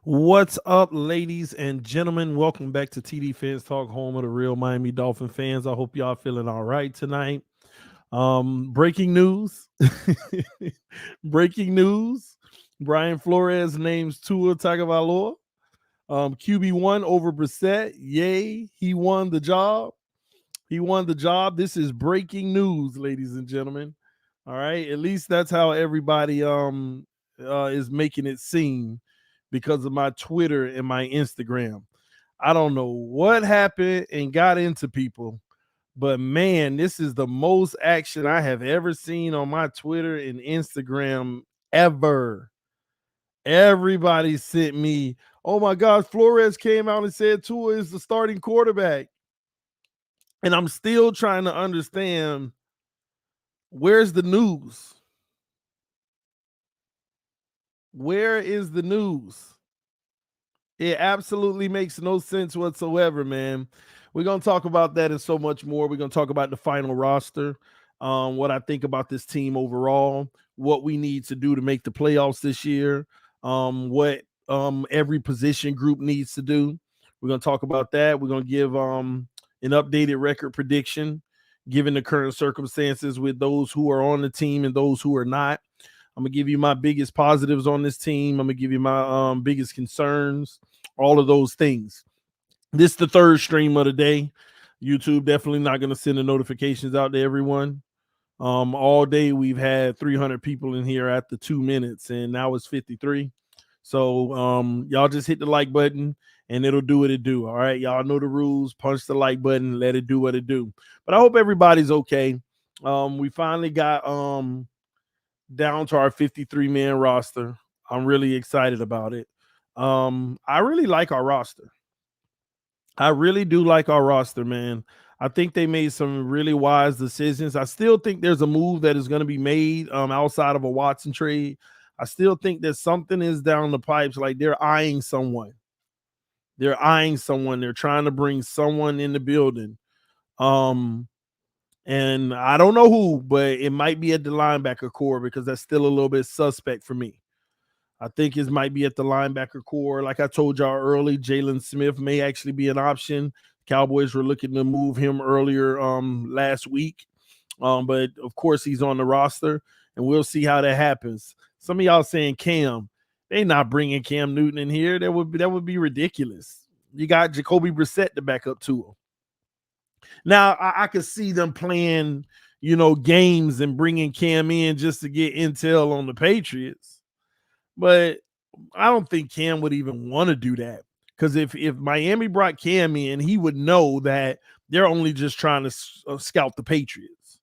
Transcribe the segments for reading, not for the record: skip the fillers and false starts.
What's up, ladies and gentlemen? Welcome back to TD Fans Talk, home of the real Miami Dolphin fans. I hope y'all feeling all right tonight. Breaking news. Breaking news. Brian Flores names Tua Tagovailoa QB1 over Brissett. Yay, he won the job. He won the job. This is breaking news, ladies and gentlemen. All right. At least that's how everybody is making it seem because of my Twitter and my Instagram. I don't know what happened and got into people, but man, this is the most action I have ever seen on my Twitter and Instagram ever. Everybody sent me, oh my gosh, Flores came out and said Tua is the starting quarterback. And I'm still trying to understand, where's the news? Where is the news? It absolutely makes no sense whatsoever, man. We're going to talk about that and so much more. We're going to talk about the final roster, what I think about this team overall, what we need to do to make the playoffs this year, what every position group needs to do. We're going to talk about that. We're going to give an updated record prediction, given the current circumstances with those who are on the team and those who are not. I'm going to give you my biggest positives on this team. I'm going to give you my biggest concerns, all of those things. This is the third stream of the day. YouTube definitely not going to send the notifications out to everyone. All day we've had 300 people in here at the 2 minutes, and now it's 53. So y'all just hit the like button, and it'll do what it do. All right, y'all know the rules. Punch the like button, let it do what it do. But I hope everybody's okay. We finally got down to our 53-man roster. I'm really excited about it. I really like our roster. I really do like our roster, man. I think they made some really wise decisions. I still think there's a move that is going to be made outside of a Watson trade. I still think that something is down the pipes, like they're eyeing someone. They're eyeing someone. They're trying to bring someone in the building. And I don't know who, but it might be at the linebacker core because that's still a little bit suspect for me. I think it might be at the linebacker core. Like I told y'all early, Jalen Smith may actually be an option. Cowboys were looking to move him earlier last week. But of course he's on the roster, and we'll see how that happens. Some of y'all saying Cam, they not bringing Cam Newton in here. That would be ridiculous. You got Jacoby Brissett to back up to him. Now, I could see them playing, games and bringing Cam in just to get intel on the Patriots. But I don't think Cam would even want to do that, because if Miami brought Cam in, he would know that they're only just trying to scout the Patriots,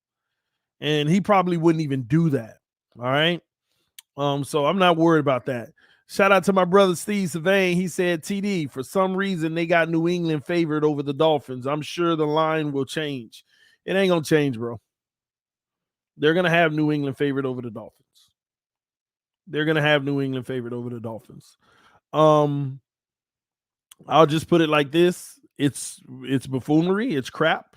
and he probably wouldn't even do that. All right. So I'm not worried about that. Shout out to my brother Steve Sylvain. He said, TD, for some reason they got New England favored over the Dolphins. I'm sure the line will change. It ain't gonna change, bro. They're gonna have New England favored over the Dolphins. They're gonna have New England favored over the Dolphins. I'll just put it like this: it's buffoonery, it's crap,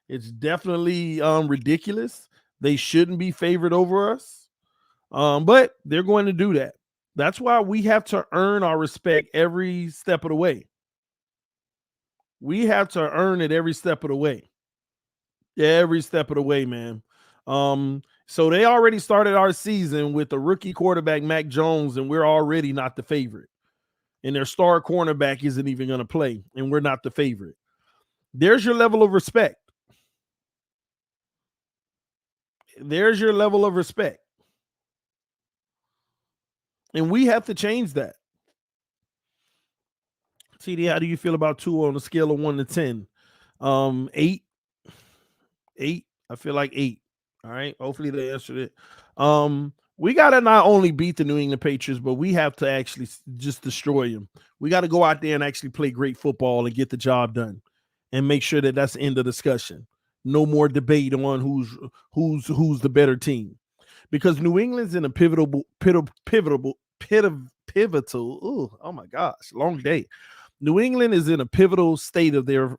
it's definitely ridiculous. They shouldn't be favored over us, but they're going to do that. That's why we have to earn our respect every step of the way. We have to earn it every step of the way. Every step of the way, man. So they already started our season with the rookie quarterback Mac Jones, and we're already not the favorite. And their star cornerback isn't even going to play, and we're not the favorite. There's your level of respect. There's your level of respect. And we have to change that. TD, how do you feel about Tua on a scale of 1 to 10? 8. 8. I feel like 8. All right. Hopefully they answered it. We got to not only beat the New England Patriots, but we have to actually just destroy them. We got to go out there and actually play great football and get the job done and make sure that that's the end of discussion. No more debate on who's the better team, because New England's in a pivotal. Oh my gosh, long day. New England is in a pivotal state of their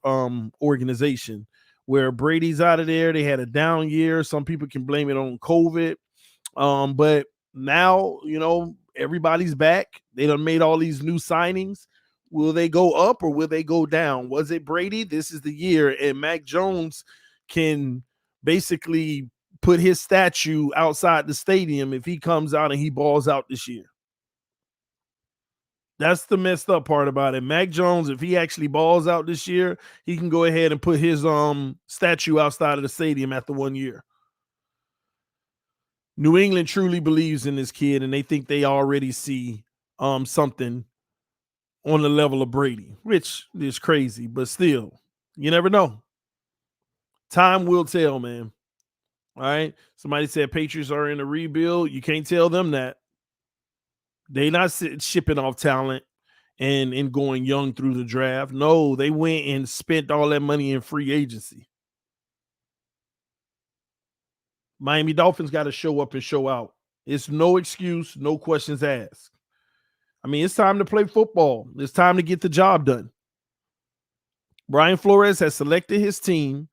organization where Brady's out of there. They had a down year. Some people can blame it on COVID. But now, everybody's back. They done made all these new signings. Will they go up or will they go down? Was it Brady? This is the year. And Mac Jones can basically put his statue outside the stadium if he comes out and he balls out this year. That's the messed up part about it. Mac Jones, if he actually balls out this year, he can go ahead and put his statue outside of the stadium after 1 year. New England truly believes in this kid, and they think they already see something on the level of Brady, which is crazy, but still, you never know. Time will tell, man. All right. Somebody said Patriots are in a rebuild. You can't tell them that. They not shipping off talent and going young through the draft. No, they went and spent all that money in free agency. Miami Dolphins got to show up and show out. It's no excuse, no questions asked. I mean, it's time to play football. It's time to get the job done. Brian Flores has selected his team,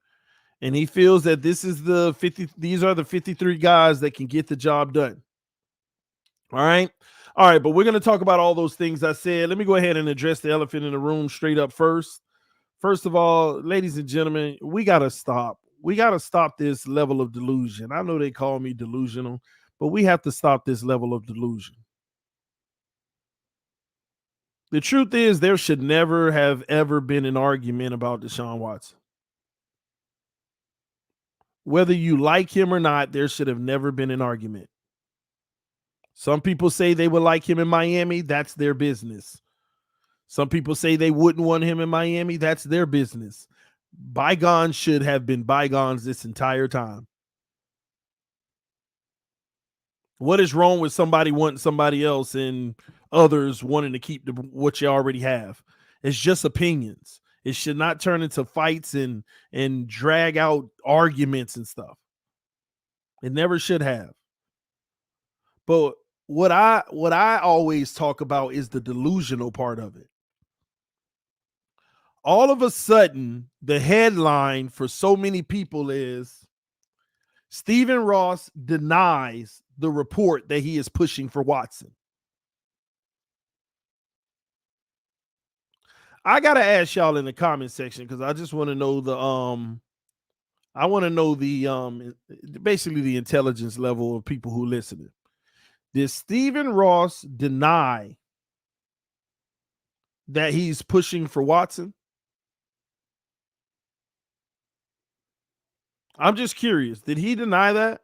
and he feels that these are the 53 guys that can get the job done. All right. But we're going to talk about all those things I said. Let me go ahead and address the elephant in the room straight up first. First of all, ladies and gentlemen, we got to stop. We got to stop this level of delusion. I know they call me delusional, but we have to stop this level of delusion. The truth is, there should never have ever been an argument about Deshaun Watson. Whether you like him or not, there should have never been an argument. Some people say they would like him in Miami. That's their business. Some people say they wouldn't want him in Miami. That's their business. Bygones should have been bygones this entire time. What is wrong with somebody wanting somebody else and others wanting to keep what you already have? It's just opinions. It should not turn into fights and drag out arguments and stuff. It never should have. But what I always talk about is the delusional part of it. All of a sudden, the headline for so many people is Stephen Ross denies the report that he is pushing for Watson. I gotta ask y'all in the comment section, because I just want to know basically the intelligence level of people who listen. Did Stephen Ross deny that he's pushing for Watson? I'm just curious. Did he deny that?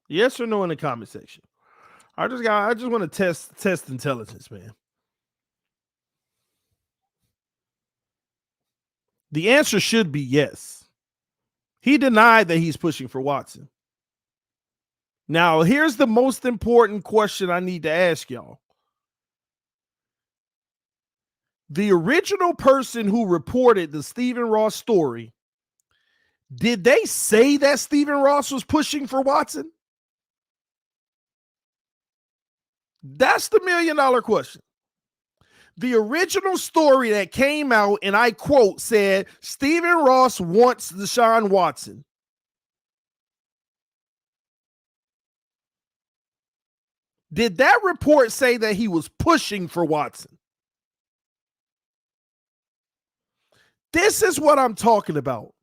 Yes or no in the comment section. I just want to test intelligence, man. The answer should be yes. He denied that he's pushing for Watson. Now, here's the most important question I need to ask y'all. The original person who reported the Stephen Ross story, did they say that Stephen Ross was pushing for Watson? That's the $1 million question. The original story that came out, and I quote, said Stephen Ross wants Deshaun Watson. Did that report say that he was pushing for Watson? This is what I'm talking about.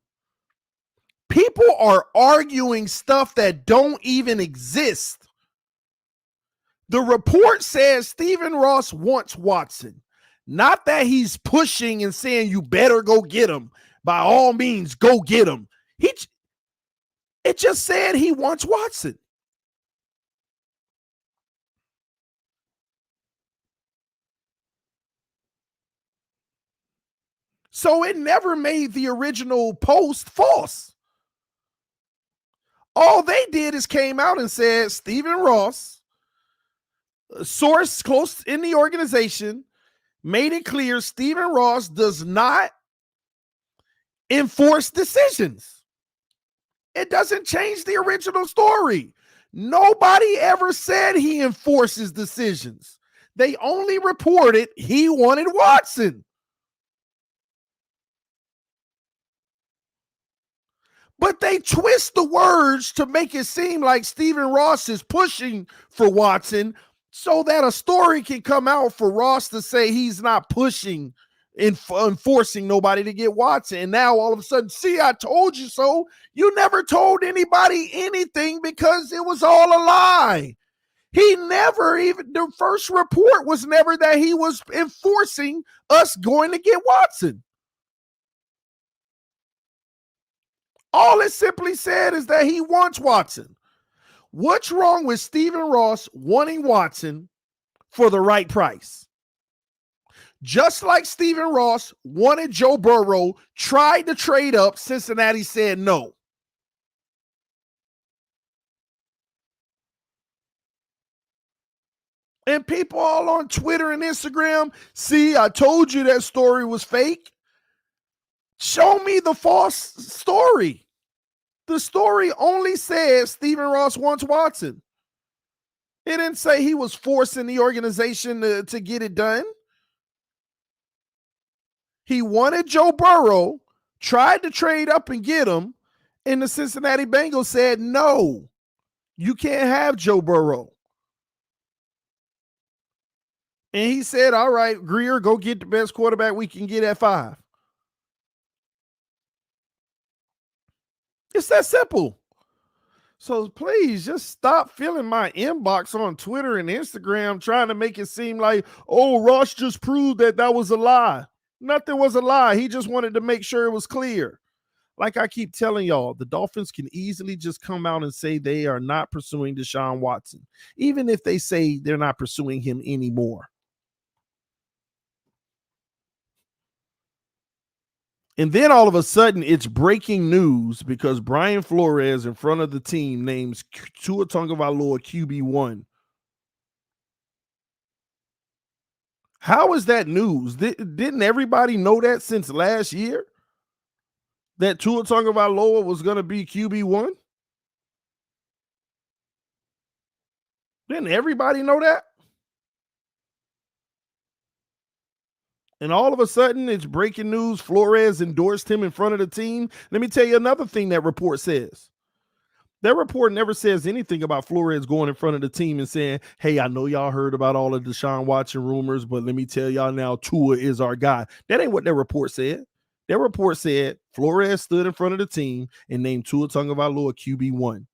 People are arguing stuff that don't even exist. The report says Stephen Ross wants Watson. Not that he's pushing and saying you better go get him. By all means, go get him. It just said he wants Watson. So it never made the original post false. All they did is came out and said Stephen Ross, a source close in the organization, made it clear Stephen Ross does not enforce decisions. It doesn't change the original story. Nobody ever said he enforces decisions. They only reported he wanted Watson. But they twist the words to make it seem like Stephen Ross is pushing for Watson so that a story can come out for Ross to say he's not pushing and forcing nobody to get Watson. And now all of a sudden, see, I told you so. You never told anybody anything because it was all a lie. He never even, the first report was never that he was enforcing us going to get Watson. All it simply said is that he wants Watson. What's wrong with Stephen Ross wanting Watson for the right price? Just like Stephen Ross wanted Joe Burrow, tried to trade up, Cincinnati said no. And people all on Twitter and Instagram, see, I told you that story was fake. Show me the false story. The story only says Stephen Ross wants Watson. It didn't say he was forcing the organization to get it done. He wanted Joe Burrow, tried to trade up and get him, and the Cincinnati Bengals said, no, you can't have Joe Burrow. And he said, all right, Greer, go get the best quarterback we can get at 5. It's that simple. So please just stop filling my inbox on Twitter and Instagram trying to make it seem like, oh, Ross just proved that was a lie. Nothing was a lie. He just wanted to make sure it was clear. Like I keep telling y'all, the Dolphins can easily just come out and say they are not pursuing Deshaun Watson, even if they say they're not pursuing him anymore. And then all of a sudden, it's breaking news because Brian Flores in front of the team names Tua Tagovailoa QB1. How is that news? Didn't everybody know that since last year? That Tua Tagovailoa was going to be QB1? Didn't everybody know that? And all of a sudden, it's breaking news. Flores endorsed him in front of the team. Let me tell you another thing that report says. That report never says anything about Flores going in front of the team and saying, hey, I know y'all heard about all of Deshaun Watson rumors, but let me tell y'all now, Tua is our guy. That ain't what that report said. That report said Flores stood in front of the team and named Tua Tagovailoa QB1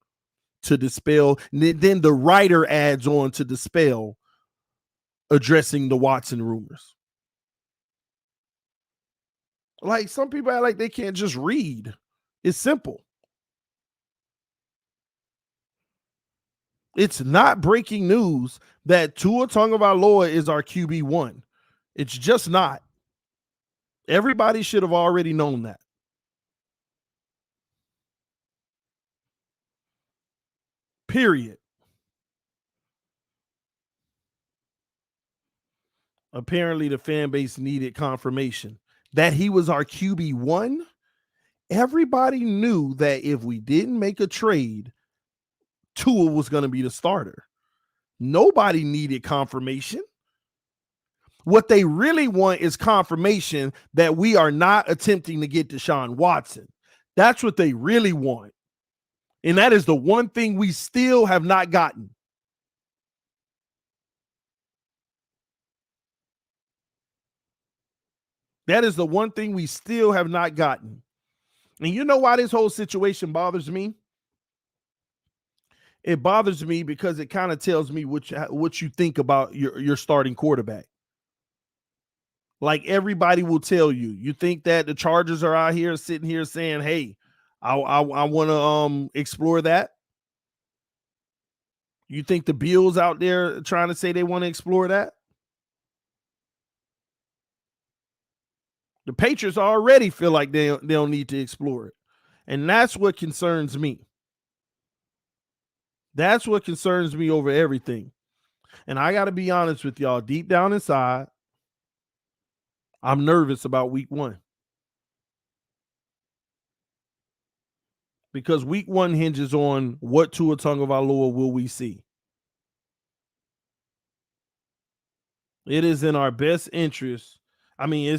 to dispel. Then the writer adds on to dispel addressing the Watson rumors. Like some people act like they can't just read. It's simple. It's not breaking news that Tua Tagovailoa is our QB1. It's just not. Everybody should have already known that. Period. Apparently, the fan base needed confirmation that he was our QB1. Everybody knew that if we didn't make a trade, Tua was going to be the starter. Nobody needed confirmation. What they really want is confirmation that we are not attempting to get Deshaun Watson. That's what they really want. And that is the one thing we still have not gotten. That is the one thing we still have not gotten. And you know why this whole situation bothers me? It bothers me because it kind of tells me what you think about your starting quarterback. Like everybody will tell you, you think that the Chargers are out here sitting here saying, "Hey, I want to explore that." You think the Bills out there trying to say they want to explore that? The Patriots already feel like they don't need to explore it. And that's what concerns me. That's what concerns me over everything. And I got to be honest with y'all, deep down inside, I'm nervous about week 1. Because week 1 hinges on what Tua Tagovailoa will we see. It is in our best interest. I mean,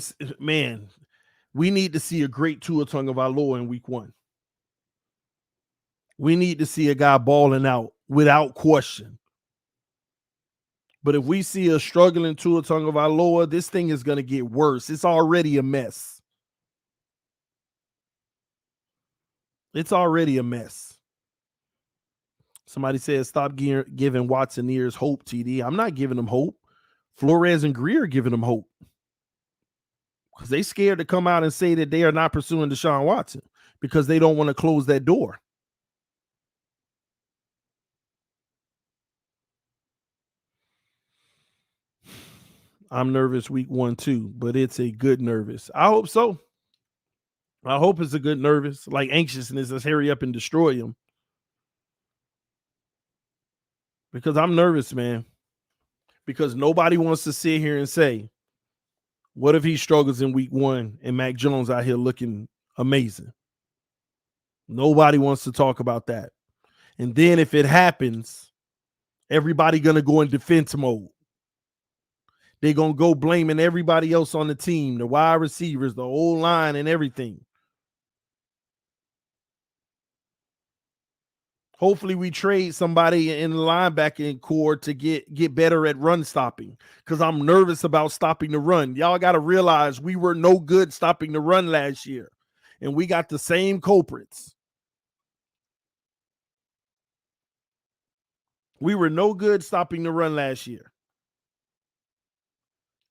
we need to see a great Tua Tagovailoa in week 1. We need to see a guy balling out without question. But if we see a struggling Tua Tagovailoa, this thing is going to get worse. It's already a mess. It's already a mess. Somebody says, stop giving Watson ears hope, TD. I'm not giving them hope. Flores and Greer are giving them hope. Because they scared to come out and say that they are not pursuing Deshaun Watson because they don't want to close that door. I'm nervous week 1 too, but it's a good nervous. I hope so. I hope it's a good nervous, like anxiousness. Let's hurry up and destroy him. Because I'm nervous, man. Because nobody wants to sit here and say, what if he struggles in week 1 and Mac Jones out here looking amazing? Nobody wants to talk about that. And then if it happens, everybody going to go in defense mode. They're going to go blaming everybody else on the team, the wide receivers, the whole line and everything. Hopefully we trade somebody in the linebacking core to get better at run stopping because I'm nervous about stopping the run. Y'all got to realize we were no good stopping the run last year, and we got the same culprits. We were no good stopping the run last year.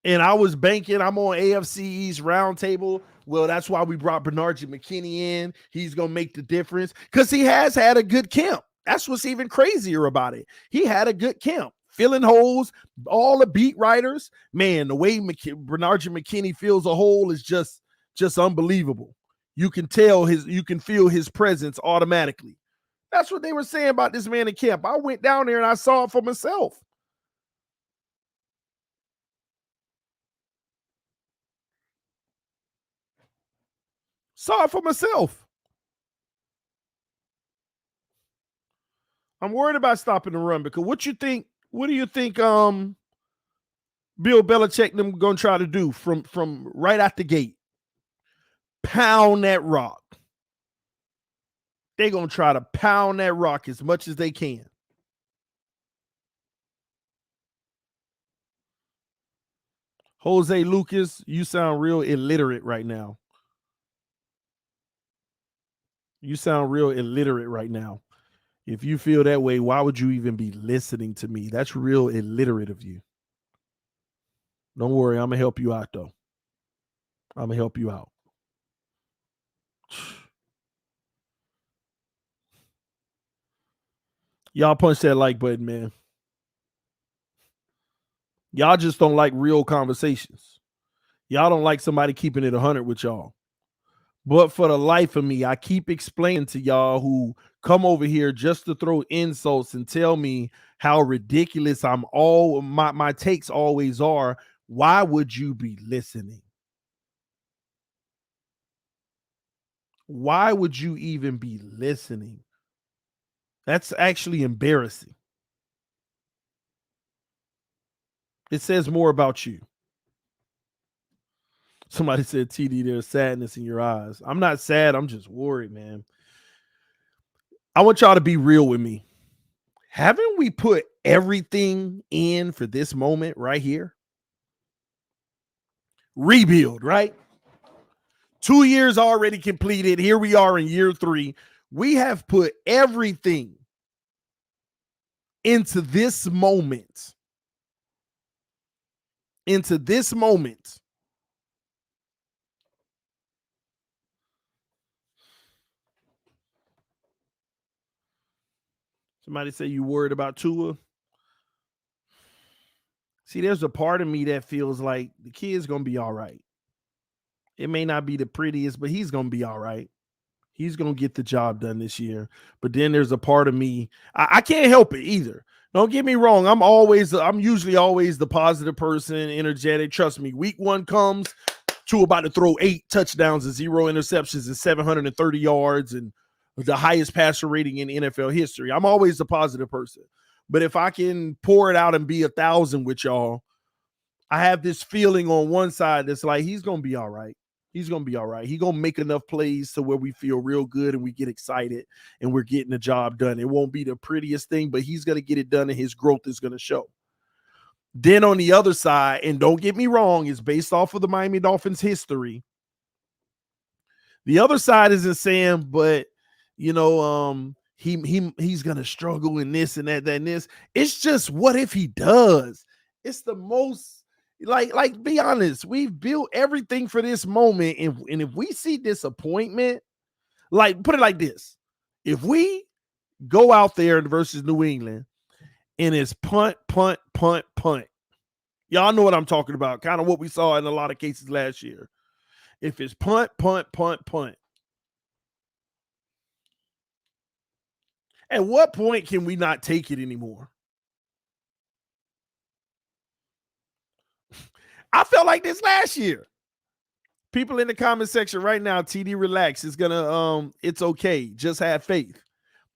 And I was banking, I'm on AFC East roundtable. Well, that's why we brought Bernard McKinney in. He's going to make the difference because he has had a good camp. That's what's even crazier about it. He had a good camp, filling holes, all the beat writers. Man, the way Bernard McKinney fills a hole is just unbelievable. You can feel his presence automatically. That's what they were saying about this man in camp. I went down there and I saw it for myself. Saw it for myself. I'm worried about stopping the run because what do you think Bill Belichick them gonna try to do from right out the gate? Pound that rock. They're gonna try to pound that rock as much as they can. Jose Lucas, you sound real illiterate right now. You sound real illiterate right now. If you feel that way, why would you even be listening to me? That's real illiterate of you. Don't worry, I'm going to help you out, though. I'm going to help you out. Y'all punch that like button, man. Y'all just don't like real conversations. Y'all don't like somebody keeping it 100 with y'all. But for the life of me, I keep explaining to y'all who come over here just to throw insults and tell me how ridiculous my takes always are. Why would you be listening? Why would you even be listening? That's actually embarrassing. It says more about you. Somebody said, TD, there's sadness in your eyes. I'm not sad. I'm just worried, man. I want y'all to be real with me. Haven't we put everything in for this moment right here? Rebuild, right? 2 years already completed. Here we are in year 3. We have put everything into this moment. Into this moment. Somebody say you worried about Tua. See, there's a part of me that feels like the kid's going to be all right. It may not be the prettiest, but he's going to be all right. He's going to get the job done this year. But then there's a part of me, I can't help it either. Don't get me wrong. I'm usually always the positive person, energetic. Trust me, week 1 comes, Tua about to throw 8 touchdowns and 0 interceptions and 730 yards and the highest passer rating in NFL history. I'm always the positive person. But if I can pour it out and be 1,000 with y'all, I have this feeling on one side that's like, he's going to be all right. He's going to be all right. He's going to make enough plays to where we feel real good and we get excited and we're getting the job done. It won't be the prettiest thing, but he's going to get it done and his growth is going to show. Then on the other side, and don't get me wrong, it's based off of the Miami Dolphins history. The other side isn't saying, but, you know, he's going to struggle in this and that and this. It's just, what if he does? It's the most, like be honest, we've built everything for this moment, and if we see disappointment, like put it like this, if we go out there versus New England and it's punt, y'all know what I'm talking about, kind of what we saw in a lot of cases last year. If it's punt, at what point can we not take it anymore? I felt like this last year. People in the comment section right now, TD, relax. It's gonna it's okay. Just have faith.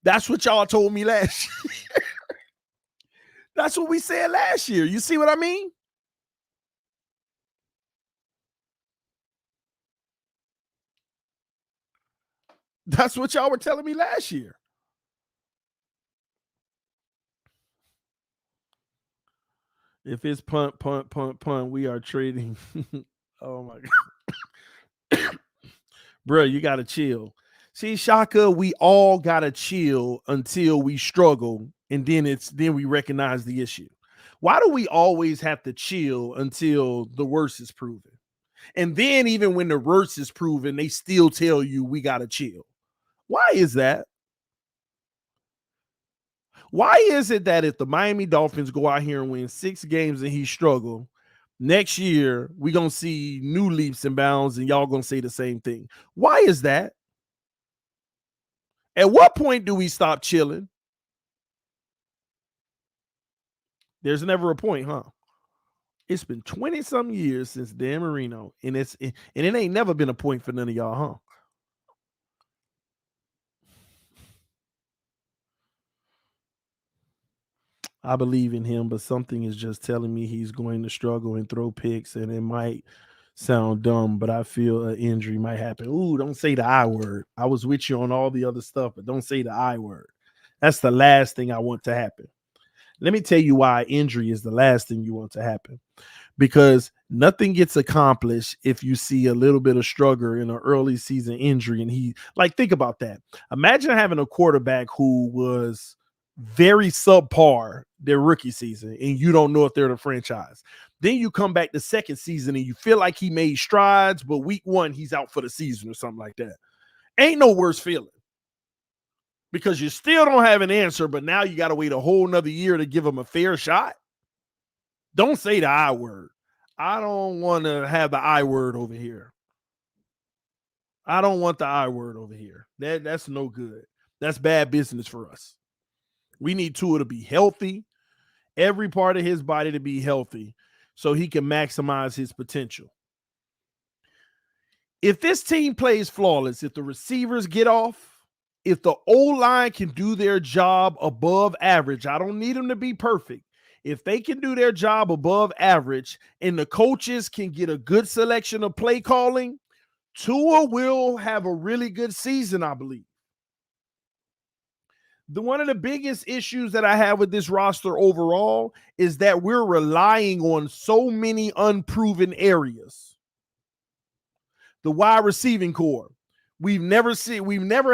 That's what y'all told me last year. That's what we said last year. You see what I mean? That's what y'all were telling me last year. If it's punt, we are trading. Oh my God. Bro, you gotta chill. See, Shaka, we all gotta chill until we struggle, and then we recognize the issue. Why do we always have to chill until the worst is proven? And then even when the worst is proven, they still tell you we gotta chill. Why is that? Why is it that if the Miami Dolphins go out here and win 6 games and he struggle, next year we're gonna see new leaps and bounds and y'all gonna say the same thing? Why is that? At what point do we stop chilling? There's never a point, huh? It's been 20-some years since Dan Marino, and it ain't never been a point for none of y'all, huh? I believe in him, but something is just telling me he's going to struggle and throw picks, and it might sound dumb, but I feel an injury might happen. Ooh, don't say the I word. I was with you on all the other stuff, but don't say the I word. That's the last thing I want to happen. Let me tell you why injury is the last thing you want to happen. Because nothing gets accomplished if you see a little bit of struggle in an early season injury. And think about that. Imagine having a quarterback who was very subpar their rookie season, and you don't know if they're the franchise. Then you come back the second season and you feel like he made strides, but week 1, he's out for the season or something like that. Ain't no worse feeling. because you still don't have an answer, but now you got to wait a whole nother year to give them a fair shot. Don't say the I word. I don't want to have the I word over here. I don't want the I word over here. That's no good. That's bad business for us. We need Tua to be healthy, every part of his body to be healthy so he can maximize his potential. If this team plays flawless, if the receivers get off, if the O-line can do their job above average, I don't need them to be perfect. If they can do their job above average and the coaches can get a good selection of play calling, Tua will have a really good season, I believe. One of the biggest issues that I have with this roster overall is that we're relying on so many unproven areas. The wide receiving core. We've never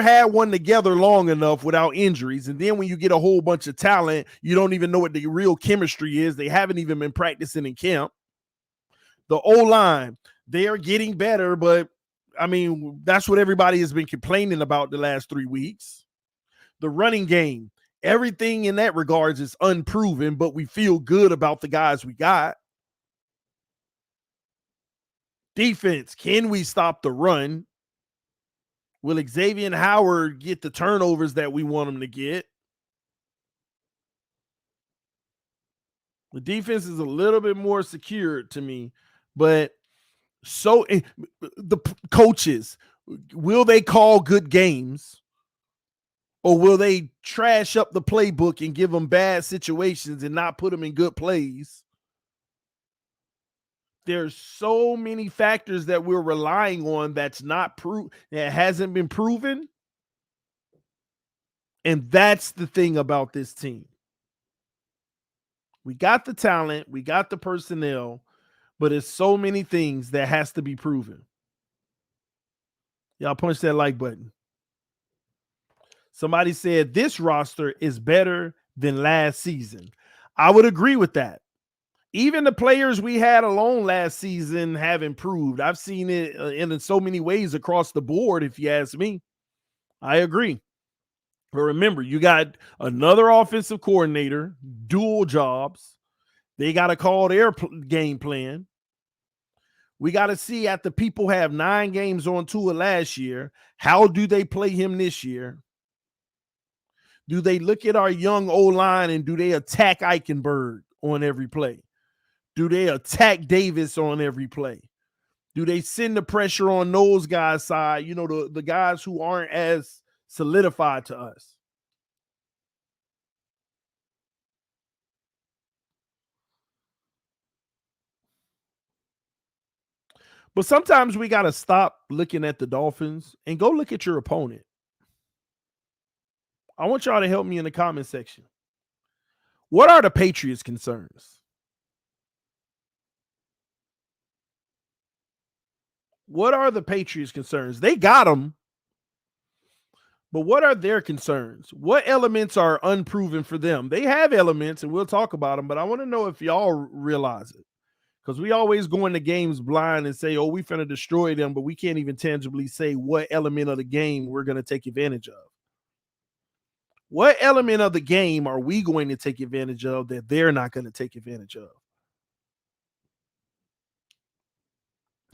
had one together long enough without injuries. And then when you get a whole bunch of talent, you don't even know what the real chemistry is. They haven't even been practicing in camp. The O-line, they are getting better, but I mean, that's what everybody has been complaining about the last 3 weeks. The running game, everything in that regards is unproven, but we feel good about the guys we got. Defense, can we stop the run? Will Xavier Howard get the turnovers that we want him to get? The defense is a little bit more secure to me, but so the coaches, will they call good games? Or will they trash up the playbook and give them bad situations and not put them in good plays? There's so many factors that we're relying on that hasn't been proven. And that's the thing about this team. We got the talent, we got the personnel, but there's so many things that has to be proven. Y'all punch that like button. Somebody said this roster is better than last season. I would agree with that. Even the players we had alone last season have improved. I've seen it in so many ways across the board, if you ask me. I agree. But remember, you got another offensive coordinator, dual jobs. They got to call their game plan. We got to see after people have 9 games on Tua last year, how do they play him this year? Do they look at our young O-line and do they attack Eichenberg on every play? Do they attack Davis on every play? Do they send the pressure on those guys' side, the guys who aren't as solidified to us? But sometimes we got to stop looking at the Dolphins and go look at your opponent. I want y'all to help me in the comment section. What are the Patriots' concerns? What are the Patriots' concerns? They got them. But what are their concerns? What elements are unproven for them? They have elements, and we'll talk about them, but I want to know if y'all realize it. Because we always go into games blind and say, oh, we finna destroy them, but we can't even tangibly say what element of the game we're going to take advantage of. What element of the game are we going to take advantage of that they're not going to take advantage of?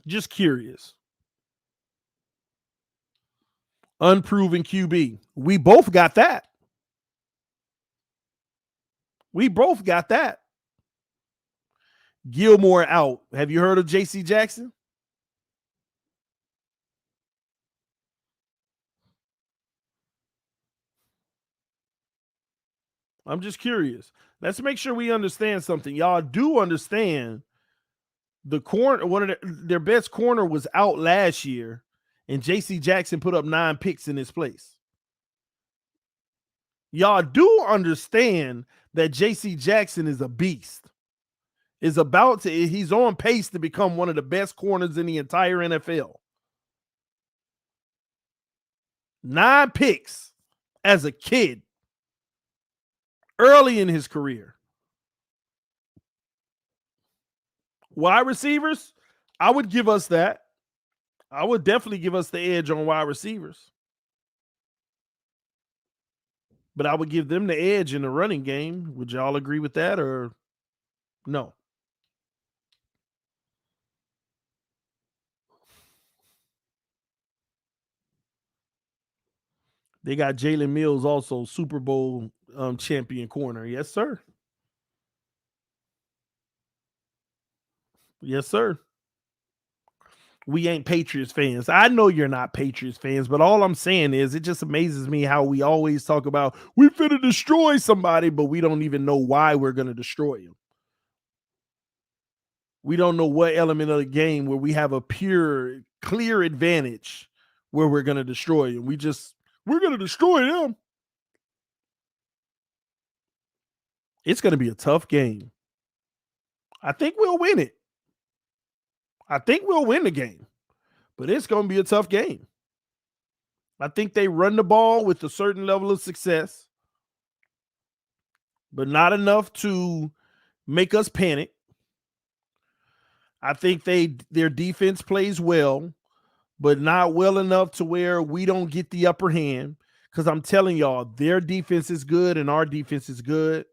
Just curious. Unproven QB. We both got that. Gilmore out. Have you heard of J.C. Jackson? I'm just curious. Let's make sure we understand something. Y'all do understand the corner, one of their best corner was out last year, and J.C. Jackson put up 9 picks in his place. Y'all do understand that J.C. Jackson is a beast. He's on pace to become one of the best corners in the entire NFL. 9 picks as a kid, early in his career. Wide receivers, I would give us that. I would definitely give us the edge on wide receivers. but I would give them the edge in the running game. Would y'all agree with that or no? They got Jalen Mills, also Super Bowl champion corner. Yes, sir. Yes, sir. We ain't Patriots fans. I know you're not Patriots fans, but all I'm saying is it just amazes me how we always talk about we finna destroy somebody, but we don't even know why we're gonna destroy them. We don't know what element of the game where we have a pure, clear advantage where we're gonna destroy them. We're gonna destroy them. It's gonna be a tough game. I think we'll win it. I think we'll win the game, but it's gonna be a tough game. I think they run the ball with a certain level of success, but not enough to make us panic. I think their defense plays well, but not well enough to where we don't get the upper hand. Because I'm telling y'all, their defense is good and our defense is good.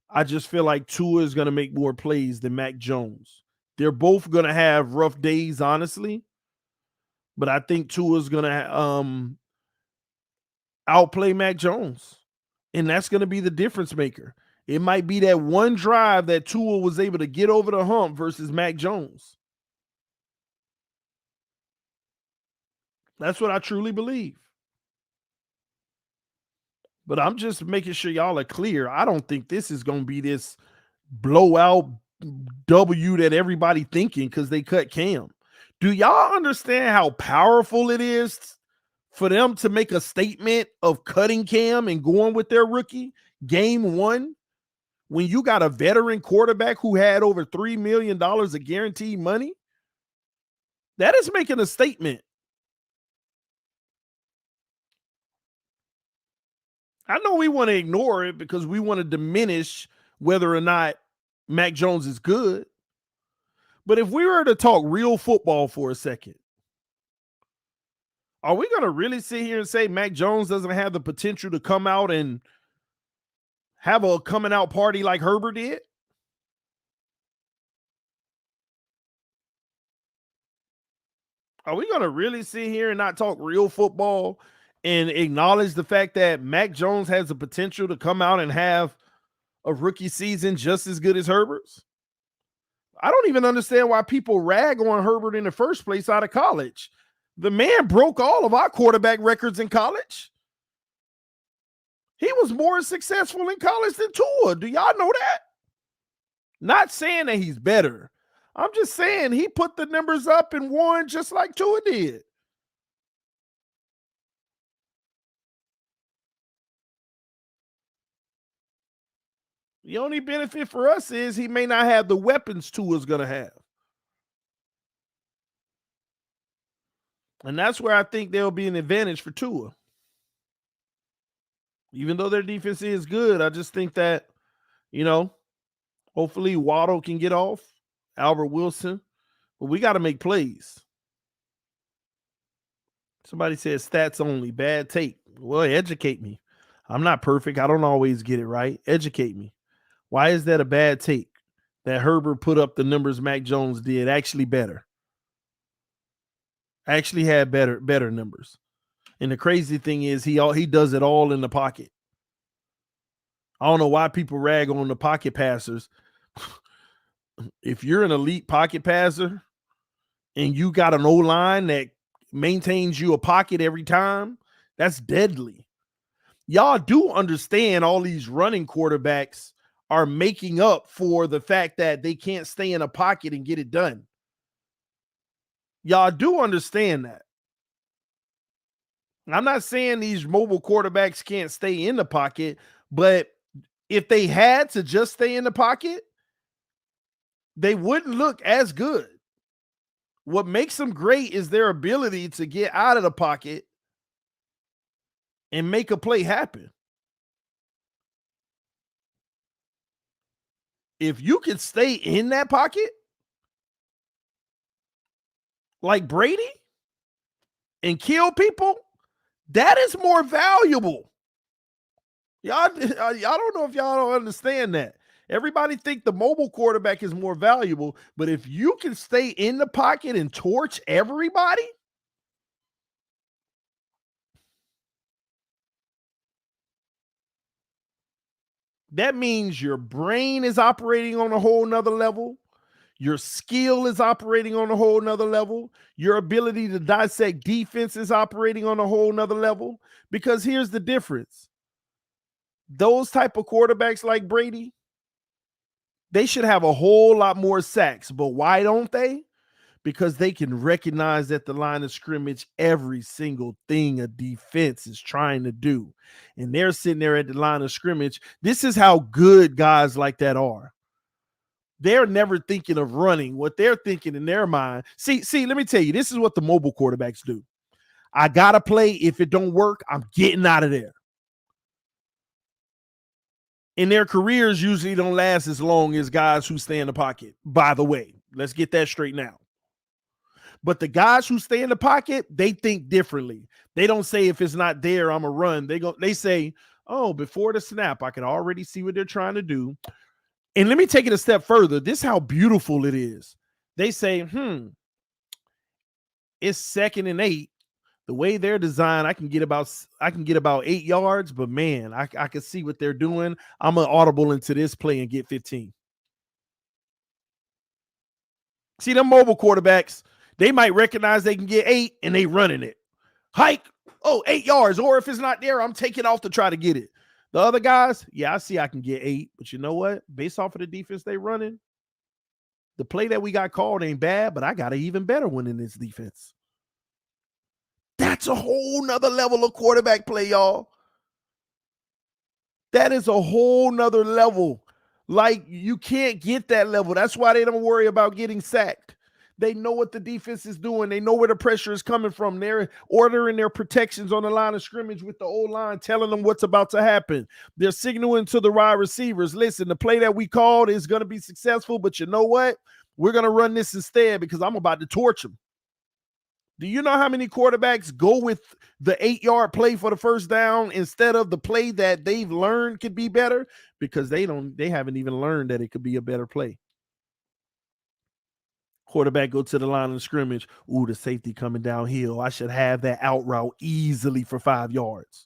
I just feel like Tua is going to make more plays than Mac Jones. They're both going to have rough days, honestly, but I think Tua is going to outplay Mac Jones, and that's going to be the difference maker. It might be that one drive that Tua was able to get over the hump versus Mac Jones. That's what I truly believe. But I'm just making sure y'all are clear. I don't think this is going to be this blowout W that everybody thinking because they cut Cam. Do y'all understand how powerful it is for them to make a statement of cutting Cam and going with their rookie game one when you got a veteran quarterback who had over $3 million of guaranteed money? That is making a statement. I know we want to ignore it because we want to diminish whether or not Mac Jones is good. But if we were to talk real football for a second, are we going to really sit here and say Mac Jones doesn't have the potential to come out and have a coming out party like Herbert did? Are we going to really sit here and not talk real football and acknowledge the fact that Mac Jones has the potential to come out and have a rookie season just as good as Herbert's? I don't even understand why people rag on Herbert in the first place out of college. The man broke all of our quarterback records in college. He was more successful in college than Tua. Do y'all know that? Not saying that he's better. I'm just saying he put the numbers up and won just like Tua did. The only benefit for us is he may not have the weapons Tua's going to have. And that's where I think there'll be an advantage for Tua. Even though their defense is good, I just think that, hopefully Waddle can get off, Albert Wilson, but we got to make plays. Somebody said stats only, bad tape. Well, educate me. I'm not perfect. I don't always get it right. Educate me. Why is that a bad take that Herbert put up the numbers Mac Jones did? Actually better. Actually had better numbers. And the crazy thing is he does it all in the pocket. I don't know why people rag on the pocket passers. If you're an elite pocket passer and you got an O-line that maintains you a pocket every time, that's deadly. Y'all do understand all these running quarterbacks are making up for the fact that they can't stay in a pocket and get it done. Y'all do understand that. I'm not saying these mobile quarterbacks can't stay in the pocket, but if they had to just stay in the pocket, they wouldn't look as good. What makes them great is their ability to get out of the pocket and make a play happen. If you could stay in that pocket like Brady and kill people, that is more valuable Y'all don't know if y'all don't understand that. Everybody think the mobile quarterback is more valuable, but if you can stay in the pocket and torch everybody, that means your brain is operating on a whole nother level. Your skill is operating on a whole nother level. Your ability to dissect defense is operating on a whole nother level. Because here's the difference. Those type of quarterbacks like Brady, they should have a whole lot more sacks. But why don't they? Because they can recognize at the line of scrimmage every single thing a defense is trying to do. And they're sitting there at the line of scrimmage. This is how good guys like that are. They're never thinking of running. What they're thinking in their mind. See, let me tell you, this is what the mobile quarterbacks do. I got to play. If it don't work, I'm getting out of there. And their careers usually don't last as long as guys who stay in the pocket. By the way, let's get that straight now. But the guys who stay in the pocket, they think differently. They don't say, if it's not there, I'm a run. They say, oh, before the snap, I can already see what they're trying to do. And let me take it a step further. This is how beautiful it is. They say, it's 2nd and 8. The way they're designed, I can get about 8 yards, but man, I can see what they're doing. I'm gonna audible into this play and get 15. See, them mobile quarterbacks, they might recognize they can get 8 and they running it. Hike, 8 yards. Or if it's not there, I'm taking off to try to get it. The other guys, yeah, I see I can get 8. But you know what? Based off of the defense they running, the play that we got called ain't bad, but I got an even better one in this defense. That's a whole nother level of quarterback play, y'all. That is a whole nother level. Like, you can't get that level. That's why they don't worry about getting sacked. They know what the defense is doing. They know where the pressure is coming from. They're ordering their protections on the line of scrimmage with the O-line, telling them what's about to happen. They're signaling to the wide receivers, listen, the play that we called is going to be successful, but you know what? We're going to run this instead because I'm about to torch them. Do you know how many quarterbacks go with the 8-yard play for the first down instead of the play that they've learned could be better? Because they haven't even learned that it could be a better play. Quarterback go to the line of scrimmage. Ooh, the safety coming downhill. I should have that out route easily for 5 yards.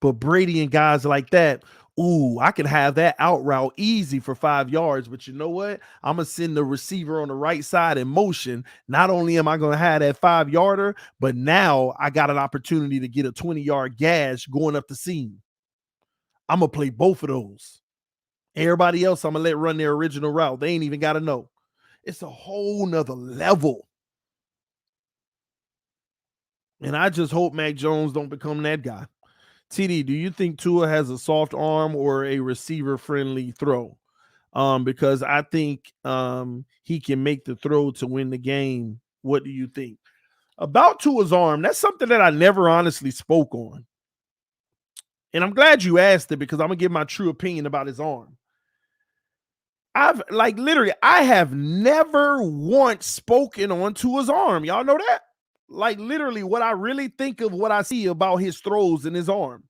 But Brady and guys like that, ooh, I can have that out route easy for 5 yards. But you know what? I'm going to send the receiver on the right side in motion. Not only am I going to have that 5-yarder, but now I got an opportunity to get a 20-yard gash going up the seam. I'm going to play both of those. Everybody else, I'm going to let run their original route. They ain't even got to know. It's a whole nother level. And I just hope Mac Jones don't become that guy. TD, do you think Tua has a soft arm or a receiver-friendly throw? Because I think he can make the throw to win the game. What do you think? About Tua's arm, that's something that I never honestly spoke on. And I'm glad you asked it because I'm going to give my true opinion about his arm. I have never once spoken on Tua's arm. Y'all know that? Like, literally, what I really think of what I see about his throws in his arm.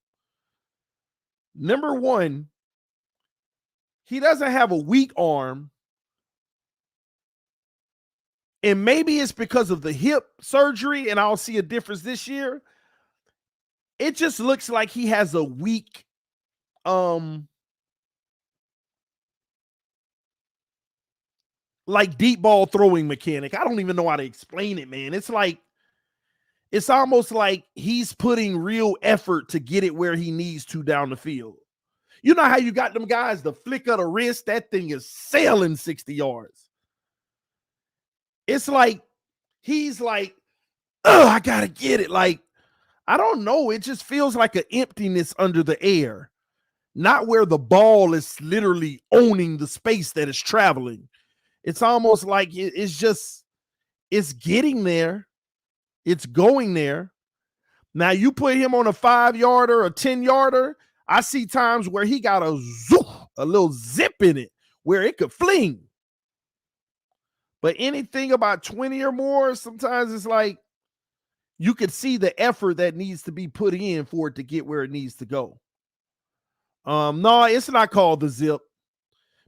Number one, he doesn't have a weak arm. And maybe it's because of the hip surgery, and I'll see a difference this year. It just looks like he has a weak, like deep ball throwing mechanic. I don't even know how to explain it, man. It's almost like he's putting real effort to get it where he needs to down the field. You know how you got them guys, the flick of the wrist, that thing is sailing 60 yards. It's like, he's like, oh, I got to get it. Like, I don't know. It just feels like an emptiness under the air, not where the ball is literally owning the space that is traveling. It's almost like it's getting there. It's going there. Now you put him on a 5-yarder or 10-yarder. I see times where he got a little zip in it where it could fling. But anything about 20 or more, sometimes it's like You could see the effort that needs to be put in for it to get where it needs to go. No, it's not called the zip,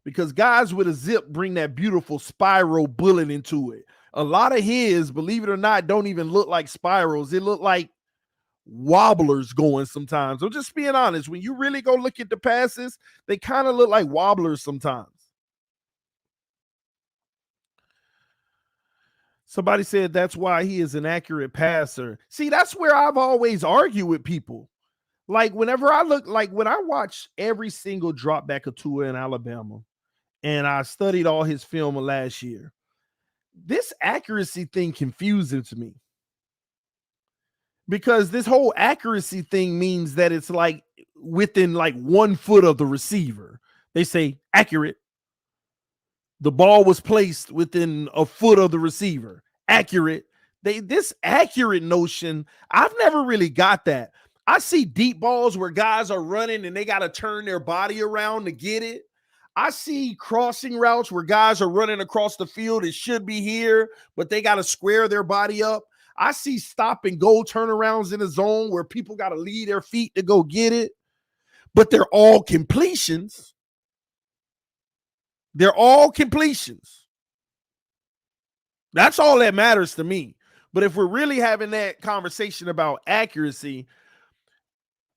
because guys with a zip bring that beautiful spiral bullet into it. A lot of his, believe it or not, don't even look like spirals. It look like wobblers going sometimes. I'm just being honest. When you really go look at the passes, they kind of look like wobblers sometimes. Somebody said that's why he is an accurate passer. See, that's where I've always argued with people. Like, whenever I look, like when I watch every single drop back of Tua in Alabama, and I studied all his film of last year, this accuracy thing confuses me, because this whole accuracy thing means that it's like within like 1 foot of the receiver. They say accurate. The ball was placed within a foot of the receiver. Accurate. This accurate notion, I've never really got that. I see deep balls where guys are running and they got to turn their body around to get it. I see crossing routes where guys are running across the field. It should be here, but they got to square their body up. I see stop and go turnarounds in a zone where people got to lead their feet to go get it, but they're all completions. They're all completions. That's all that matters to me. But if we're really having that conversation about accuracy,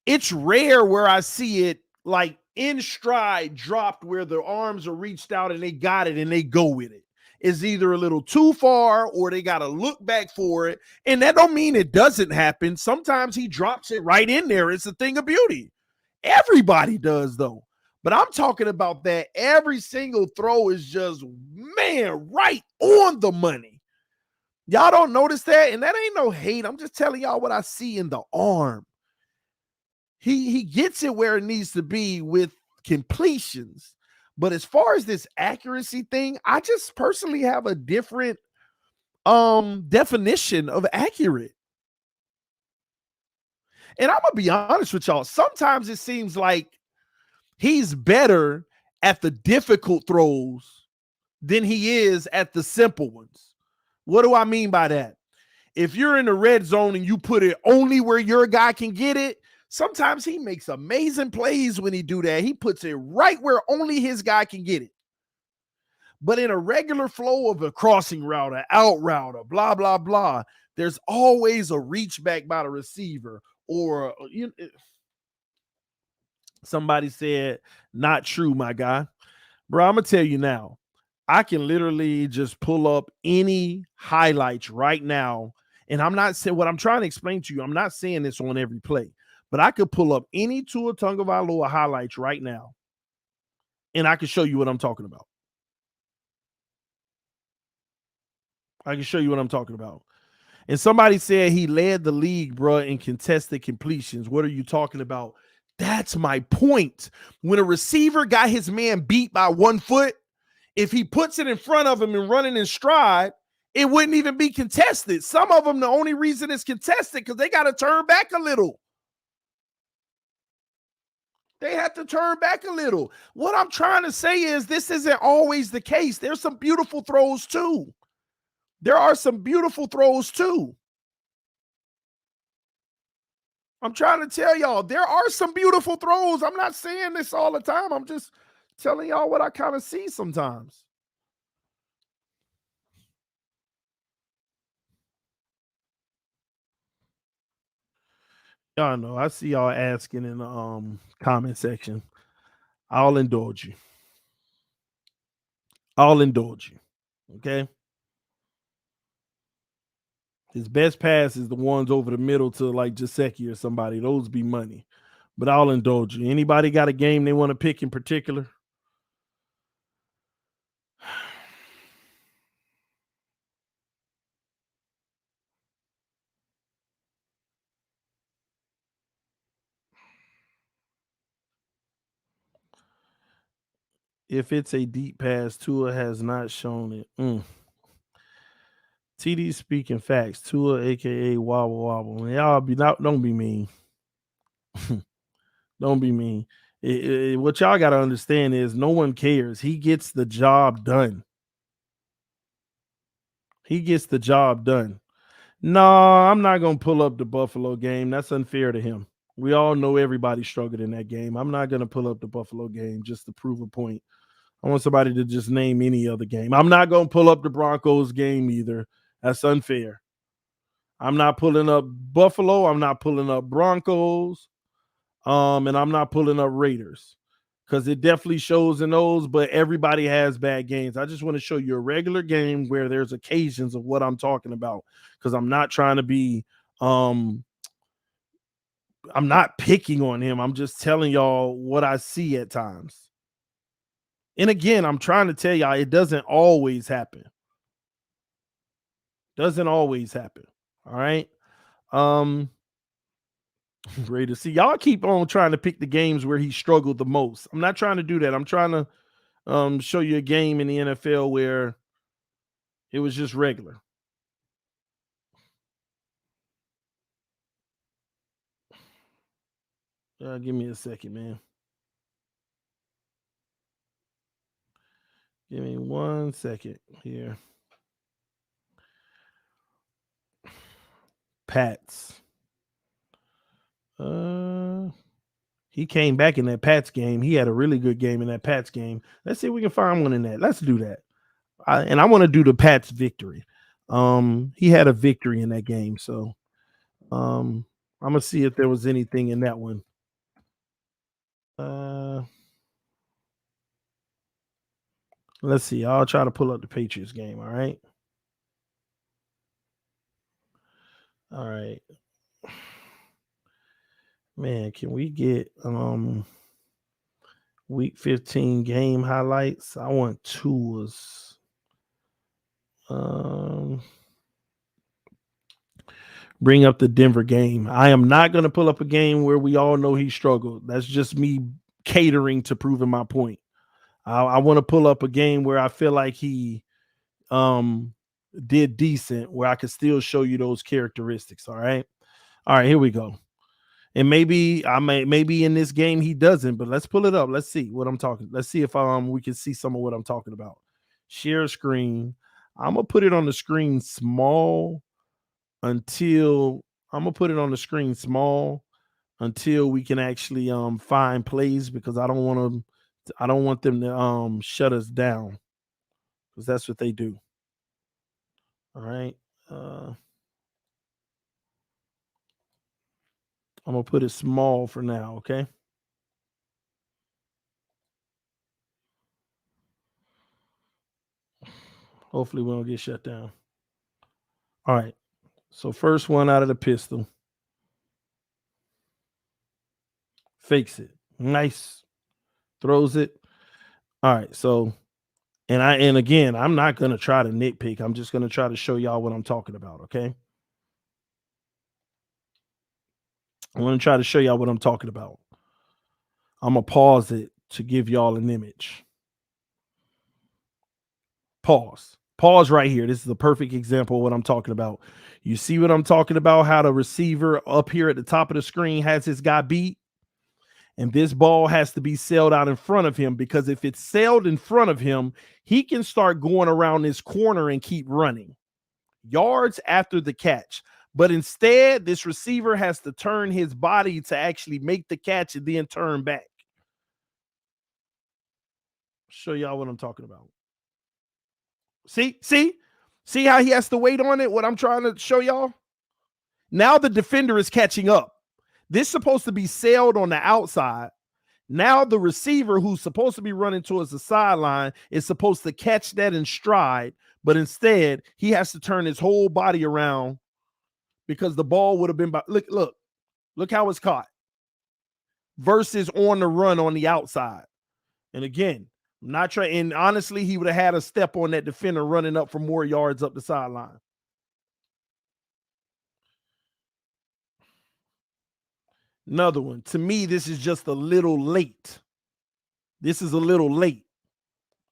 it's rare where I see it like in stride dropped where the arms are reached out and they got it and they go with it. It's either a little too far or they got to look back for it. And that don't mean it doesn't happen. Sometimes he drops it right in there. It's a thing of beauty. Everybody does, though. But I'm talking about that every single throw is just, man, right on the money. Y'all don't notice that? And that ain't no hate. I'm just telling y'all what I see in the arm. He gets it where it needs to be with completions. But as far as this accuracy thing, I just personally have a different definition of accurate. And I'm going to be honest with y'all. Sometimes it seems like he's better at the difficult throws than he is at the simple ones. What do I mean by that? If you're in the red zone and you put it only where your guy can get it, sometimes he makes amazing plays when he do that. He puts it right where only his guy can get it. But in a regular flow of a crossing route, an out route, a blah, blah, blah, there's always a reach back by the receiver, or somebody said, not true, my guy. Bro, I'm going to tell you now, I can literally just pull up any highlights right now. And I'm not saying, what I'm trying to explain to you, I'm not saying this on every play, but I could pull up any Tua Tagovailoa highlights right now, and I can show you what I'm talking about. I can show you what I'm talking about. And somebody said he led the league, bro, in contested completions. What are you talking about? That's my point. When a receiver got his man beat by 1 foot, if he puts it in front of him and running in stride, it wouldn't even be contested. Some of them, the only reason it's contested because they got to turn back a little. They have to turn back a little. What I'm trying to say is this isn't always the case. There's some beautiful throws too. There are some beautiful throws too. I'm trying to tell y'all, there are some beautiful throws. I'm not saying this all the time. I'm just telling y'all what I kind of see sometimes. Y'all know, I see y'all asking in the comment section. I'll indulge you. I'll indulge you. Okay. His best pass is the ones over the middle to like Jaceki or somebody. Those be money. But I'll indulge you. Anybody got a game they want to pick in particular? If it's a deep pass, Tua has not shown it. TD speaking facts. Tua, aka Wobble Wobble. Y'all don't be mean. Don't be mean. What y'all got to understand is no one cares. He gets the job done. He gets the job done. No, I'm not gonna pull up the Buffalo game. That's unfair to him. We all know everybody struggled in that game. I'm not gonna pull up the Buffalo game just to prove a point. I want somebody to just name any other game. I'm not gonna pull up the Broncos game either. That's unfair. I'm not pulling up Buffalo. I'm not pulling up Broncos. And I'm not pulling up Raiders because it definitely shows in those, but everybody has bad games. I just want to show you a regular game where there's occasions of what I'm talking about because I'm not trying to be um I'm not picking on him. I'm just telling y'all what I see at times. And again, I'm trying to tell y'all it doesn't always happen. Doesn't always happen. All right. Um Raiders. See, y'all keep on trying to pick the games where he struggled the most. I'm not trying to do that. I'm trying to show you a game in the NFL where it was just regular. Give me a second, man. Give me 1 second here. Pats. He came back in that Pats game. He had a really good game in that Pats game. Let's see if we can find one in that. Let's do that. And I want to do the Pats victory. He had a victory in that game, so I'm gonna see if there was anything in that one. Let's see. I'll try to pull up the Patriots game. All right. All right. Man, can we get week 15 game highlights? I want Tua's. Bring up the Denver game. I am not going to pull up a game where we all know he struggled. That's just me catering to proving my point. I want to pull up a game where I feel like he did decent, where I could still show you those characteristics. All right. All right, here we go. And maybe maybe in this game he doesn't, but let's pull it up. Let's see what I'm talking. Let's see if we can see some of what I'm talking about. Share screen. I'm gonna put it on the screen small until I'm gonna put it on the screen small until we can actually find plays because I don't want them to shut us down because that's what they do. All right. I'm gonna put it small for now, okay? Hopefully we don't get shut down. All right. So first one out of the pistol. Fakes it. Nice. Throws it. All right. So and again, I'm not gonna try to nitpick. I'm just gonna try to show y'all what I'm talking about. Okay. I'm gonna try to show y'all what I'm talking about. I'm gonna pause it to give y'all an image. Pause. Pause right here. This is a perfect example of what I'm talking about. You see what I'm talking about? How the receiver up here at the top of the screen has his guy beat? And this ball has to be sailed out in front of him because if it's sailed in front of him, he can start going around this corner and keep running yards after the catch. But instead, this receiver has to turn his body to actually make the catch and then turn back. Show y'all what I'm talking about. See how he has to wait on it? What I'm trying to show y'all? Now the defender is catching up. This is supposed to be sailed on the outside. Now the receiver who's supposed to be running towards the sideline is supposed to catch that in stride, but instead he has to turn his whole body around because the ball would have been look how it's caught versus on the run on the outside. And again, I'm not trying. And honestly, he would have had a step on that defender running up for more yards up the sideline. Another one. To me, this is just a little late. This is a little late.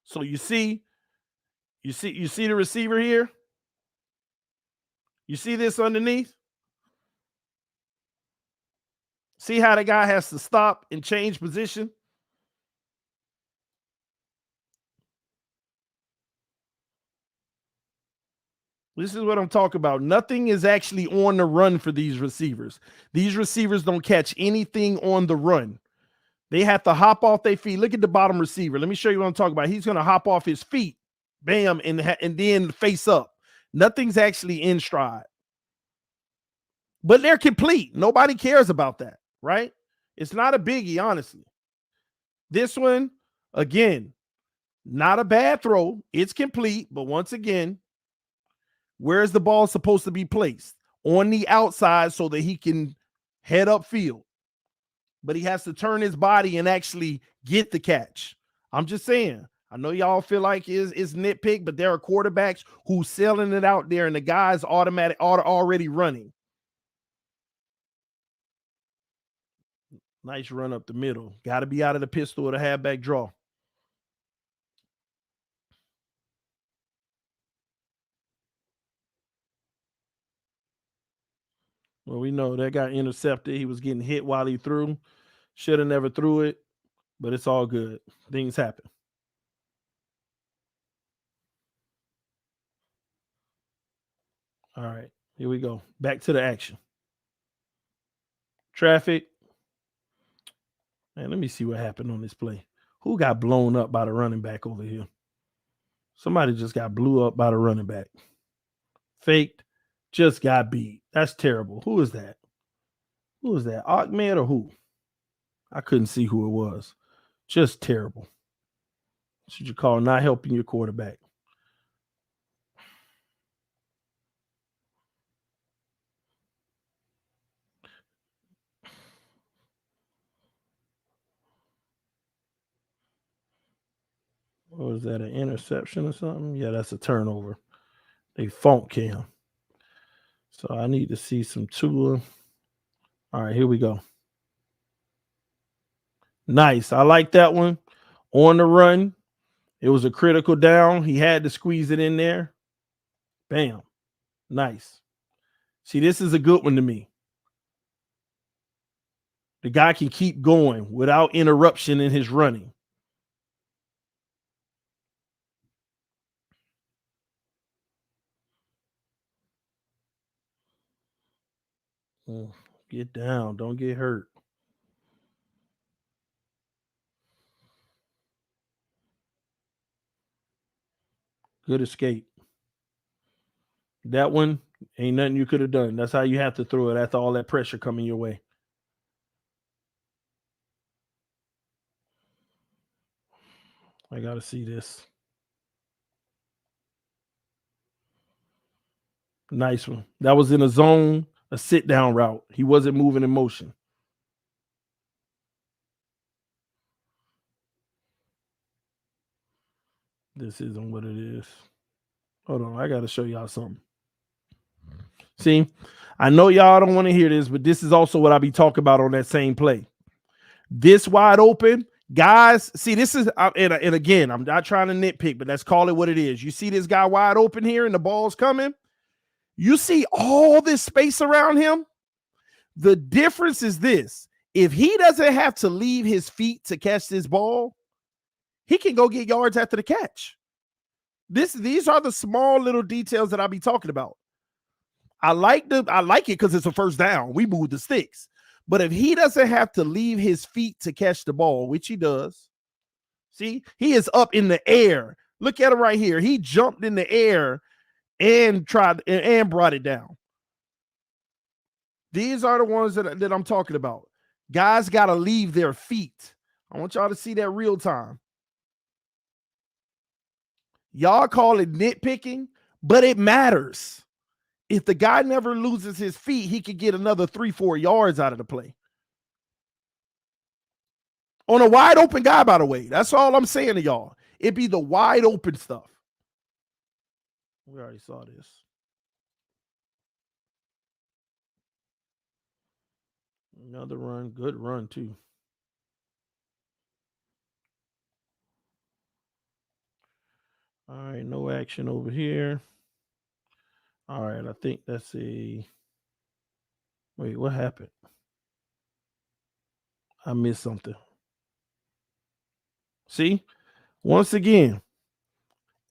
So you see the receiver here? You see this underneath? See how the guy has to stop and change position? This is what I'm talking about. Nothing is actually on the run for these receivers. These receivers don't catch anything on the run. They have to hop off their feet. Look at the bottom receiver. Let me show you what I'm talking about. He's going to hop off his feet, bam, and then face up. Nothing's actually in stride. But they're complete. Nobody cares about that, right? It's not a biggie, honestly. This one, again, not a bad throw. It's complete, but once again, where is the ball supposed to be placed? On the outside so that he can head upfield. But he has to turn his body and actually get the catch. I'm just saying. I know y'all feel like it's nitpick, but there are quarterbacks who's selling it out there, and the guy's already running. Nice run up the middle. Got to be out of the pistol or the halfback draw. Well, we know that got intercepted. He was getting hit while he threw. Should have never threw it, but it's all good. Things happen. All right, here we go. Back to the action. Traffic. Man, let me see what happened on this play. Who got blown up by the running back over here? Somebody just got blew up by the running back. Faked, just got beat. That's terrible. Who is that? Who is that? Ahmed or who? I couldn't see who it was. Just terrible. Should you call not helping your quarterback? Or was that an interception or something? Yeah, that's a turnover. They funk him. So I need to see some Tua. All right, here we go. Nice. I like that one. On the run. It was a critical down. He had to squeeze it in there. Bam. Nice. See, this is a good one to me. The guy can keep going without interruption in his running. Get down. Don't get hurt. Good escape. That one ain't nothing you could have done. That's how you have to throw it after all that pressure coming your way. I got to see this. Nice one. That was in a zone, a sit down route. He wasn't moving in motion. This isn't what it is. Hold on. I got to show y'all something. See, I know y'all don't want to hear this, but this is also what I be talking about on that same play. This wide open, guys. See, this is, and again, I'm not trying to nitpick, but let's call it what it is. You see this guy wide open here and the ball's coming. You see all this space around him. The difference is this. If he doesn't have to leave his feet to catch this ball, he can go get yards after the catch. These are the small little details that I'll be talking about. I like it because it's a first down. We move the sticks. But if he doesn't have to leave his feet to catch the ball, which he does, see, he is up in the air. Look at him right here. He jumped in the air and tried and brought it down. These are the ones that I'm talking about. Guys got to leave their feet. I want y'all to see that real time. Y'all call it nitpicking, but it matters. If the guy never loses his feet, he could get another 3-4 yards out of the play. On a wide open guy, by the way. That's all I'm saying to y'all. It'd be the wide open stuff. We already saw this. Another run. Good run, too. All right, no action over here. All right, I think that's a... Wait, what happened? I missed something. See? Once again,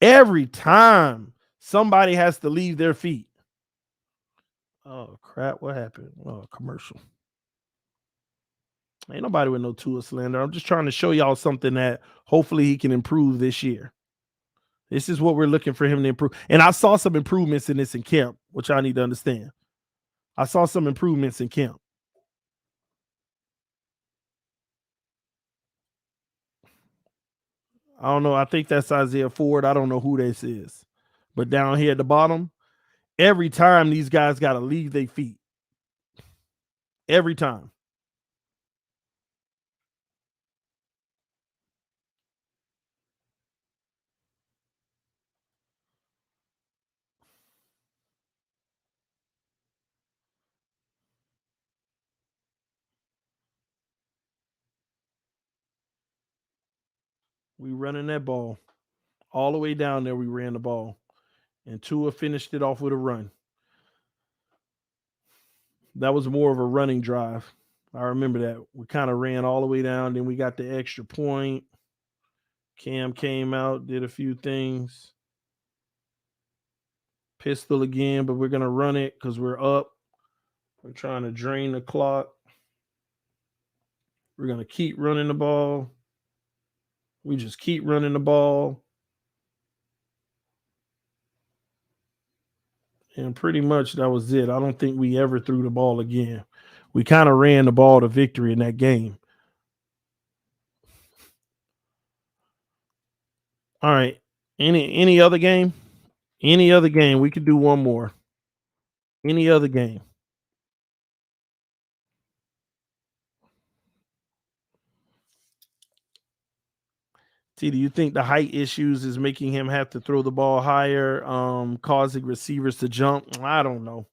every time Somebody has to leave their feet. Oh, crap. What happened? Oh, commercial. Ain't nobody with no Tua slander. I'm just trying to show y'all something that hopefully he can improve this year. This is what we're looking for him to improve. And I saw some improvements in this in camp, which I need to understand. I saw some improvements in camp. I don't know. I think that's Isaiah Ford. I don't know who this is. But down here at the bottom, every time these guys got to leave their feet. Every time. We running that ball. All the way down there, we ran the ball. And Tua finished it off with a run. That was more of a running drive. I remember that. We kind of ran all the way down. Then we got the extra point. Cam came out, did a few things. Pistol again, but we're going to run it because we're up. We're trying to drain the clock. We're going to keep running the ball. We just keep running the ball. And pretty much that was it. I don't think we ever threw the ball again. We kind of ran the ball to victory in that game. All right. Any other game? Any other game? We could do one more. Any other game? T, do you think the height issues is making him have to throw the ball higher, causing receivers to jump? I don't know.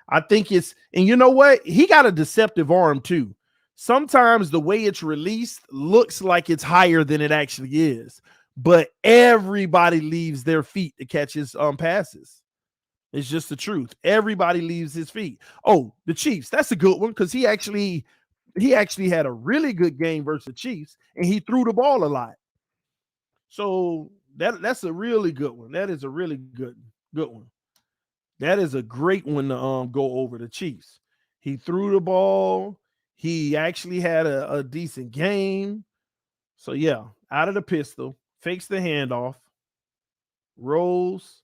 I think it's, and you know what? He got a deceptive arm too. Sometimes the way it's released looks like it's higher than it actually is, but everybody leaves their feet to catch his passes. It's just the truth. Everybody leaves his feet. Oh, the Chiefs. That's a good one because he actually had a really good game versus the Chiefs, and he threw the ball a lot. So that's a really good one. That is a really good one. That is a great one to go over the Chiefs. He threw the ball. He actually had a decent game. So yeah, out of the pistol, fakes the handoff, rolls,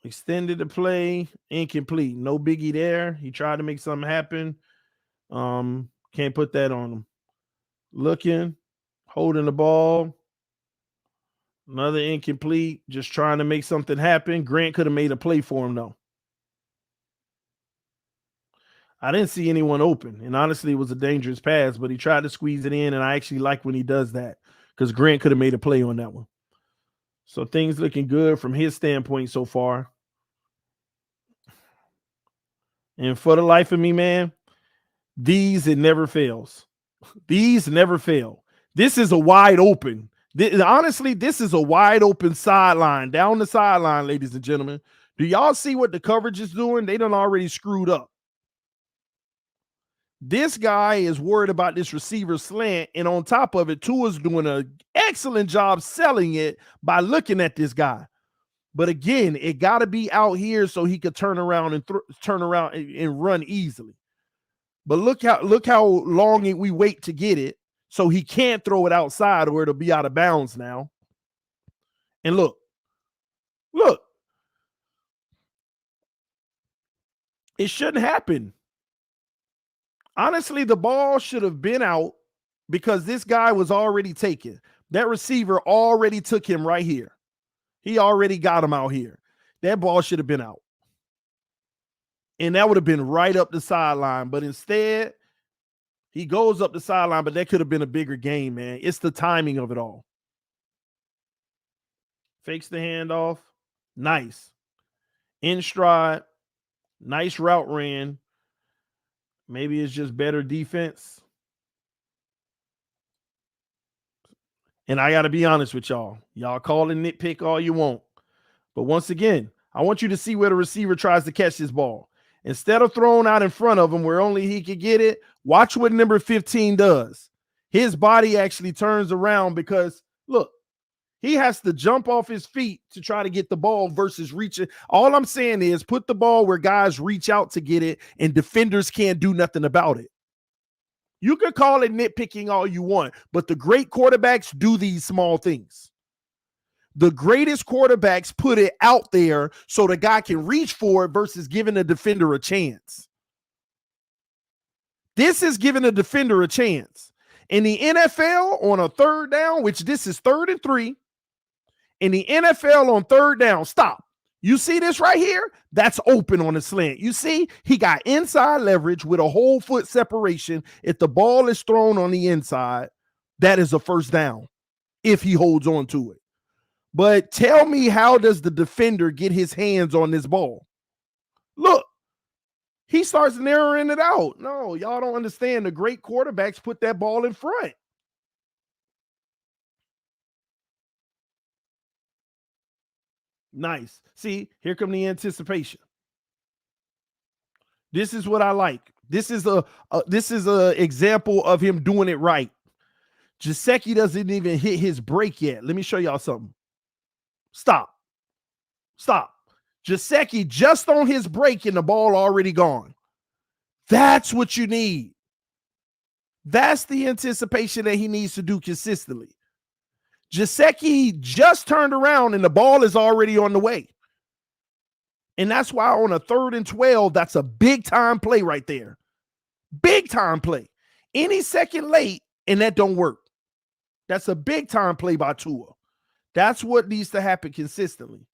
extended the play, incomplete. No biggie there. He tried to make something happen. Can't put that on him. Looking, holding the ball. Another incomplete, just trying to make something happen. Grant could have made a play for him, though. I didn't see anyone open, and honestly, it was a dangerous pass, but he tried to squeeze it in, and I actually like when he does that because Grant could have made a play on that one. So things looking good from his standpoint so far. And for the life of me, man, it never fails. These never fail. This is a wide open. Honestly, this is a wide open sideline, down the sideline, ladies and gentlemen. Do y'all see what the coverage is doing? They done already screwed up. This guy is worried about this receiver slant, and on top of it, Tua's doing an excellent job selling it by looking at this guy. But again, it got to be out here so he could turn around and run easily. But look how long we wait to get it, so he can't throw it outside or it'll be out of bounds now. And look, it shouldn't happen. Honestly, the ball should have been out because this guy was already taken. That receiver already took him right here. He already got him out here. That ball should have been out. And that would have been right up the sideline. But instead, he goes up the sideline, but that could have been a bigger game, man. It's the timing of it all. Fakes the handoff. Nice. In stride. Nice route ran. Maybe it's just better defense. And I got to be honest with y'all. Y'all call it nitpick all you want. But once again, I want you to see where the receiver tries to catch this ball. Instead of throwing out in front of him where only he could get it, watch what number 15 does. His body actually turns around because, look, He has to jump off his feet to try to get the ball versus reaching. All I'm saying is put the ball where guys reach out to get it and defenders can't do nothing about it. You can call it nitpicking all you want, but the great quarterbacks do these small things. The greatest quarterbacks put it out there so the guy can reach for it versus giving a defender a chance. This is giving a defender a chance. In the NFL on a third down, which this is 3rd and 3, in the NFL on third down, stop. You see this right here? That's open on the slant. You see, he got inside leverage with a whole foot separation. If the ball is thrown on the inside, that is a first down if he holds on to it. But tell me, how does the defender get his hands on this ball? Look, he starts narrowing it out. No, y'all don't understand. The great quarterbacks put that ball in front. Nice. See, here come the anticipation. This is what I like. This is a example of him doing it right. Gesicki doesn't even hit his break yet. Let me show y'all something. Stop. Gesicki just on his break and the ball already gone. That's what you need. That's the anticipation that he needs to do consistently. Gesicki just turned around and the ball is already on the way. And that's why on a 3rd and 12, that's a big time play right there. Big time play. Any second late and that don't work. That's a big time play by Tua. That's what needs to happen consistently.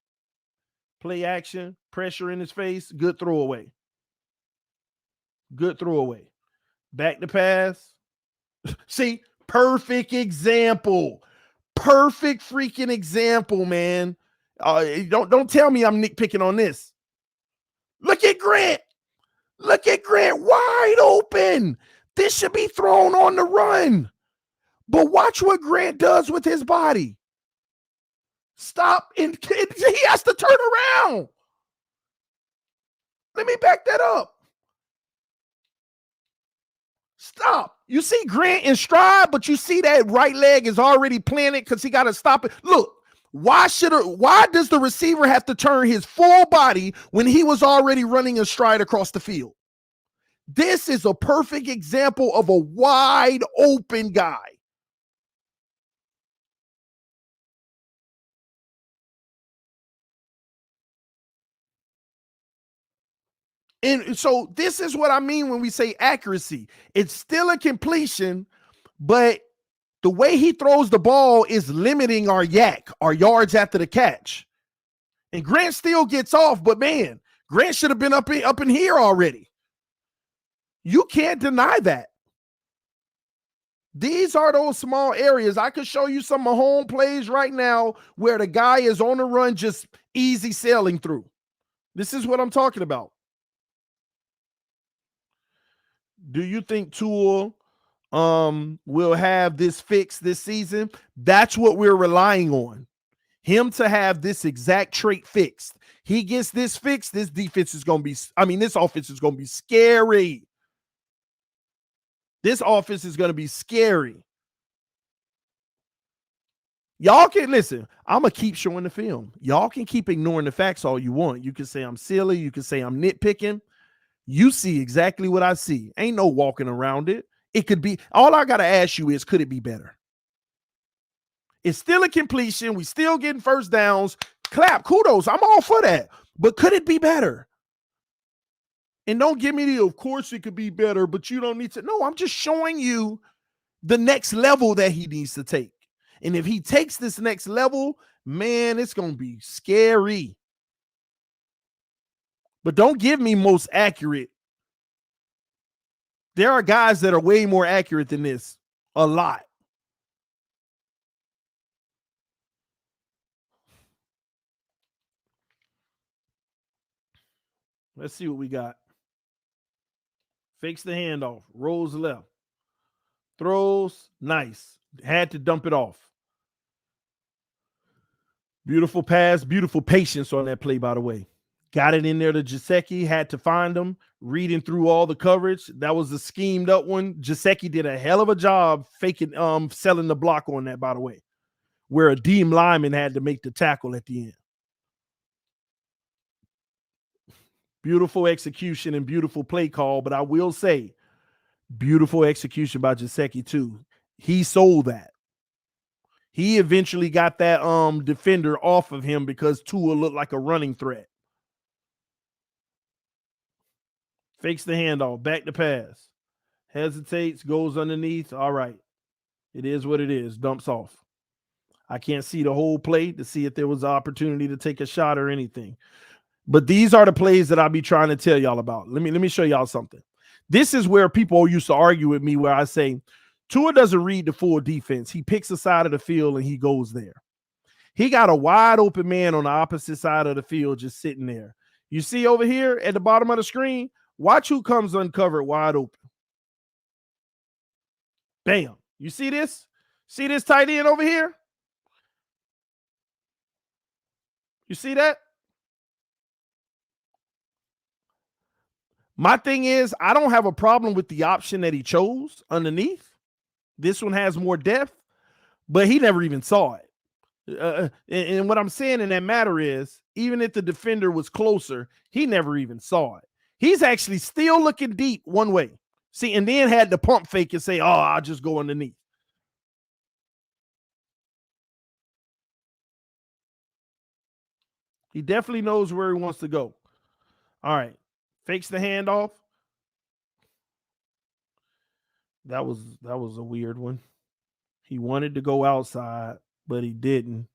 Play action, pressure in his face, good throwaway. Good throwaway. Back to pass. See, perfect example. Perfect freaking example, man. Don't tell me I'm nitpicking on this. Look at Grant. Look at Grant, wide open. This should be thrown on the run. But watch what Grant does with his body. Stop, and he has to turn around. Let me back that up. Stop. You see Grant in stride, but you see that right leg is already planted because he got to stop it. Look, why does the receiver have to turn his full body when he was already running a stride across the field? This is a perfect example of a wide open guy. And so this is what I mean when we say accuracy. It's still a completion, but the way he throws the ball is limiting our yards after the catch. And Grant still gets off, but man, Grant should have been up in here already. You can't deny that. These are those small areas. I could show you some Mahomes plays right now where the guy is on the run, just easy sailing through. This is what I'm talking about. Do you think Tua will have this fixed this season? That's what we're relying on. Him to have this exact trait fixed. He gets this fixed, this defense is going to be, this offense is going to be scary. This offense is going to be scary. Y'all can listen. I'm going to keep showing the film. Y'all can keep ignoring the facts all you want. You can say I'm silly. You can say I'm nitpicking. You see exactly what I see. Ain't no walking around it. It could be, all I got to ask you is, could it be better? It's still a completion. We still getting first downs. Clap, kudos. I'm all for that. But could it be better? And don't give me the, of course it could be better, but you don't need to. No, I'm just showing you the next level that he needs to take. And if he takes this next level, man, it's going to be scary. But don't give me most accurate. There are guys that are way more accurate than this. A lot. Let's see what we got. Fakes the handoff. Rolls left. Throws. Nice. Had to dump it off. Beautiful pass. Beautiful patience on that play, by the way. Got it in there to Gesicki. Had to find him. Reading through all the coverage. That was a schemed up one. Gesicki did a hell of a job faking, selling the block on that, by the way. where a D lineman had to make the tackle at the end. Beautiful execution and beautiful play call, but I will say, beautiful execution by Gesicki too. He sold that. He eventually got that defender off of him because Tua looked like a running threat. Fakes the handoff, back to pass. Hesitates, goes underneath. All right. It is what it is. Dumps off. I can't see the whole play to see if there was an opportunity to take a shot or anything. But these are the plays that I'll be trying to tell y'all about. Let me show y'all something. This is where people used to argue with me where I say, Tua doesn't read the full defense. He picks a side of the field and he goes there. He got a wide open man on the opposite side of the field just sitting there. You see over here at the bottom of the screen, watch who comes uncovered wide open. Bam. You see this? See this tight end over here? You see that? My thing is, I don't have a problem with the option that he chose underneath. This one has more depth, but he never even saw it. And what I'm saying in that matter is, even if the defender was closer, he never even saw it. He's actually still looking deep one way. See, and then had the pump fake and say, oh, I'll just go underneath. He definitely knows where he wants to go. All right. Fakes the handoff. That was a weird one. He wanted to go outside, but he didn't.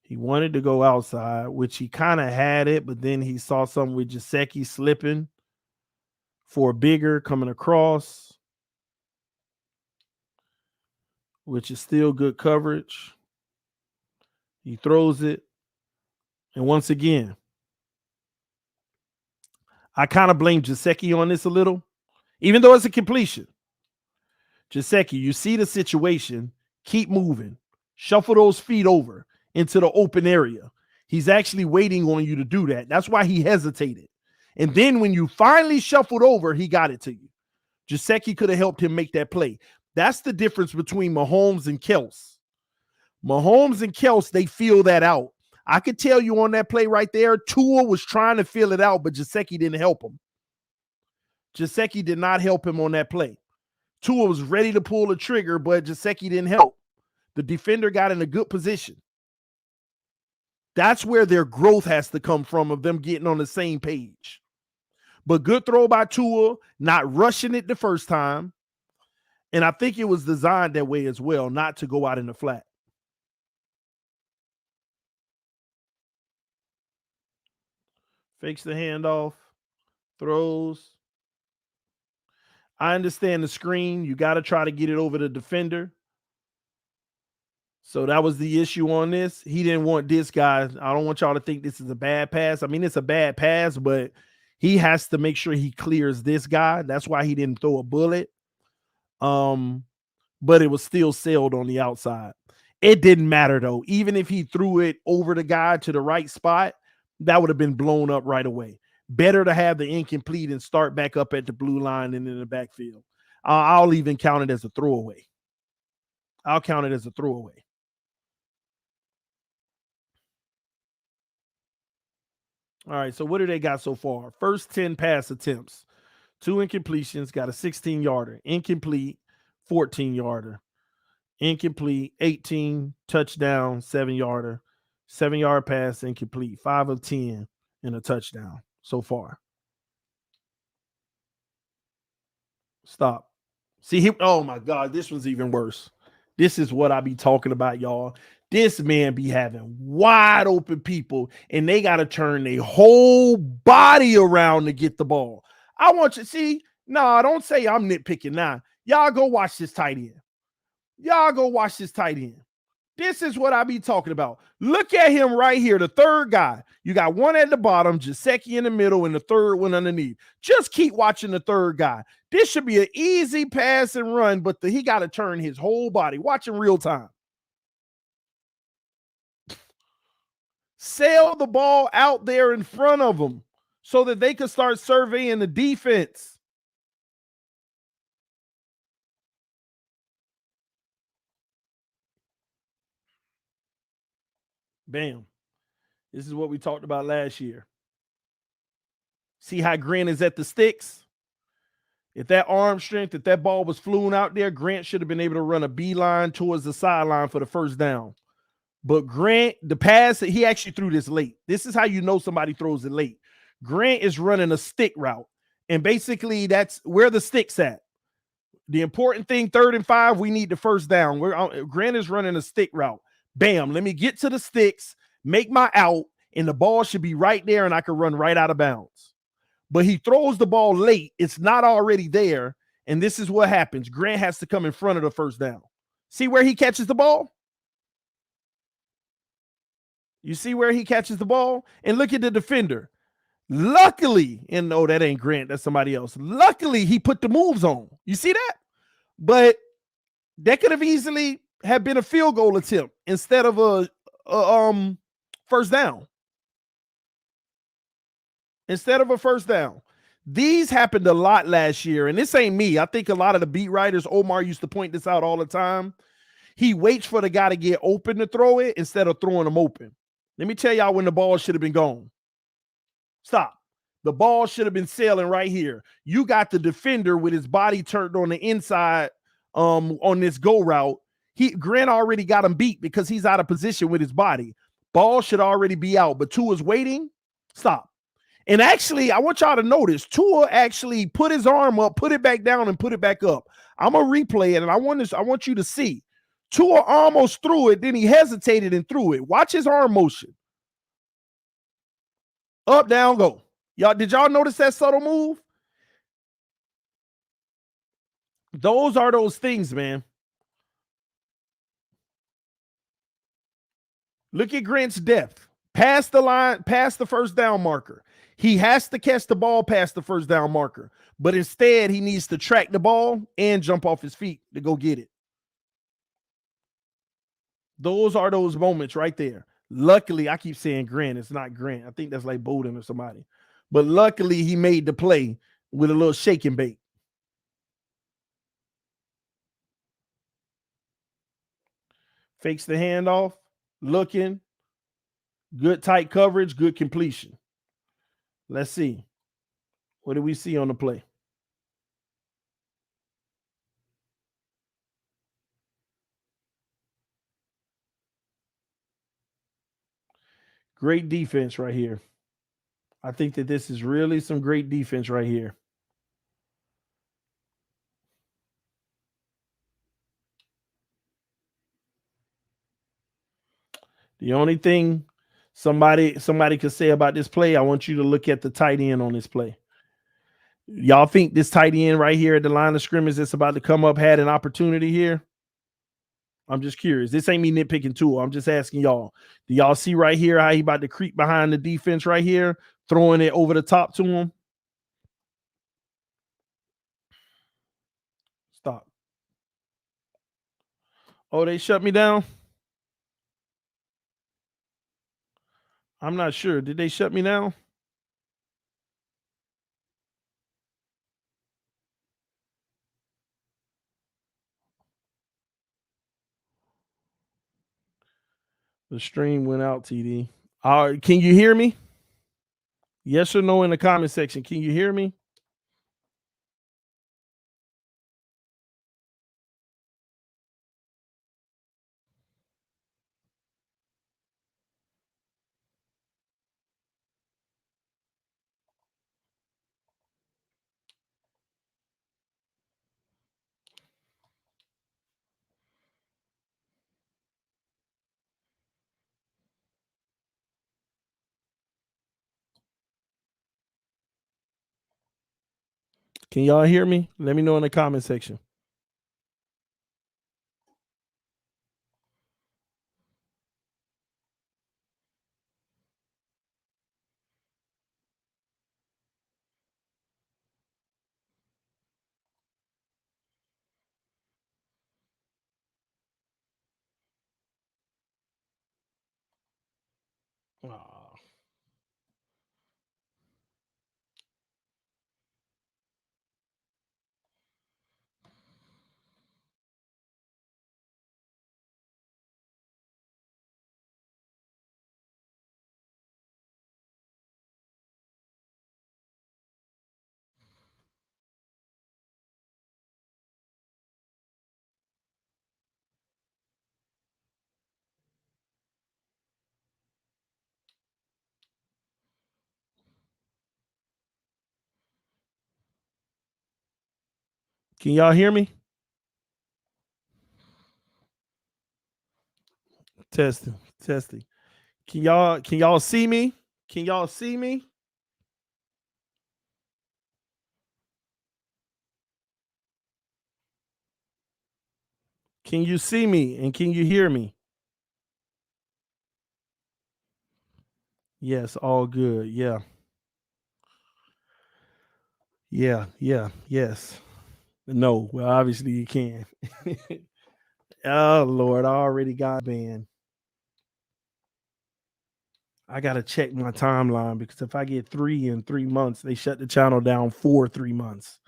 He wanted to go outside, which he kind of had it, but then he saw something with Gesicki slipping for a bigger coming across, which is still good coverage. He throws it. And once again, I kind of blame Gesicki on this a little, even though it's a completion. Gesicki, you see the situation, keep moving, shuffle those feet over into the open area. He's actually waiting on you to do that. That's why he hesitated. And then when you finally shuffled over, he got it to you. Gesicki could have helped him make that play. That's the difference between Mahomes and Kels. Mahomes and Kels, they feel that out. I could tell you on that play right there, Tua was trying to feel it out, but Gesicki didn't help him. Gesicki did not help him on that play. Tua was ready to pull the trigger, but Gesicki didn't help. The defender got in a good position. That's where their growth has to come from, of them getting on the same page. But good throw by Tua, not rushing it the first time. And I think it was designed that way as well, not to go out in the flat. Fakes the handoff, throws. I understand the screen. You got to try to get it over the defender. So that was the issue on this. He didn't want this guy. I don't want y'all to think this is a bad pass. I mean, it's a bad pass, but he has to make sure he clears this guy. That's why he didn't throw a bullet. But it was still sailed on the outside. It didn't matter, though. Even if he threw it over the guy to the right spot, that would have been blown up right away. Better to have the incomplete and start back up at the blue line and in the backfield. I'll even count it as a throwaway. I'll count it as a throwaway. All right, so what do they got so far? First 10 pass attempts. 2 incompletions, got a 16-yarder. Incomplete, 14-yarder. Incomplete, 18, touchdown, 7-yarder. 7-yard pass, incomplete. 5 of 10 and a touchdown so far. Stop. See, oh my God, this one's even worse. This is what I be talking about, y'all. This man be having wide open people, and they got to turn their whole body around to get the ball. I want you to see. No, don't say I'm nitpicking now. Y'all go watch this tight end. Y'all go watch this tight end. This is what I be talking about. Look at him right here, the third guy. You got one at the bottom, Gesicki in the middle, and the third one underneath. Just keep watching the third guy. This should be an easy pass and run, but he got to turn his whole body. Watch in real time. Sail the ball out there in front of them so that they could start surveying the defense. Bam. This is what we talked about last year. See how Grant is at the sticks? If that arm strength, if that ball was flew out there, Grant should have been able to run a beeline towards the sideline for the first down. But Grant, the pass, he actually threw this late. This is how you know somebody throws it late. Grant is running a stick route. And basically, that's where the stick's at. The important thing, 3rd and 5, we need the first down. Grant is running a stick route. Bam, let me get to the sticks, make my out, and the ball should be right there, and I can run right out of bounds. But he throws the ball late. It's not already there, and this is what happens. Grant has to come in front of the first down. See where he catches the ball? You see where he catches the ball? And look at the defender. Luckily, and no, that ain't Grant, that's somebody else. Luckily, he put the moves on. You see that? But that could have easily have been a field goal attempt instead of a first down. Instead of a first down. These happened a lot last year, and this ain't me. I think a lot of the beat writers, Omar used to point this out all the time. He waits for the guy to get open to throw it instead of throwing him open. Let me tell y'all when the ball should have been gone. Stop. The ball should have been sailing right here. You got the defender with his body turned on the inside on this go route. Grant already got him beat because he's out of position with his body. Ball should already be out, but Tua's waiting. Stop. And actually, I want y'all to notice, Tua actually put his arm up, put it back down, and put it back up. I'm going to replay it, and I want you to see. Tua almost threw it, then he hesitated and threw it. Watch his arm motion. Up, down, go. Did y'all notice that subtle move? Those are those things, man. Look at Grant's depth. Past the line, past the first down marker. He has to catch the ball past the first down marker, but instead he needs to track the ball and jump off his feet to go get it. Those are those moments right there. Luckily, I keep saying Grant. It's not Grant. I think that's like Bowden or somebody. But luckily, he made the play with a little shake and bake. Fakes the handoff, looking. Good tight coverage, good completion. Let's see. What do we see on the play? Great defense right here. I think that this is really some great defense right here. The only thing somebody could say about this play, I want you to look at the tight end on this play. Y'all think this tight end right here at the line of scrimmage that's about to come up had an opportunity here? I'm just curious. This ain't me nitpicking Tua. I'm just asking y'all. Do y'all see right here how he about to creep behind the defense right here, throwing it over the top to him? Stop. Oh, they shut me down? I'm not sure. Did they shut me down? The stream went out, TD. Can you hear me? Yes or no in the comment section. Can you hear me? Can y'all hear me? Let me know in the comment section. Aw. Can y'all hear me? Testing, testing. Can y'all see me? Can y'all see me? Can you see me and can you hear me? Yes, all good. Yeah. Yeah, yeah, yes. No, well, obviously you can. Oh Lord, I already got banned. I gotta check my timeline because if I get 3 in 3 months, they shut the channel down for 3 months.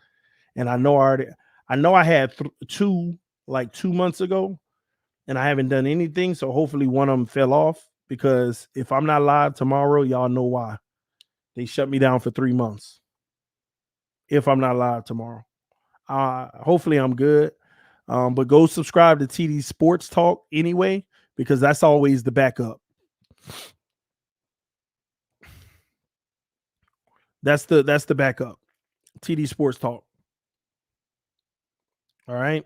And I know I had two like 2 months ago, and I haven't done anything. So hopefully one of them fell off because if I'm not live tomorrow, y'all know why. They shut me down for 3 months if I'm not live tomorrow. Hopefully I'm good. But go subscribe to TD Sports Talk anyway, because that's always the backup. That's the backup. TD Sports Talk. All right.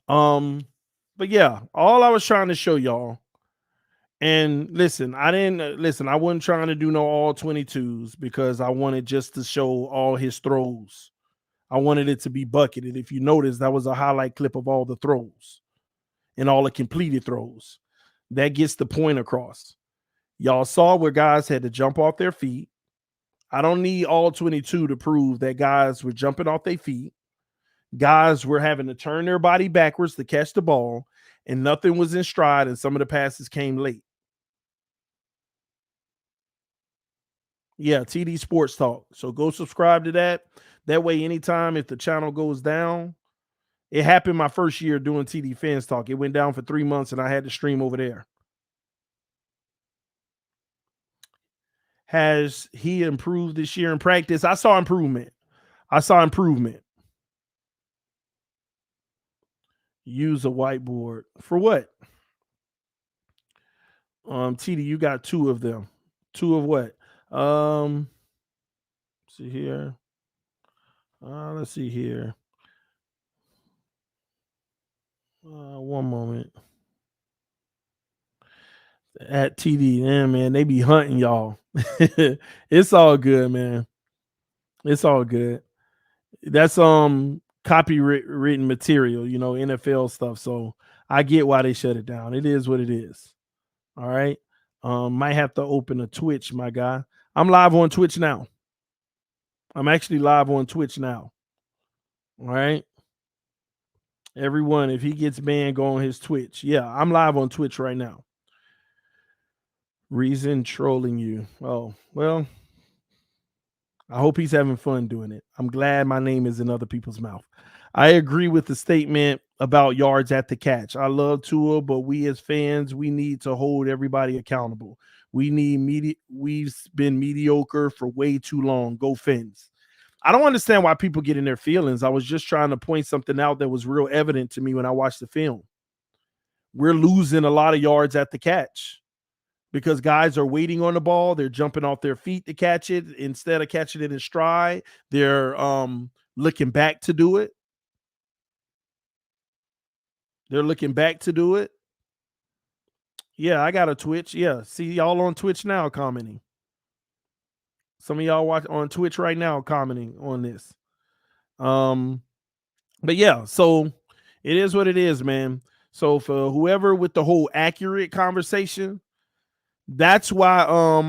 Um, but yeah, all I was trying to show y'all. And listen, I didn't listen. I wasn't trying to do no all 22s because I wanted just to show all his throws. I wanted it to be bucketed. If you notice, that was a highlight clip of all the throws and all the completed throws. That gets the point across. Y'all saw where guys had to jump off their feet. I don't need all 22 to prove that guys were jumping off their feet. Guys were having to turn their body backwards to catch the ball, and nothing was in stride, and some of the passes came late. Yeah, TD Sports Talk. So go subscribe to that. That way, anytime if the channel goes down, it happened my first year doing TD Fans Talk. It went down for 3 months, and I had to stream over there. Has he improved this year in practice? I saw improvement. I saw improvement. Use a whiteboard for what? TD, you got two of them. Two of what? See here. Let's see here. One moment. At TD, man, they be hunting y'all. It's all good, man. It's all good. That's copywritten material, NFL stuff. So I get why they shut it down. It is what it is. All right. Might have to open a Twitch, my guy. I'm live on Twitch now. I'm actually live on Twitch now. All right. Everyone, if he gets banned, go on his Twitch. Yeah, I'm live on Twitch right now. Reason trolling you. Oh, well, I hope he's having fun doing it. I'm glad my name is in other people's mouth. I agree with the statement about yards at the catch. I love Tua, but we as fans, we need to hold everybody accountable. We've been mediocre for way too long. Go Fins. I don't understand why people get in their feelings. I was just trying to point something out that was real evident to me when I watched the film. We're losing a lot of yards at the catch because guys are waiting on the ball. They're jumping off their feet to catch it instead of catching it in stride. They're looking back to do it. They're looking back to do it. Yeah, I got a Twitch. Yeah, see y'all on Twitch now commenting. Some of y'all watch on Twitch right now commenting on this. But yeah, so it is what it is, man. So for whoever with the whole accurate conversation, that's why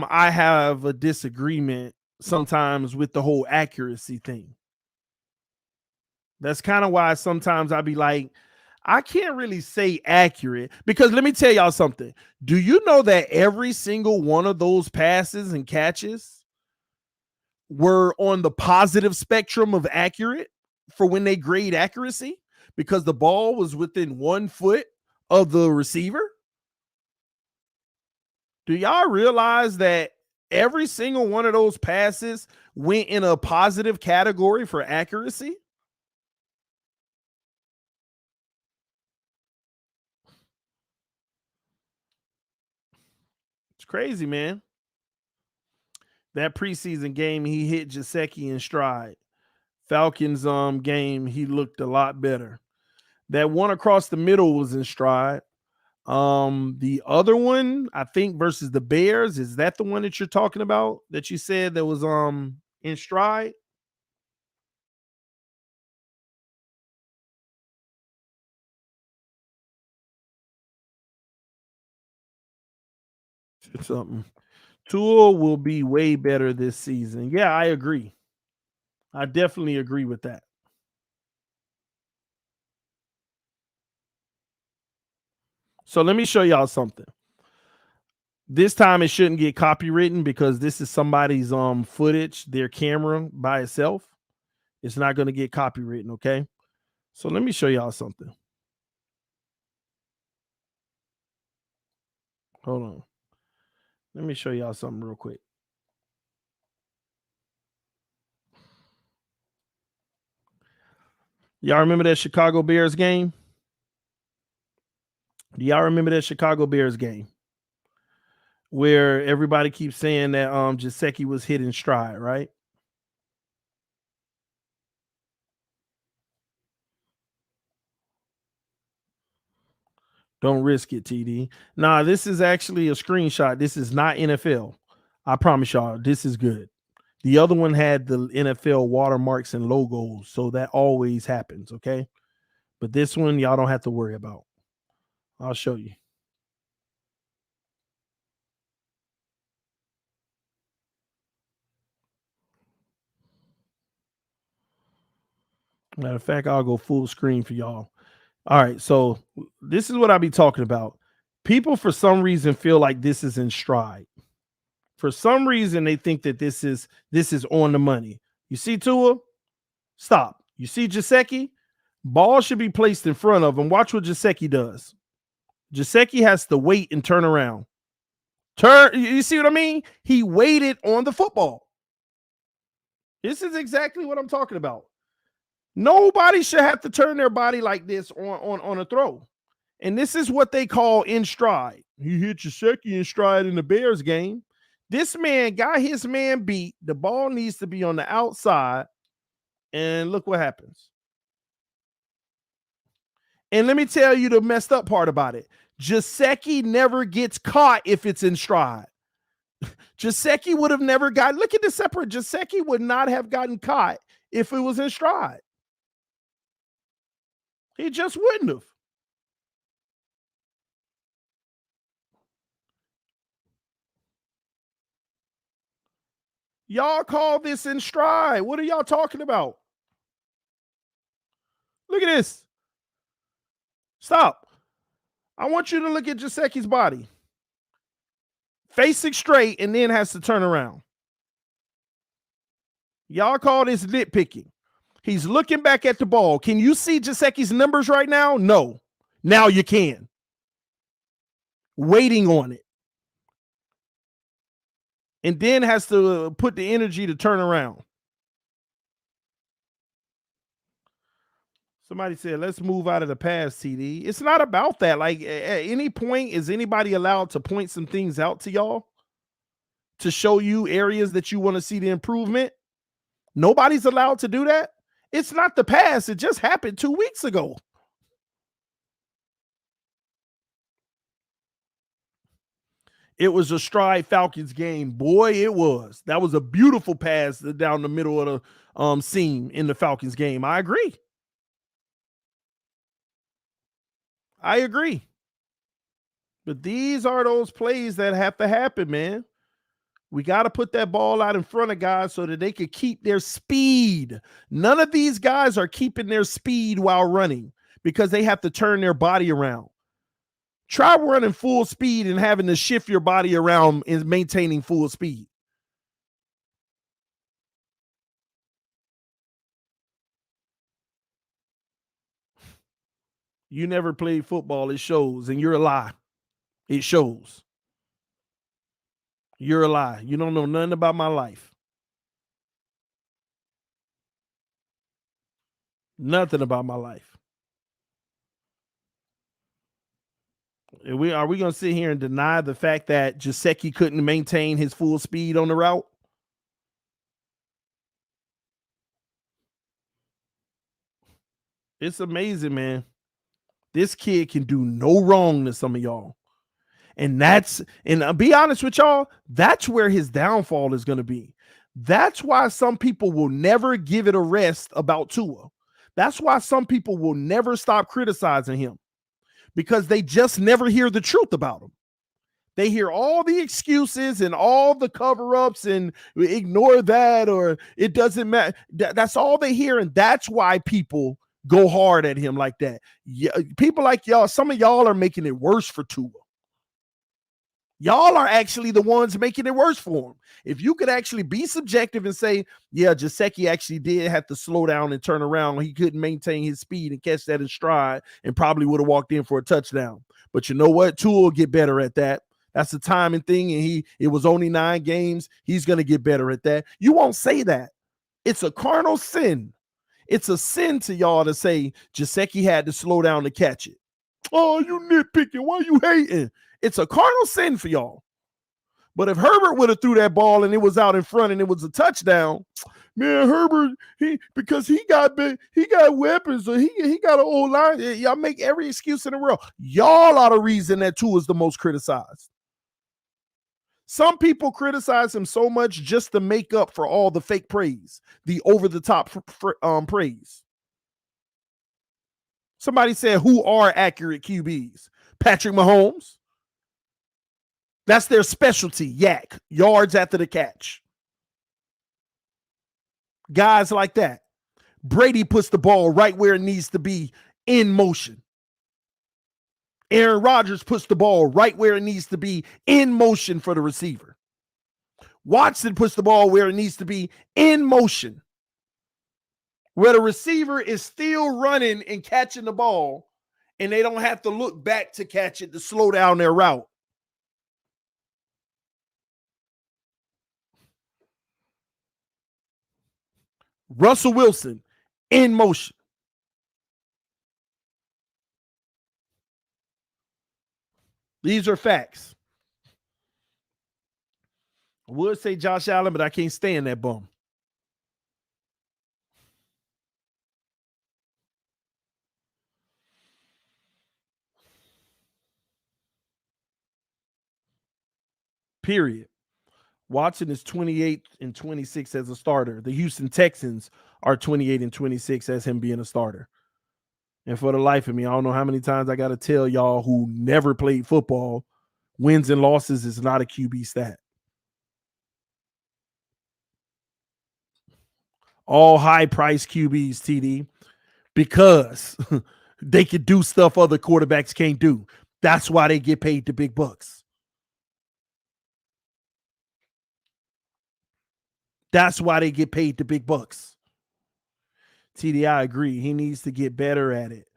I have a disagreement sometimes with the whole accuracy thing. That's kind of why sometimes I be like, I can't really say accurate because let me tell y'all something. Do you know that every single one of those passes and catches were on the positive spectrum of accurate for when they grade accuracy because the ball was within 1 foot of the receiver? Do y'all realize that every single one of those passes went in a positive category for accuracy? It's crazy, man. That preseason game, he hit Jasecki in stride. Falcons game, he looked a lot better. That one across the middle was in stride. The other one, I think, versus the Bears, is that the one that you're talking about that you said that was in stride? Something. Tua will be way better this season. Yeah, I agree. I definitely agree with that. So let me show y'all something. This time it shouldn't get copywritten because this is somebody's footage, their camera by itself. It's not going to get copywritten, okay? So let me show y'all something. Hold on. Let me show y'all something real quick. Y'all remember that Chicago Bears game? Do y'all remember that Chicago Bears game where everybody keeps saying that Gesicki was hit in stride, right? Don't risk it, TD. Nah, this is actually a screenshot. This is not NFL. I promise y'all, this is good. The other one had the NFL watermarks and logos, so that always happens, okay? But this one, y'all don't have to worry about. I'll show you. Matter of fact, I'll go full screen for y'all. All right, so this is what I be talking about. People, for some reason, feel like this is in stride. For some reason, they think that this is on the money. You see Tua? Stop. You see Gesicki? Ball should be placed in front of him. Watch what Gesicki does. Gesicki has to wait and turn around. You see what I mean? He waited on the football. This is exactly what I'm talking about. Nobody should have to turn their body like this on a throw. And this is what they call in stride. He hit Gesicki in stride in the Bears game. This man got his man beat. The ball needs to be on the outside. And look what happens. And let me tell you the messed up part about it. Gesicki never gets caught if it's in stride. Gesicki would have never got. Look at the separate. Gesicki would not have gotten caught if it was in stride. He just wouldn't have. Y'all call this in stride. What are y'all talking about? Look at this. Stop. I want you to look at Gesicki's body. Facing straight and then has to turn around. Y'all call this nitpicking. He's looking back at the ball. Can you see Gesicki's numbers right now? No. Now you can. Waiting on it. And then has to put the energy to turn around. Somebody said, let's move out of the past, TD. It's not about that. Like, at any point, is anybody allowed to point some things out to y'all to show you areas that you want to see the improvement? Nobody's allowed to do that. It's not the past. It just happened 2 weeks ago. It was a stride Falcons game. Boy, it was. That was a beautiful pass down the middle of the seam in the Falcons game. I agree. I agree. But these are those plays that have to happen, man. We got to put that ball out in front of guys so that they could keep their speed. None of these guys are keeping their speed while running because they have to turn their body around. Try running full speed and having to shift your body around and maintaining full speed. You never played football. It shows, and you're a lie. It shows. You're a lie. You don't know nothing about my life. Nothing about my life. Are we going to sit here and deny the fact that Gesicki couldn't maintain his full speed on the route? It's amazing, man. This kid can do no wrong to some of y'all. And I'll be honest with y'all, that's where his downfall is going to be. That's why some people will never give it a rest about Tua. That's why some people will never stop criticizing him, because they just never hear the truth about him. They hear all the excuses and all the cover-ups and ignore that, or it doesn't matter. That's all they hear, and that's why people go hard at him like that. Yeah, people like y'all, some of y'all are making it worse for Tua. Y'all are actually the ones making it worse for him. If you could actually be subjective and say, yeah, Gesicki actually did have to slow down and turn around. He couldn't maintain his speed and catch that in stride and probably would have walked in for a touchdown. But you know what? Tua will get better at that. That's the timing thing, and it was only 9 games. He's going to get better at that. You won't say that. It's a carnal sin. It's a sin to y'all to say Gesicki had to slow down to catch it. Oh, you nitpicking. Why you hating? It's a carnal sin for y'all. But if Herbert would have threw that ball and it was out in front and it was a touchdown, man, Herbert, because he got weapons, or he got an old line. Y'all make every excuse in the world. Y'all are the reason that Tua is the most criticized. Some people criticize him so much just to make up for all the fake praise, the over-the-top praise. Somebody said, who are accurate QBs? Patrick Mahomes. That's their specialty, yak, yards after the catch. Guys like that. Brady puts the ball right where it needs to be in motion. Aaron Rodgers puts the ball right where it needs to be in motion for the receiver. Watson puts the ball where it needs to be in motion, where the receiver is still running and catching the ball, and they don't have to look back to catch it to slow down their route. Russell Wilson in motion. These are facts. I would say Josh Allen, but I can't stand that bum. Period. Watson is 28-26 as a starter. The Houston Texans are 28-26 as him being a starter. And for the life of me, I don't know how many times I got to tell y'all who never played football, wins and losses is not a QB stat. All high-priced QBs, TD, because they could do stuff other quarterbacks can't do. That's why they get paid the big bucks. That's why they get paid the big bucks. TD, I agree. He needs to get better at it.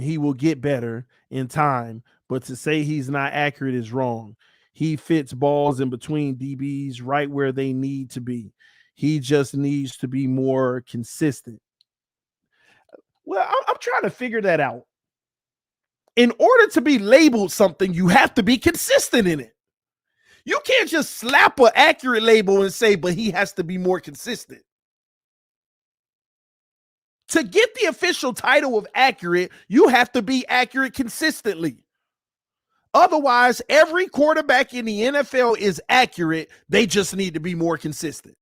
He will get better in time, but to say he's not accurate is wrong. He fits balls in between DBs right where they need to be. He just needs to be more consistent. Well, I'm trying to figure that out. In order to be labeled something, you have to be consistent in it. You can't just slap an accurate label and say, but he has to be more consistent. To get the official title of accurate, you have to be accurate consistently. Otherwise, every quarterback in the NFL is accurate. They just need to be more consistent.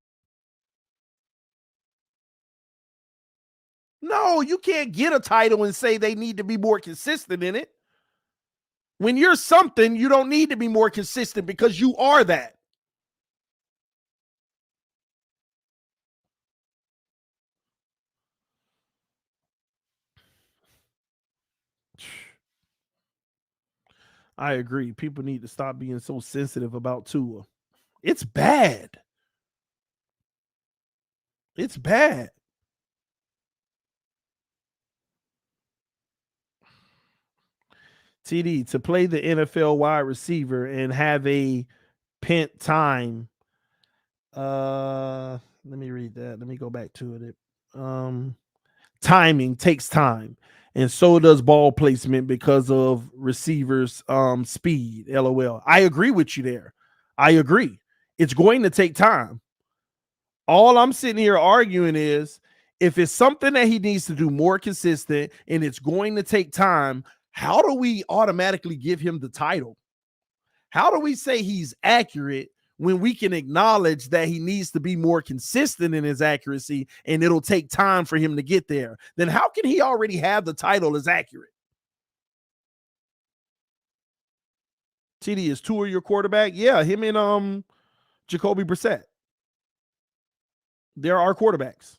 No, you can't get a title and say they need to be more consistent in it. When you're something, you don't need to be more consistent because you are that. I agree. People need to stop being so sensitive about Tua. It's bad. It's bad. TD, to play the NFL wide receiver and have a pent time. Let me read that. Let me go back to it. Timing takes time, and so does ball placement because of receivers' speed. LOL. I agree with you there. I agree. It's going to take time. All I'm sitting here arguing is If it's something that he needs to do more consistent and it's going to take time, how do we automatically give him the title? How do we say he's accurate when we can acknowledge that he needs to be more consistent in his accuracy and it'll take time for him to get there? Then how can he already have the title as accurate? TD, is Tua your quarterback? Yeah, him and Jacoby Brissett. They're our quarterbacks.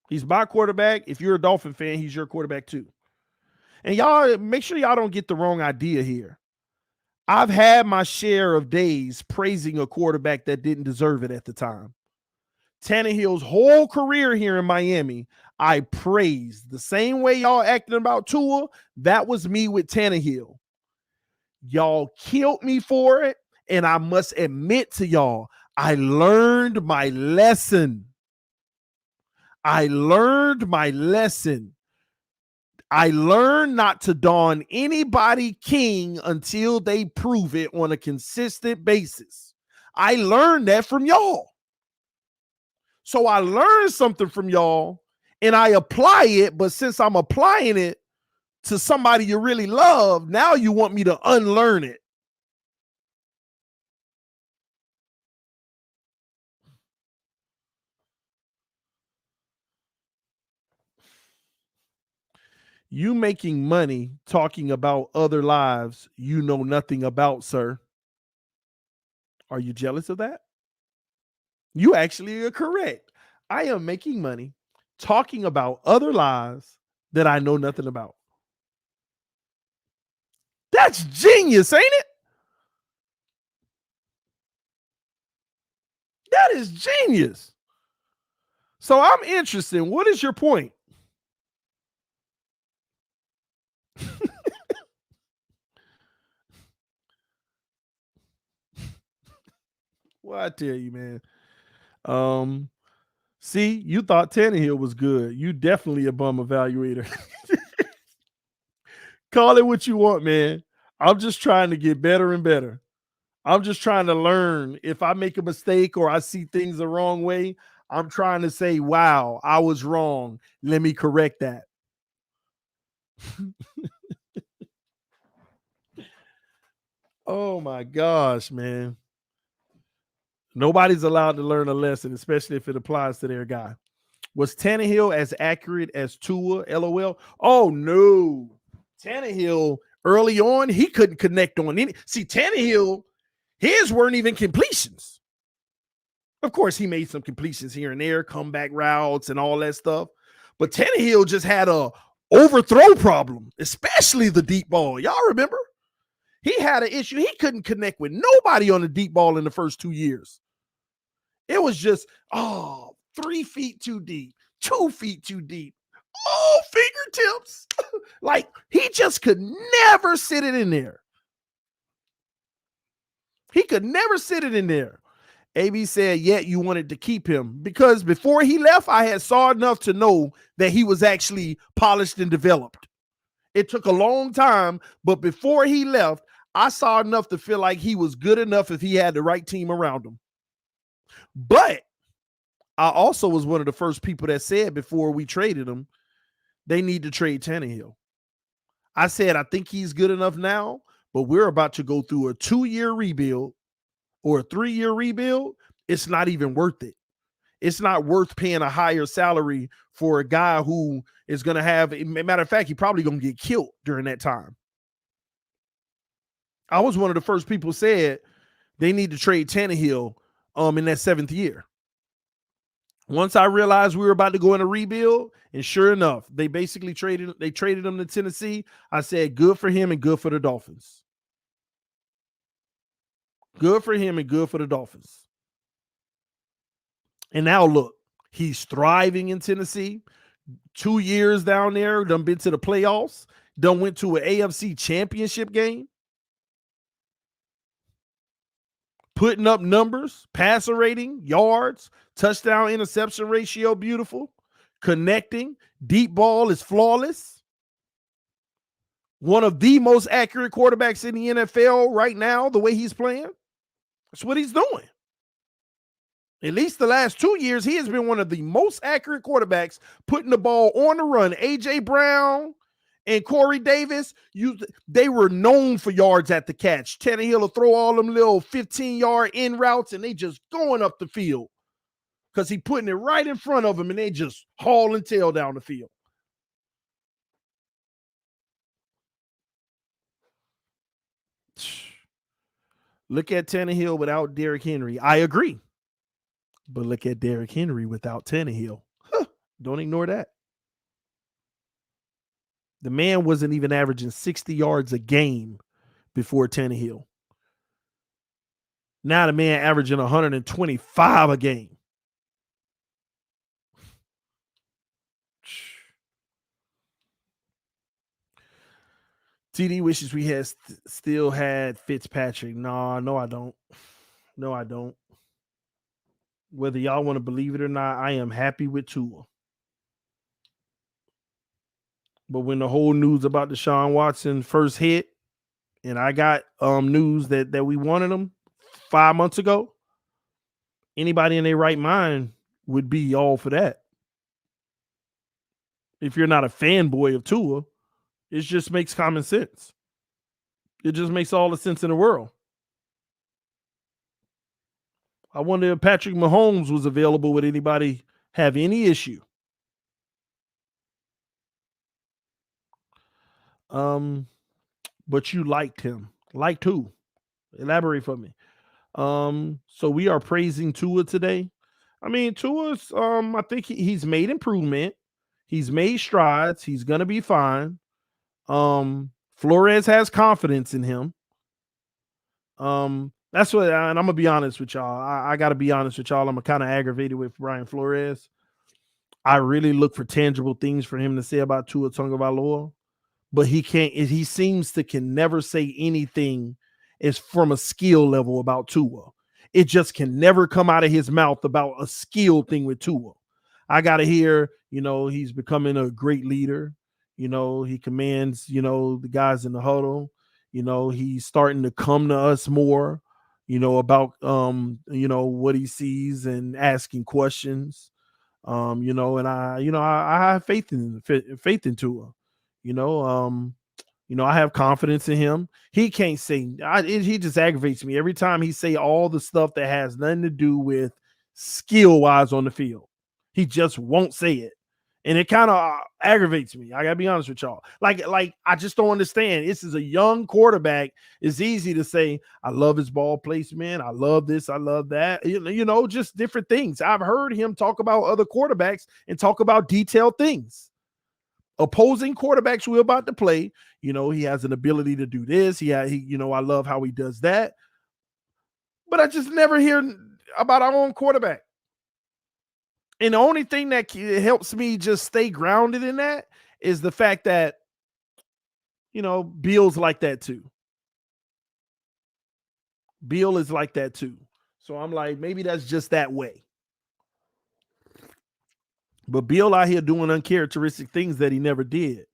He's my quarterback. If you're a Dolphin fan, he's your quarterback too. And y'all, make sure y'all don't get the wrong idea here. I've had my share of days praising a quarterback that didn't deserve it at the time. Tannehill's whole career here in Miami, I praised. The same way y'all acting about Tua, that was me with Tannehill. Y'all killed me for it, and I must admit to y'all, I learned my lesson. I learned my lesson. I learned not to don anybody king until they prove it on a consistent basis. I learned that from y'all. So I learned something from y'all and I apply it, but since I'm applying it to somebody you really love, now you want me to unlearn it. You making money talking about other lives you know nothing about, sir. Are you jealous of that? You actually are correct. I am making money talking about other lives that I know nothing about. That's genius, ain't it? That is genius. So I'm interested. What is your point? Well, I tell you, man. See, you thought Tannehill was good. You definitely a bum evaluator. Call it what you want, man. I'm just trying to get better and better. I'm just trying to learn. If I make a mistake or I see things the wrong way, I'm trying to say, wow, I was wrong. Let me correct that. Oh my gosh, man. Nobody's allowed to learn a lesson, especially if it applies to their guy. Was Tannehill as accurate as Tua? LOL. Oh no. Tannehill early on, he couldn't connect on any. See, Tannehill, his weren't even completions. Of course, he made some completions here and there, comeback routes and all that stuff. But Tannehill just had a overthrow problem, especially the deep ball. Y'all remember? He had an issue. He couldn't connect with nobody on the deep ball in the first 2 years. It was just, 3 feet too deep, 2 feet too deep. Oh, fingertips. Like, he just could never sit it in there. He could never sit it in there. AB said, yeah, you wanted to keep him because before he left, I had saw enough to know that he was actually polished and developed. It took a long time, but before he left, I saw enough to feel like he was good enough if he had the right team around him. But I also was one of the first people that said before we traded him, they need to trade Tannehill. I said, I think he's good enough now, but we're about to go through a 2-year rebuild or a 3-year rebuild. It's not even worth it. It's not worth paying a higher salary for a guy who is going to have, matter of fact, he probably going to get killed during that time. I was one of the first people said they need to trade Tannehill in that 7th year. Once I realized we were about to go in a rebuild, and sure enough, they basically traded him to Tennessee. I said, good for him and good for the Dolphins. Good for him and good for the Dolphins. And now look, he's thriving in Tennessee. 2 years down there, done been to the playoffs, done went to an AFC championship game. Putting up numbers, passer rating, yards, touchdown interception ratio, beautiful. Connecting, deep ball is flawless. One of the most accurate quarterbacks in the NFL right now, the way he's playing. That's what he's doing. At least the last 2 years, he has been one of the most accurate quarterbacks putting the ball on the run. A.J. Brown and Corey Davis, they were known for yards at the catch. Tannehill will throw all them little 15-yard in routes, and they just going up the field because he putting it right in front of them, and they just hauling tail down the field. Look at Tannehill without Derrick Henry. I agree. But look at Derrick Henry without Tannehill. Don't ignore that. The man wasn't even averaging 60 yards a game before Tannehill. Now the man averaging 125 a game. TD wishes we had still had Fitzpatrick. No, I don't. No, I don't. Whether y'all want to believe it or not, I am happy with Tua. But when the whole news about Deshaun Watson first hit, and I got news that we wanted him 5 months ago, anybody in their right mind would be all for that. If you're not a fanboy of Tua, it just makes common sense. It just makes all the sense in the world. I wonder if Patrick Mahomes was available. Would anybody have any issue? But you liked him. Liked who? Elaborate for me. So we are praising Tua today. I mean, Tua's I think he's made improvement. He's made strides. He's gonna be fine. Flores has confidence in him. That's what, and I'm gonna be honest with y'all. I gotta be honest with y'all. I'm kind of aggravated with Brian Flores. I really look for tangible things for him to say about Tua Tagovailoa, but he can't. He seems to can never say anything is from a skill level about Tua. It just can never come out of his mouth about a skill thing with Tua. I gotta hear, he's becoming a great leader. He commands, the guys in the huddle. He's starting to come to us more, about, what he sees and asking questions. And I have faith in Tua. I have confidence in him. He can't say, he just aggravates me every time he say all the stuff that has nothing to do with skill wise on the field. He just won't say it. And it kind of aggravates me. I gotta be honest with y'all. Like I just don't understand. This is a young quarterback. It's easy to say, I love his ball placement. I love this. I love that. Just different things. I've heard him talk about other quarterbacks and talk about detailed things. Opposing quarterbacks we're about to play, he has an ability to do this. I love how he does that. But I just never hear about our own quarterback. And the only thing that helps me just stay grounded in that is the fact that, Bill's like that too. Bill is like that too. So I'm like, maybe that's just that way. But Bill out here doing uncharacteristic things that he never did.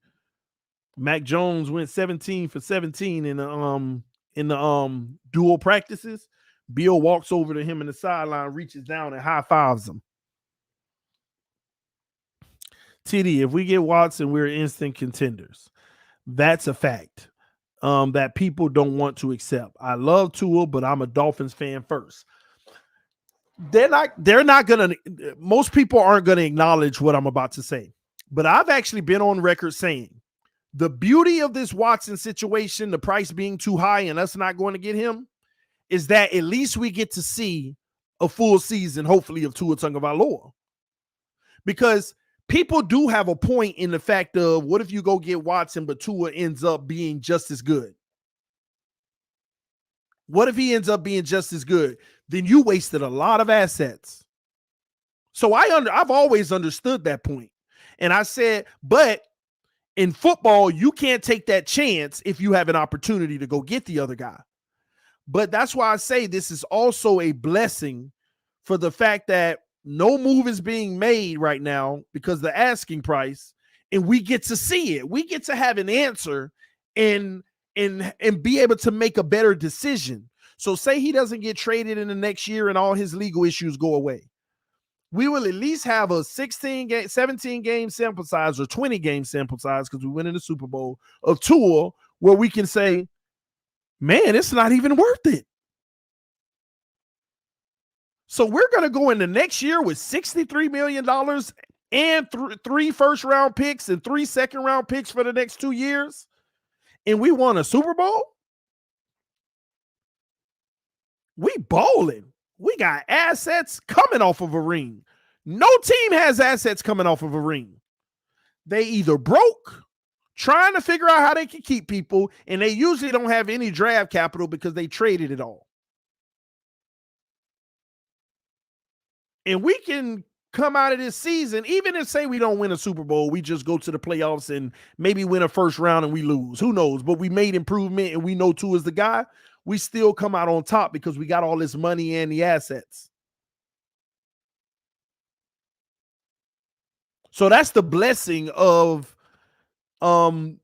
Mac Jones went 17 for 17 in the dual practices. Bill walks over to him in the sideline, reaches down and high fives him. TD, if we get Watson, we're instant contenders. That's a fact that people don't want to accept. I love Tua, but I'm a Dolphins fan first. Most people aren't going to acknowledge what I'm about to say. But I've actually been on record saying the beauty of this Watson situation, the price being too high and us not going to get him, is that at least we get to see a full season, hopefully, of Tua Tagovailoa. Because people do have a point in the fact of what if you go get Watson, but Tua ends up being just as good? What if he ends up being just as good? Then you wasted a lot of assets. So I've always understood that point. And I said, but in football, you can't take that chance if you have an opportunity to go get the other guy. But that's why I say this is also a blessing for the fact that no move is being made right now because the asking price, and we get to see it. We get to have an answer and be able to make a better decision. So say he doesn't get traded in the next year and all his legal issues go away. We will at least have a 17 game sample size or 20 game sample size, because we went in the Super Bowl, of Tua, where we can say, man, it's not even worth it. So we're going to go into next year with $63 million and 3 first round picks and 3 second round picks for the next 2 years. And we won a Super Bowl. We bowling. We got assets coming off of a ring. No team has assets coming off of a ring. They either broke, trying to figure out how they can keep people, and they usually don't have any draft capital because they traded it all. And we can come out of this season, even if, say, we don't win a Super Bowl, we just go to the playoffs and maybe win a first round and we lose. Who knows? But we made improvement and we know Tua is the guy. We still come out on top because we got all this money and the assets. So that's the blessing of the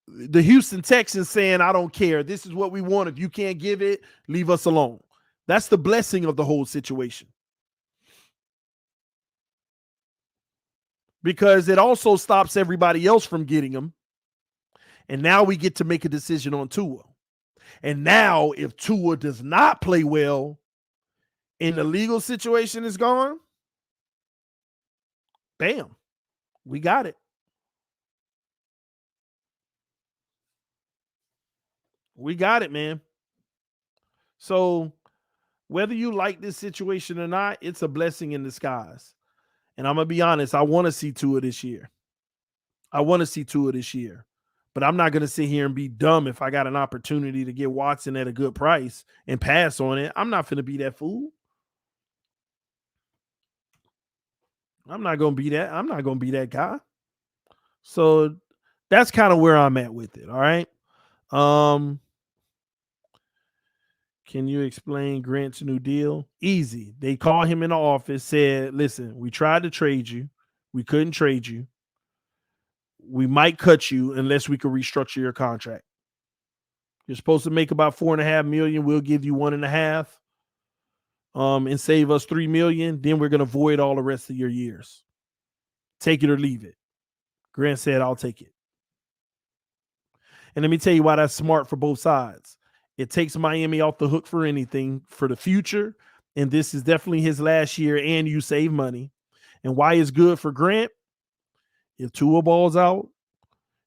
Houston Texans saying, I don't care. This is what we want. If you can't give it, leave us alone. That's the blessing of the whole situation. Because it also stops everybody else from getting them. And now we get to make a decision on Tua. And now if Tua does not play well and the legal situation is gone, bam, we got it. We got it, man. So whether you like this situation or not, it's a blessing in disguise. And I'm going to be honest, I want to see Tua this year. But I'm not going to sit here and be dumb if I got an opportunity to get Watson at a good price and pass on it. I'm not going to be that fool. I'm not going to be that. I'm not going to be that guy. So that's kind of where I'm at with it. All right. Can you explain Grant's new deal? Easy. They called him in the office, said, listen, we tried to trade you. We couldn't trade you. We might cut you unless we could restructure your contract. You're supposed to make about $4.5 million. We'll give you $1.5 and save us $3 million. Then we're going to void all the rest of your years. Take it or leave it. Grant said, I'll take it. And let me tell you why that's smart for both sides. It takes Miami off the hook for anything for the future. And this is definitely his last year, and you save money. And why it's good for Grant? If Tua balls out,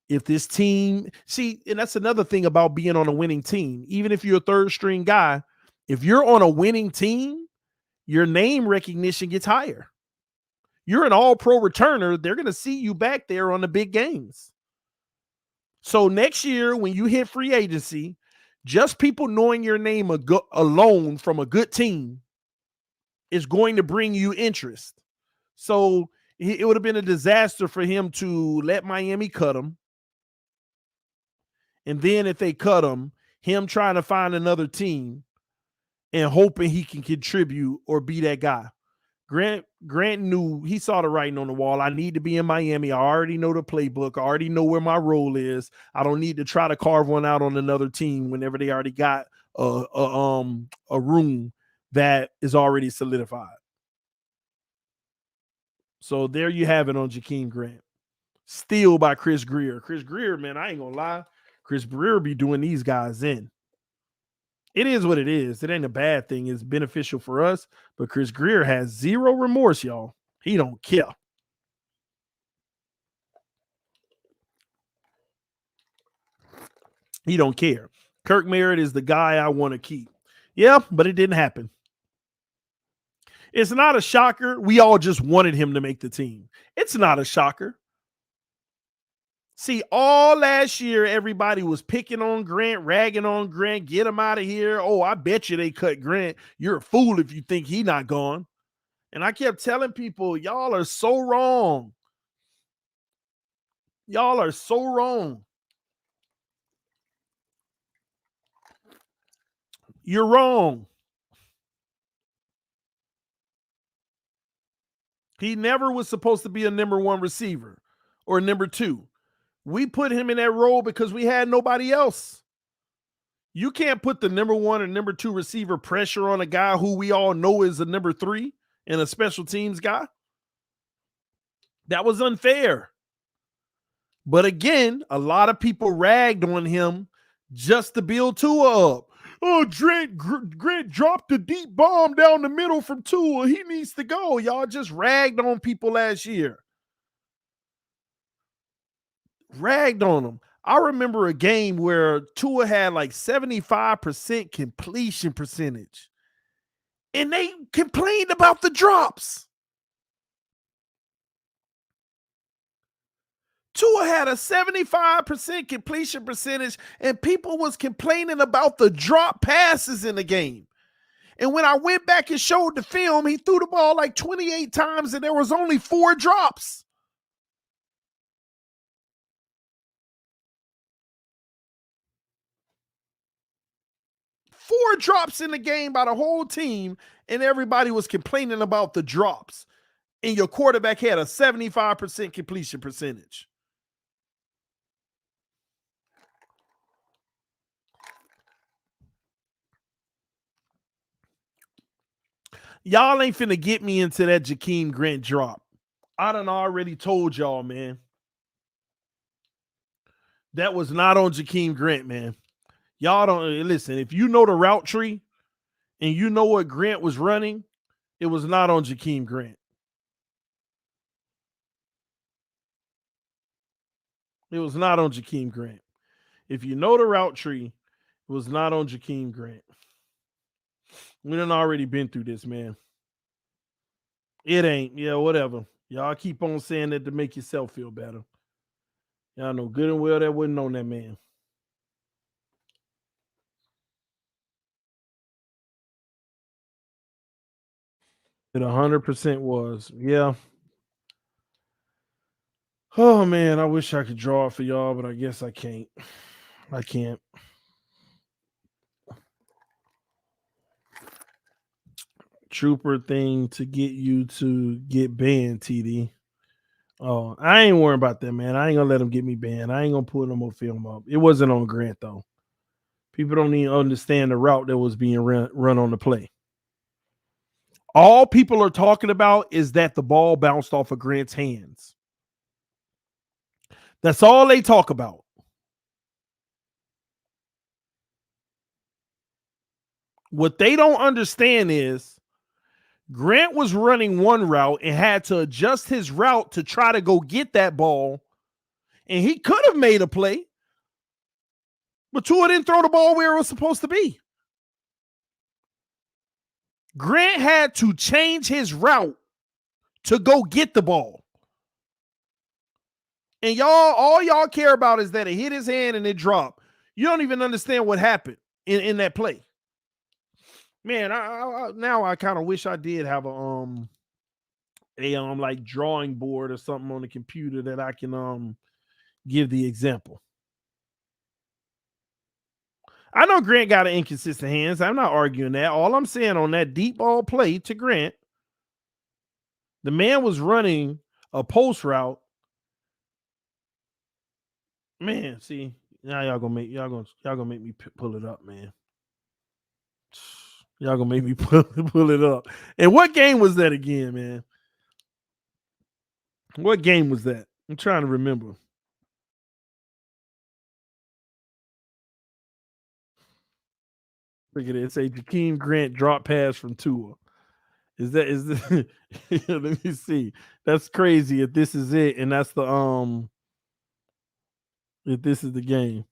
if this team, see, and that's another thing about being on a winning team. Even if you're a third string guy, if you're on a winning team, your name recognition gets higher. You're an all-pro returner. They're going to see you back there on the big games. So next year, when you hit free agency, just people knowing your name alone from a good team is going to bring you interest. So it would have been a disaster for him to let Miami cut him. And then if they cut him trying to find another team and hoping he can contribute or be that guy. Grant knew, he saw the writing on the wall. I need to be in Miami. I already know the playbook. I already know where my role is. I don't need to try to carve one out on another team whenever they already got a room that is already solidified. So there you have it on Jakeem Grant. Steal by Chris Grier. Chris Grier, man, I ain't gonna lie. Chris Grier be doing these guys in. It is what it is. It ain't a bad thing. It's beneficial for us. But Chris Grier has zero remorse, y'all. He don't care. He don't care. Kirk Merritt is the guy I want to keep. Yeah, but it didn't happen. It's not a shocker. We all just wanted him to make the team. It's not a shocker. See, all last year, everybody was picking on Grant, ragging on Grant, get him out of here. Oh, I bet you they cut Grant. You're a fool if you think he's not gone. And I kept telling people, y'all are so wrong. Y'all are so wrong. You're wrong. He never was supposed to be a number one receiver or number two. We put him in that role because we had nobody else. You can't put the number 1 and number 2 receiver pressure on a guy who we all know is a number 3 and a special teams guy. That was unfair. But again, a lot of people ragged on him just to build Tua up. Oh, Grant dropped a deep bomb down the middle from Tua. He needs to go. Y'all just ragged on people last year. Ragged on him. I remember a game where Tua had like 75% completion percentage. And they complained about the drops. Tua had a 75% completion percentage, and people was complaining about the drop passes in the game. And when I went back and showed the film, he threw the ball like 28 times, and there was only 4 drops. Four drops in the game by the whole team, and everybody was complaining about the drops. And your quarterback had a 75% completion percentage. Y'all ain't finna get me into that Jakeem Grant drop. I done already told y'all, man. That was not on Jakeem Grant, man. Y'all don't listen. If you know the route tree and you know what Grant was running, it was not on Jakeem Grant. It was not on Jakeem Grant. If you know the route tree, it was not on Jakeem Grant. We done already been through this, man. It ain't. Yeah, whatever. Y'all keep on saying that to make yourself feel better. Y'all know good and well that wasn't on that man. It 100% was. Yeah. Oh man, I wish I could draw it for y'all, but I guess I can't. I can't. Trooper thing to get you to get banned, TD. Oh, I ain't worrying about that, man. I ain't gonna let him get me banned. I ain't gonna pull no more film up. It wasn't on Grant though. People don't even understand the route that was being run on the play. All people are talking about is that the ball bounced off of Grant's hands. That's all they talk about. What they don't understand is Grant was running one route and had to adjust his route to try to go get that ball. And he could have made a play, but Tua didn't throw the ball where it was supposed to be. Grant had to change his route to go get the ball. And all y'all care about is that it hit his hand and it dropped. You don't even understand what happened in that play. Man, now I kind of wish I did have a like drawing board or something on the computer that I can give the example. I know Grant got an inconsistent hands. I'm not arguing that. All I'm saying on that deep ball play to Grant, the man was running a post route. Man, see, now y'all gonna make me pull it up, man. Y'all gonna make me pull it up. And what game was that again, man? What game was that? I'm trying to remember. Look at it. Say Jakeem Grant drop pass from Tua. Is this let me see. That's crazy if this is it, and that's the if this is the game.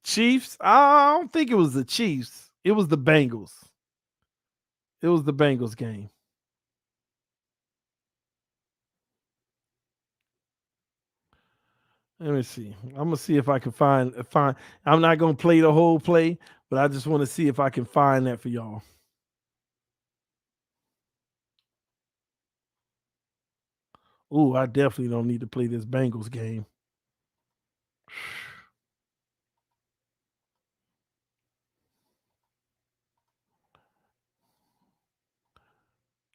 Chiefs? I don't think it was the Chiefs. It was the Bengals. It was the Bengals game. Let me see. I'm gonna see if I can find. I'm not gonna play the whole play, but I just want to see if I can find that for y'all. Ooh, I definitely don't need to play this Bengals game.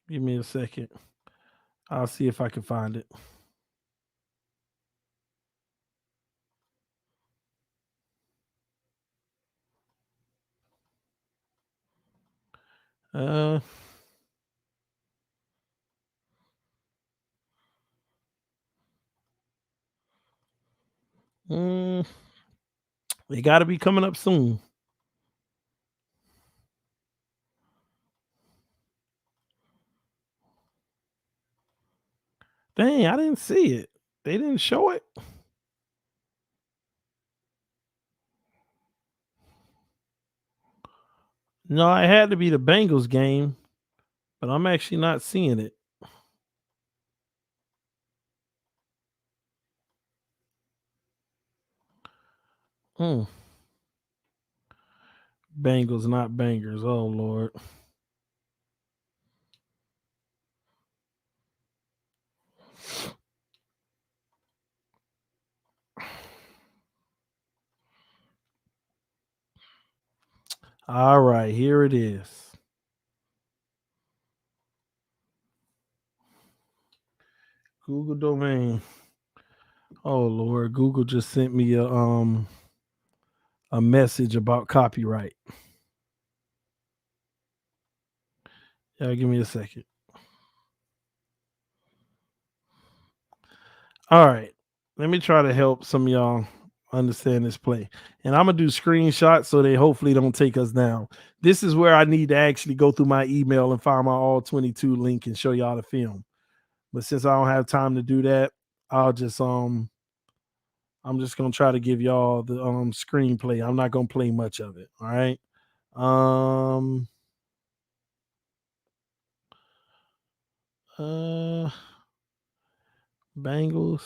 Give me a second. I'll see if I can find it. Uh, mm, they got to be coming up soon. Dang, I didn't see it. They didn't show it. No, it had to be the Bengals game, but I'm actually not seeing it. Hmm. Bengals, not bangers. Oh Lord. All right, here it is. Google domain. Oh Lord, Google just sent me a message about copyright. Yeah, give me a second. All right. Let me try to help some of y'all understand this play. And I'm gonna do screenshots so they hopefully don't take us down. This is where I need to actually go through my email and find my all 22 link and show y'all the film. But since I don't have time to do that, I'll just I'm just gonna try to give y'all the screenplay. I'm not gonna play much of it. All right. Um uh Bengals.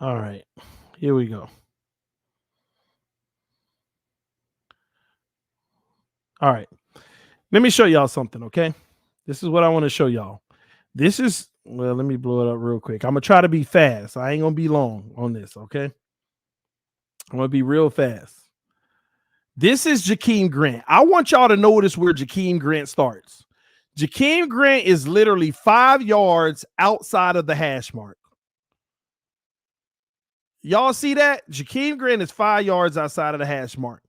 All right. Here we go. All right. Let me show y'all something, okay? This is what I want to show y'all. This is well, let me blow it up real quick. I'm gonna try to be fast. I ain't gonna be long on this, okay? I'm gonna be real fast. This is Jakeem Grant. I want y'all to notice where Jakeem Grant starts. Jakeem Grant is literally 5 yards outside of the hash mark. Y'all see that? Jakeem Grant is 5 yards outside of the hash mark.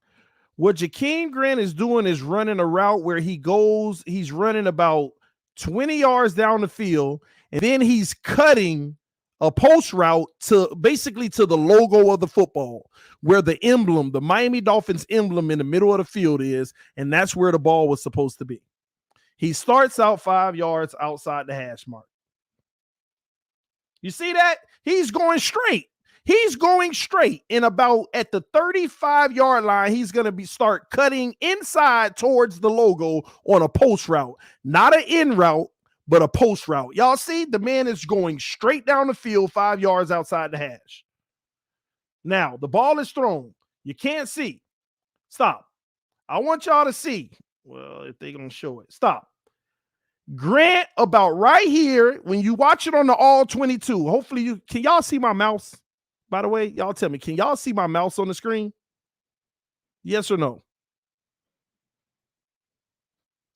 What Jakeem Grant is doing is running a route where he's running about 20 yards down the field, and then he's cutting a post route to basically to the logo of the football, where the emblem, the Miami Dolphins emblem in the middle of the field is, and that's where the ball was supposed to be. He starts out 5 yards outside the hash mark. You see that? He's going straight. He's going straight. And about at the 35-yard line, he's going to start cutting inside towards the logo on a post route. Not an in route, but a post route. Y'all see? The man is going straight down the field 5 yards outside the hash. Now, the ball is thrown. You can't see. Stop. I want y'all to see. Well, if they're going to show it. Stop. Grant about right here, when you watch it on the all 22, hopefully can y'all see my mouse? By the way, y'all tell me, can y'all see my mouse on the screen? Yes or no?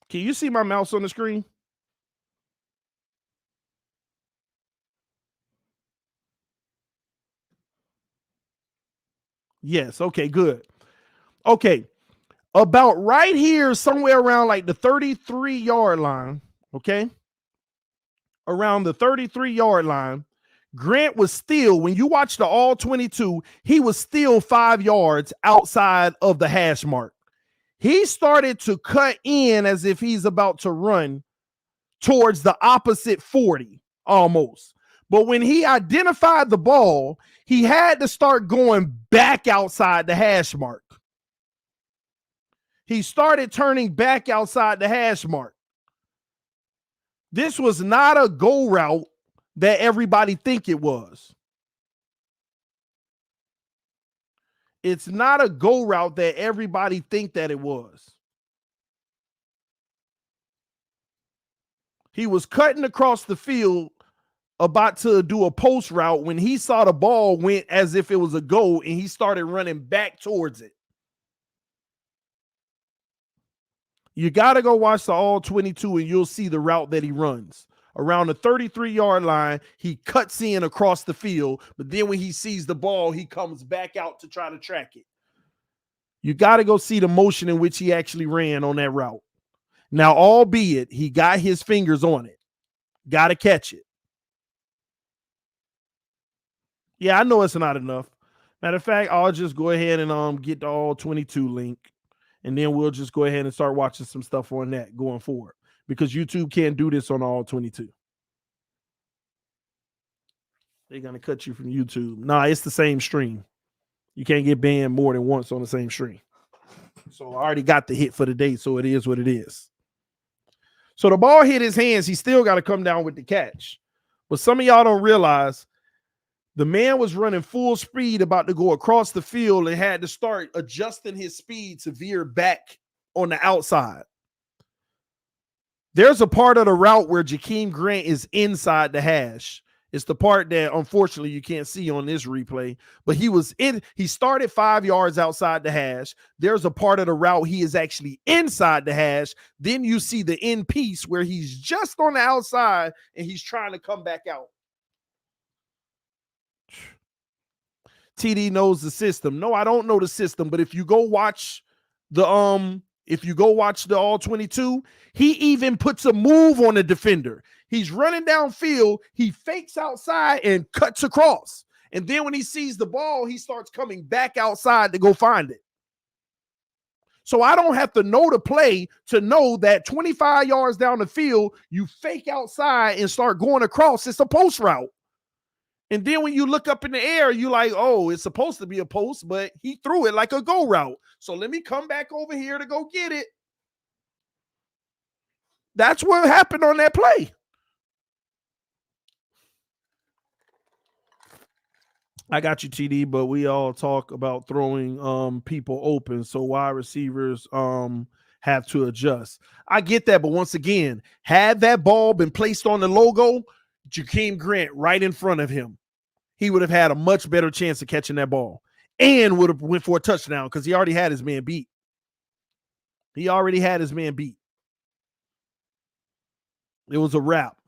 Can you see my mouse on the screen? Yes. Okay, good. Okay. About right here, somewhere around like the 33-yard line, okay? Around the 33-yard line, Grant was still, when you watch the all 22, he was still 5 yards outside of the hash mark. He started to cut in as if he's about to run towards the opposite 40 almost. But when he identified the ball, he had to start going back outside the hash mark. He started turning back outside the hash mark. This was not a go route that everybody think it was. It's not a go route that everybody think that it was. He was cutting across the field about to do a post route when he saw the ball went as if it was a goal and he started running back towards it. You got to go watch the all 22 and you'll see the route that he runs. around the 33-yard line. He cuts in across the field, but then when he sees the ball, he comes back out to try to track it. You got to go see the motion in which he actually ran on that route. Now, albeit he got his fingers on it, got to catch it. Yeah, I know it's not enough. Matter of fact, I'll just go ahead and get the all 22 link, and then we'll just go ahead and start watching some stuff on that going forward, because YouTube can't do this on all 22. They're gonna cut you from YouTube. Nah, it's the same stream. You can't get banned more than once on the same stream. So I already got the hit for the day, so it is what it is. So the ball hit his hands. He still got to come down with the catch. But some of y'all don't realize the man was running full speed about to go across the field and had to start adjusting his speed to veer back on the outside. There's a part of the route where Jakeem Grant is inside the hash. It's the part that unfortunately you can't see on this replay, but he started 5 yards outside the hash. There's a part of the route he is actually inside the hash. Then you see the end piece where he's just on the outside and he's trying to come back out. TD knows the system. No, I don't know the system, but if you go watch the all 22, he even puts a move on the defender. He's running downfield, he fakes outside and cuts across. And then when he sees the ball, he starts coming back outside to go find it. So I don't have to know the play to know that 25 yards down the field, you fake outside and start going across. It's a post route. And then when you look up in the air, you're like, oh, it's supposed to be a post, but he threw it like a go route. So let me come back over here to go get it. That's what happened on that play. I got you, TD, but we all talk about throwing people open, so wide receivers have to adjust. I get that, but once again, had that ball been placed on the logo, Jakeem Grant right in front of him, he would have had a much better chance of catching that ball and would have went for a touchdown because he already had his man beat. He already had his man beat. It was a wrap.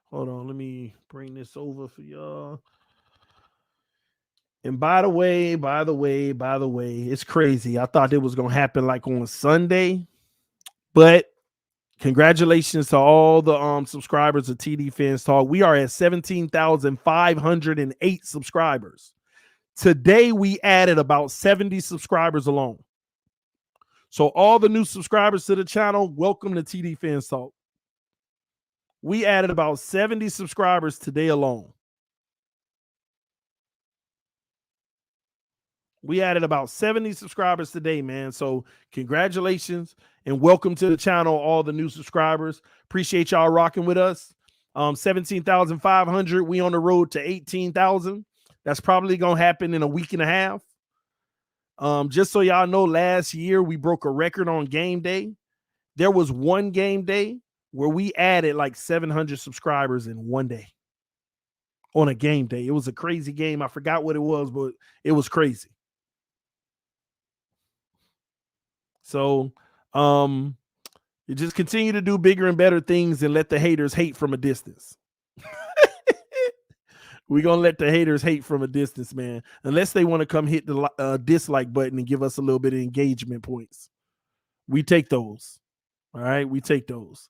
Hold on, let me bring this over for y'all. And by the way, it's crazy. I thought it was going to happen like on Sunday, but congratulations to all the subscribers of TD Fans Talk. We are at 17,508 subscribers. Today, we added about 70 subscribers alone. So all the new subscribers to the channel, welcome to TD Fans Talk. We added about 70 subscribers today alone. We added about 70 subscribers today, man. So congratulations and welcome to the channel, all the new subscribers. Appreciate y'all rocking with us. 17,500. We on the road to 18,000. That's probably going to happen in a week and a half. Just so y'all know, last year we broke a record on game day. There was one game day where we added like 700 subscribers in one day on a game day. It was a crazy game. I forgot what it was, but it was crazy. So you just continue to do bigger and better things and let the haters hate from a distance. We're going to let the haters hate from a distance, man, unless they want to come hit the dislike button and give us a little bit of engagement points. We take those. All right, we take those.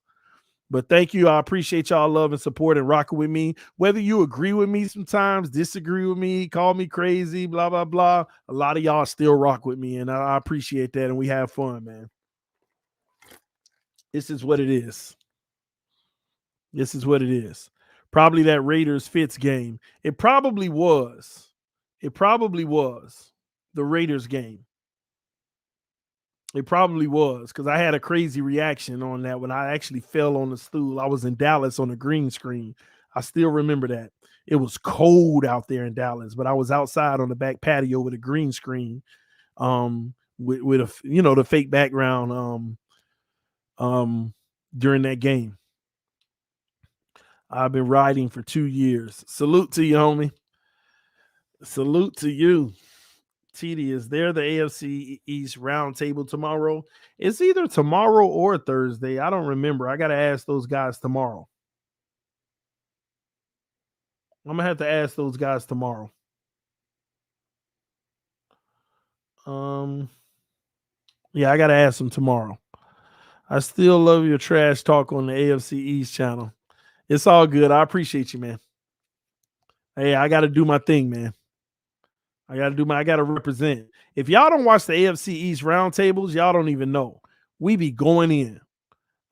But thank you. I appreciate y'all love and support and rocking with me. Whether you agree with me sometimes, disagree with me, call me crazy, blah, blah, blah. A lot of y'all still rock with me, and I appreciate that, and we have fun, man. This is what it is. This is what it is. Probably that Raiders Fitz game. It probably was. It probably was the Raiders game. It probably was, because I had a crazy reaction on that when I actually fell on the stool. I was in Dallas on a green screen. I still remember that. It was cold out there in Dallas, but I was outside on the back patio with a green screen, with a, the fake background during that game. I've been riding for 2 years. Salute to you, homie. Salute to you. TD, is there the AFC East roundtable tomorrow? It's either tomorrow or Thursday. I don't remember. I got to ask those guys tomorrow. I'm gonna have to ask those guys tomorrow. Yeah, I gotta ask them tomorrow. I still love your trash talk on the AFC East channel. It's all good. I appreciate you, man. Hey, I gotta do my thing, man. I gotta represent. If y'all don't watch the AFC East roundtables, y'all don't even know. We be going in.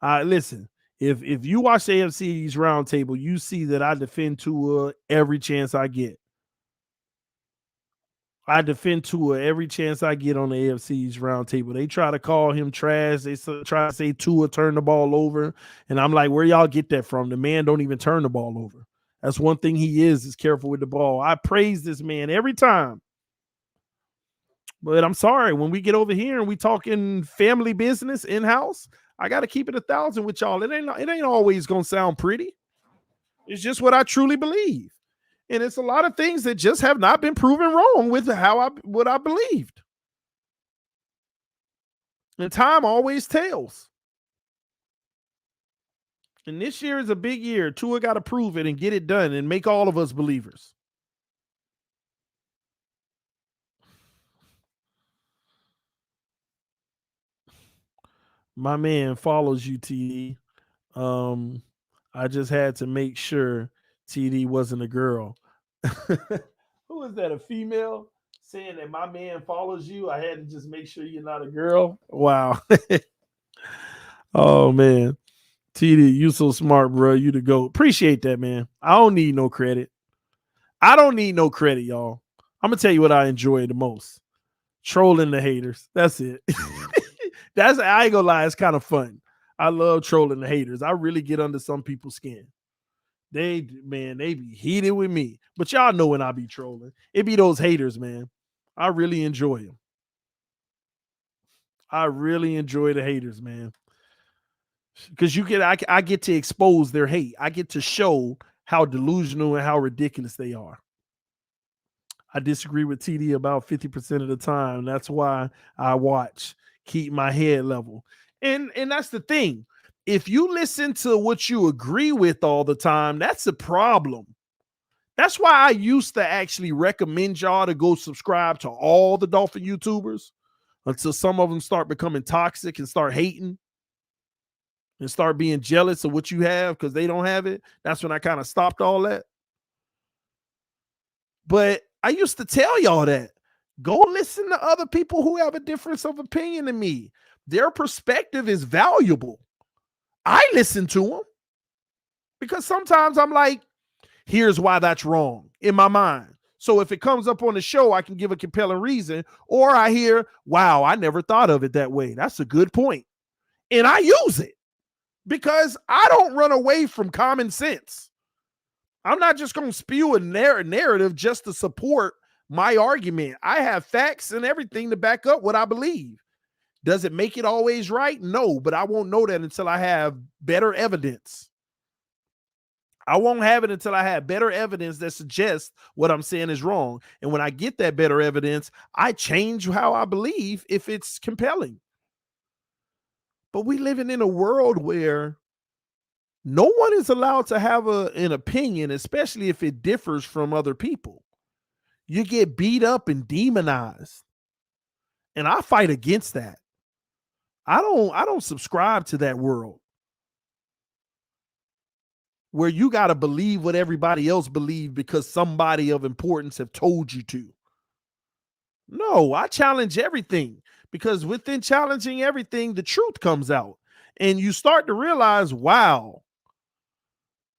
Listen, if you watch the AFC East roundtable, you see that I defend Tua every chance I get. I defend Tua every chance I get on the AFC's roundtable. They try to call him trash. They try to say Tua turned the ball over. And I'm like, where y'all get that from? The man don't even turn the ball over. That's one thing he is careful with the ball. I praise this man every time. But I'm sorry, when we get over here and we talking family business in-house, I got to keep it 1,000 with y'all. It ain't always going to sound pretty. It's just what I truly believe. And it's a lot of things that just have not been proven wrong with what I believed. And time always tells. And this year is a big year. Tua got to prove it and get it done and make all of us believers. My man follows you, TD. I just had to make sure TD wasn't a girl. Who is that? A female saying that my man follows you? I had to just make sure you're not a girl. Wow. Oh man, TD, you so smart, bro. You the GOAT. Appreciate that, man. I don't need no credit. I don't need no credit, y'all. I'm gonna tell you what I enjoy the most: trolling the haters. That's it. I ain't gonna lie, it's kind of fun. I love trolling the haters. I really get under some people's skin. They be heated with me. But y'all know when I be trolling. It be those haters, man. I really enjoy them. I really enjoy the haters, man. Because I get to expose their hate. I get to show how delusional and how ridiculous they are. I disagree with TD about 50% of the time. That's why I watch, keep my head level. And that's the thing. If you listen to what you agree with all the time, that's a problem. That's why I used to actually recommend y'all to go subscribe to all the Dolphin YouTubers until some of them start becoming toxic and start hating and start being jealous of what you have because they don't have it. That's when I kind of stopped all that. But I used to tell y'all that. Go listen to other people who have a difference of opinion than me. Their perspective is valuable. I listen to them because sometimes I'm like, here's why that's wrong in my mind. So if it comes up on the show, I can give a compelling reason, or I hear, wow, I never thought of it that way. That's a good point. And I use it because I don't run away from common sense. I'm not just going to spew a narrative just to support my argument. I have facts and everything to back up what I believe. Does it make it always right? No, but I won't know that until I have better evidence. I won't have it until I have better evidence that suggests what I'm saying is wrong. And when I get that better evidence, I change how I believe if it's compelling. But we living in a world where no one is allowed to have an opinion, especially if it differs from other people. You get beat up and demonized. And I fight against that. I don't subscribe to that world where you got to believe what everybody else believes because somebody of importance have told you to. No, I challenge everything because within challenging everything, the truth comes out. And you start to realize, wow,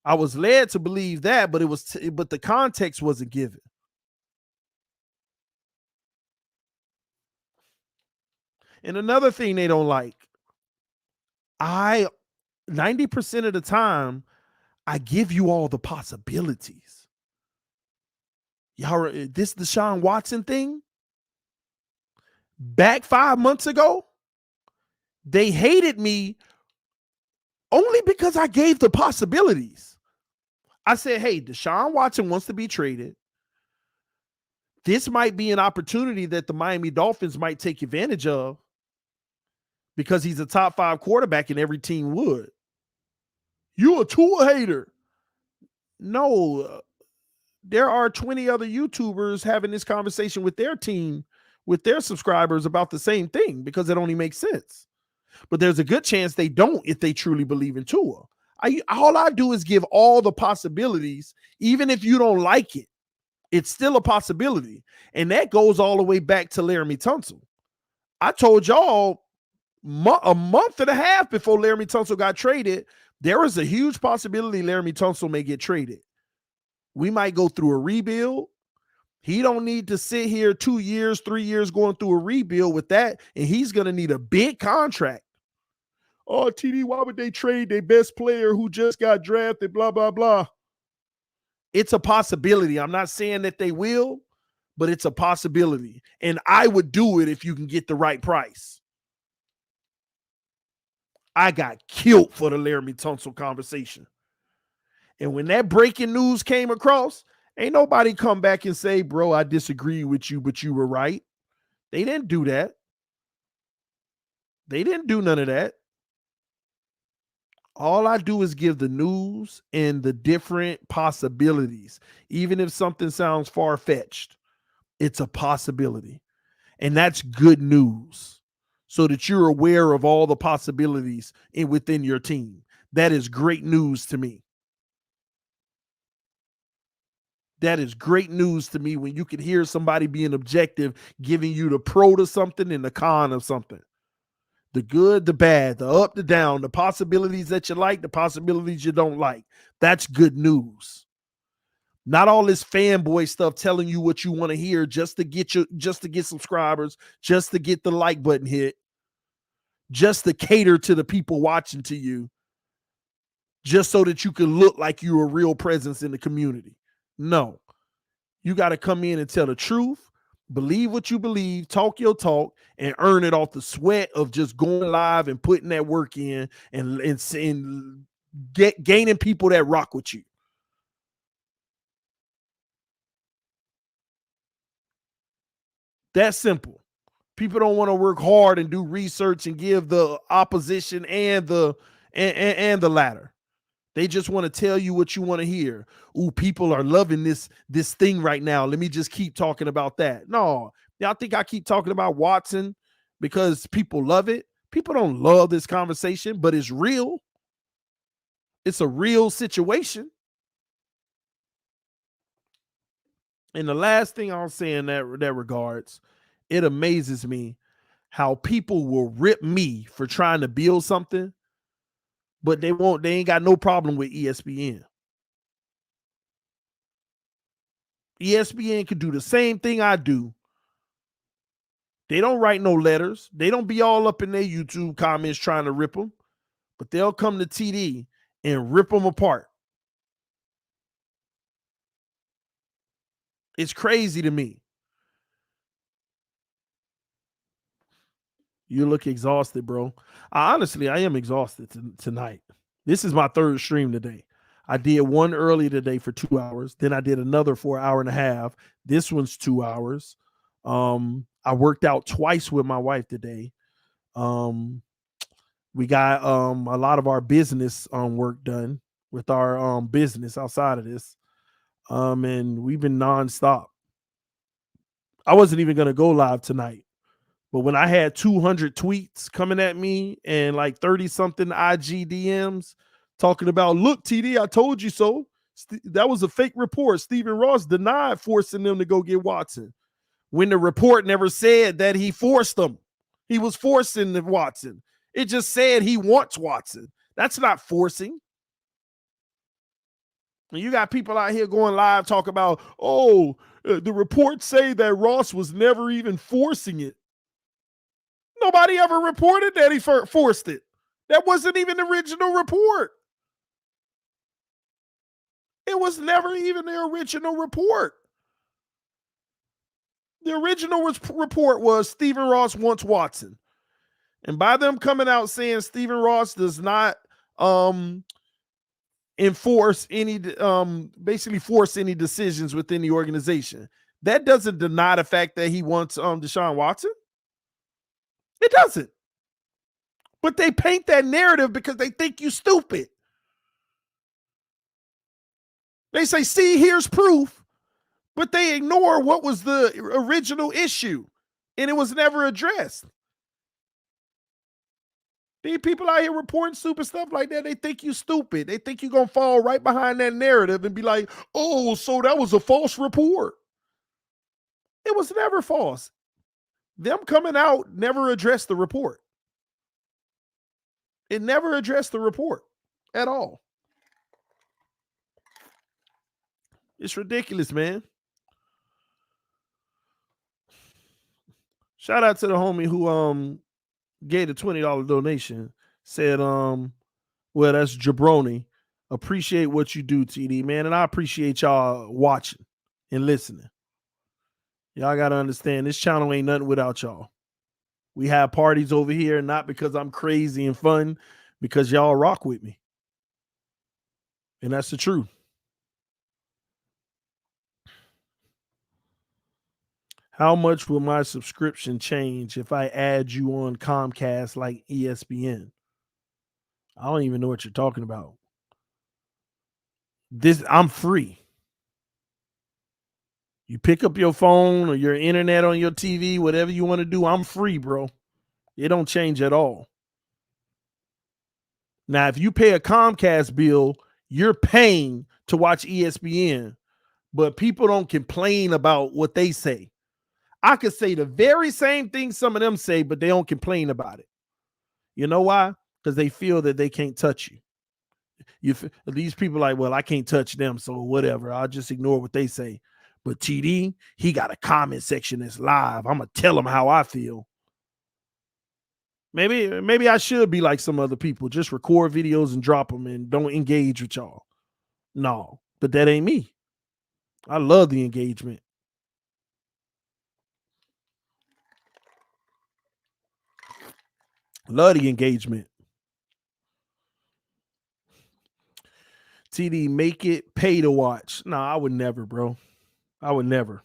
I was led to believe that, but the context wasn't given. And another thing they don't like, 90% of the time, I give you all the possibilities. Y'all, this Deshaun Watson thing, back 5 months ago, they hated me only because I gave the possibilities. I said, hey, Deshaun Watson wants to be traded. This might be an opportunity that the Miami Dolphins might take advantage of because he's a top 5 quarterback and every team would. You a Tua hater. No, there are 20 other YouTubers having this conversation with their team, with their subscribers about the same thing because it only makes sense. But there's a good chance they don't if they truly believe in Tua. All I do is give all the possibilities, even if you don't like it. It's still a possibility. And that goes all the way back to Laramie Tunsil. I told y'all a month and a half before Laramie Tunsil got traded, there is a huge possibility Laramie Tunsil may get traded. We might go through a rebuild. He don't need to sit here 2 years, 3 years going through a rebuild with that, and he's going to need a big contract. Oh, TD, why would they trade their best player who just got drafted, blah, blah, blah. It's a possibility. I'm not saying that they will, but it's a possibility. And I would do it if you can get the right price. I got killed for the Laramie Tunsil conversation. And when that breaking news came across, ain't nobody come back and say, bro, I disagree with you, but you were right. They didn't do that. They didn't do none of that. All I do is give the news and the different possibilities. Even if something sounds far-fetched, it's a possibility. And that's good news so that you're aware of all the possibilities within your team. That is great news to me. That is great news to me when you can hear somebody being objective, giving you the pro to something and the con of something. The good, the bad, the up, the down, the possibilities that you like, the possibilities you don't like. That's good news. Not all this fanboy stuff telling you what you want to hear just to get subscribers, just to get the like button hit, just to cater to the people watching to you, just so that you can look like you're a real presence in the community. No. You got to come in and tell the truth. Believe what you believe, talk your talk, and earn it off the sweat of just going live and putting that work in and gaining people that rock with you. That's simple. People don't want to work hard and do research and give the opposition and the latter. They just want to tell you what you want to hear. Ooh, people are loving this thing right now. Let me just keep talking about that. No, y'all think I keep talking about Watson because people love it? People don't love this conversation, but it's real. It's a real situation. And the last thing I'll say in that regards, it amazes me how people will rip me for trying to build something, but they ain't got no problem with ESPN. ESPN could do the same thing I do. They don't write no letters. They don't be all up in their YouTube comments trying to rip them, but they'll come to TD and rip them apart. It's crazy to me. You look exhausted, bro. I am exhausted tonight. This is my third stream today. I did one early today for 2 hours. Then I did another for an hour and a half. This one's 2 hours. I worked out twice with my wife today. We got a lot of our business work done with our business outside of this. And we've been nonstop. I wasn't even going to go live tonight. But when I had 200 tweets coming at me and like 30 something IG DMs talking about, look, TD, I told you so. That was a fake report. Stephen Ross denied forcing them to go get Watson when the report never said that he forced them. He was forcing the Watson. It just said he wants Watson. That's not forcing. And you got people out here going live talk about, the reports say that Ross was never even forcing it. Nobody ever reported that he forced it. That wasn't even the original report. It was never even the original report. The original report was Stephen Ross wants Watson. And by them coming out saying Stephen Ross does not enforce any, basically force any decisions within the organization, That doesn't deny the fact that he wants Deshaun Watson. It doesn't. But they paint that narrative because they think you stupid. They say, see, here's proof, but they ignore what was the original issue, and it was never addressed. These people out here reporting stupid stuff like that, they think you stupid. They think you're going to fall right behind that narrative and be like, oh, so that was a false report. It was never false. Them coming out never addressed the report. It never addressed the report at all. It's ridiculous, man. Shout out to the homie who gave a $20 donation. Said, well, that's Jabroni. Appreciate what you do, TD, man. And I appreciate y'all watching and listening. Y'all got to understand, this channel ain't nothing without y'all. We have parties over here, not because I'm crazy and fun, because y'all rock with me. And that's the truth. How much will my subscription change if I add you on Comcast like ESPN? I don't even know what you're talking about. I'm free. You pick up your phone or your internet on your TV, whatever you want to do, I'm free, bro. It don't change at all. Now, if you pay a Comcast bill, you're paying to watch ESPN, but people don't complain about what they say. I could say the very same thing some of them say, but they don't complain about it. You know why? Because they feel that they can't touch you. These people like, well, I can't touch them, so whatever. I'll just ignore what they say. But TD, he got a comment section that's live. I'm going to tell him how I feel. Maybe I should be like some other people. Just record videos and drop them and don't engage with y'all. No, but that ain't me. I love the engagement. Love the engagement. TD, make it pay to watch. No, I would never, bro. I would never.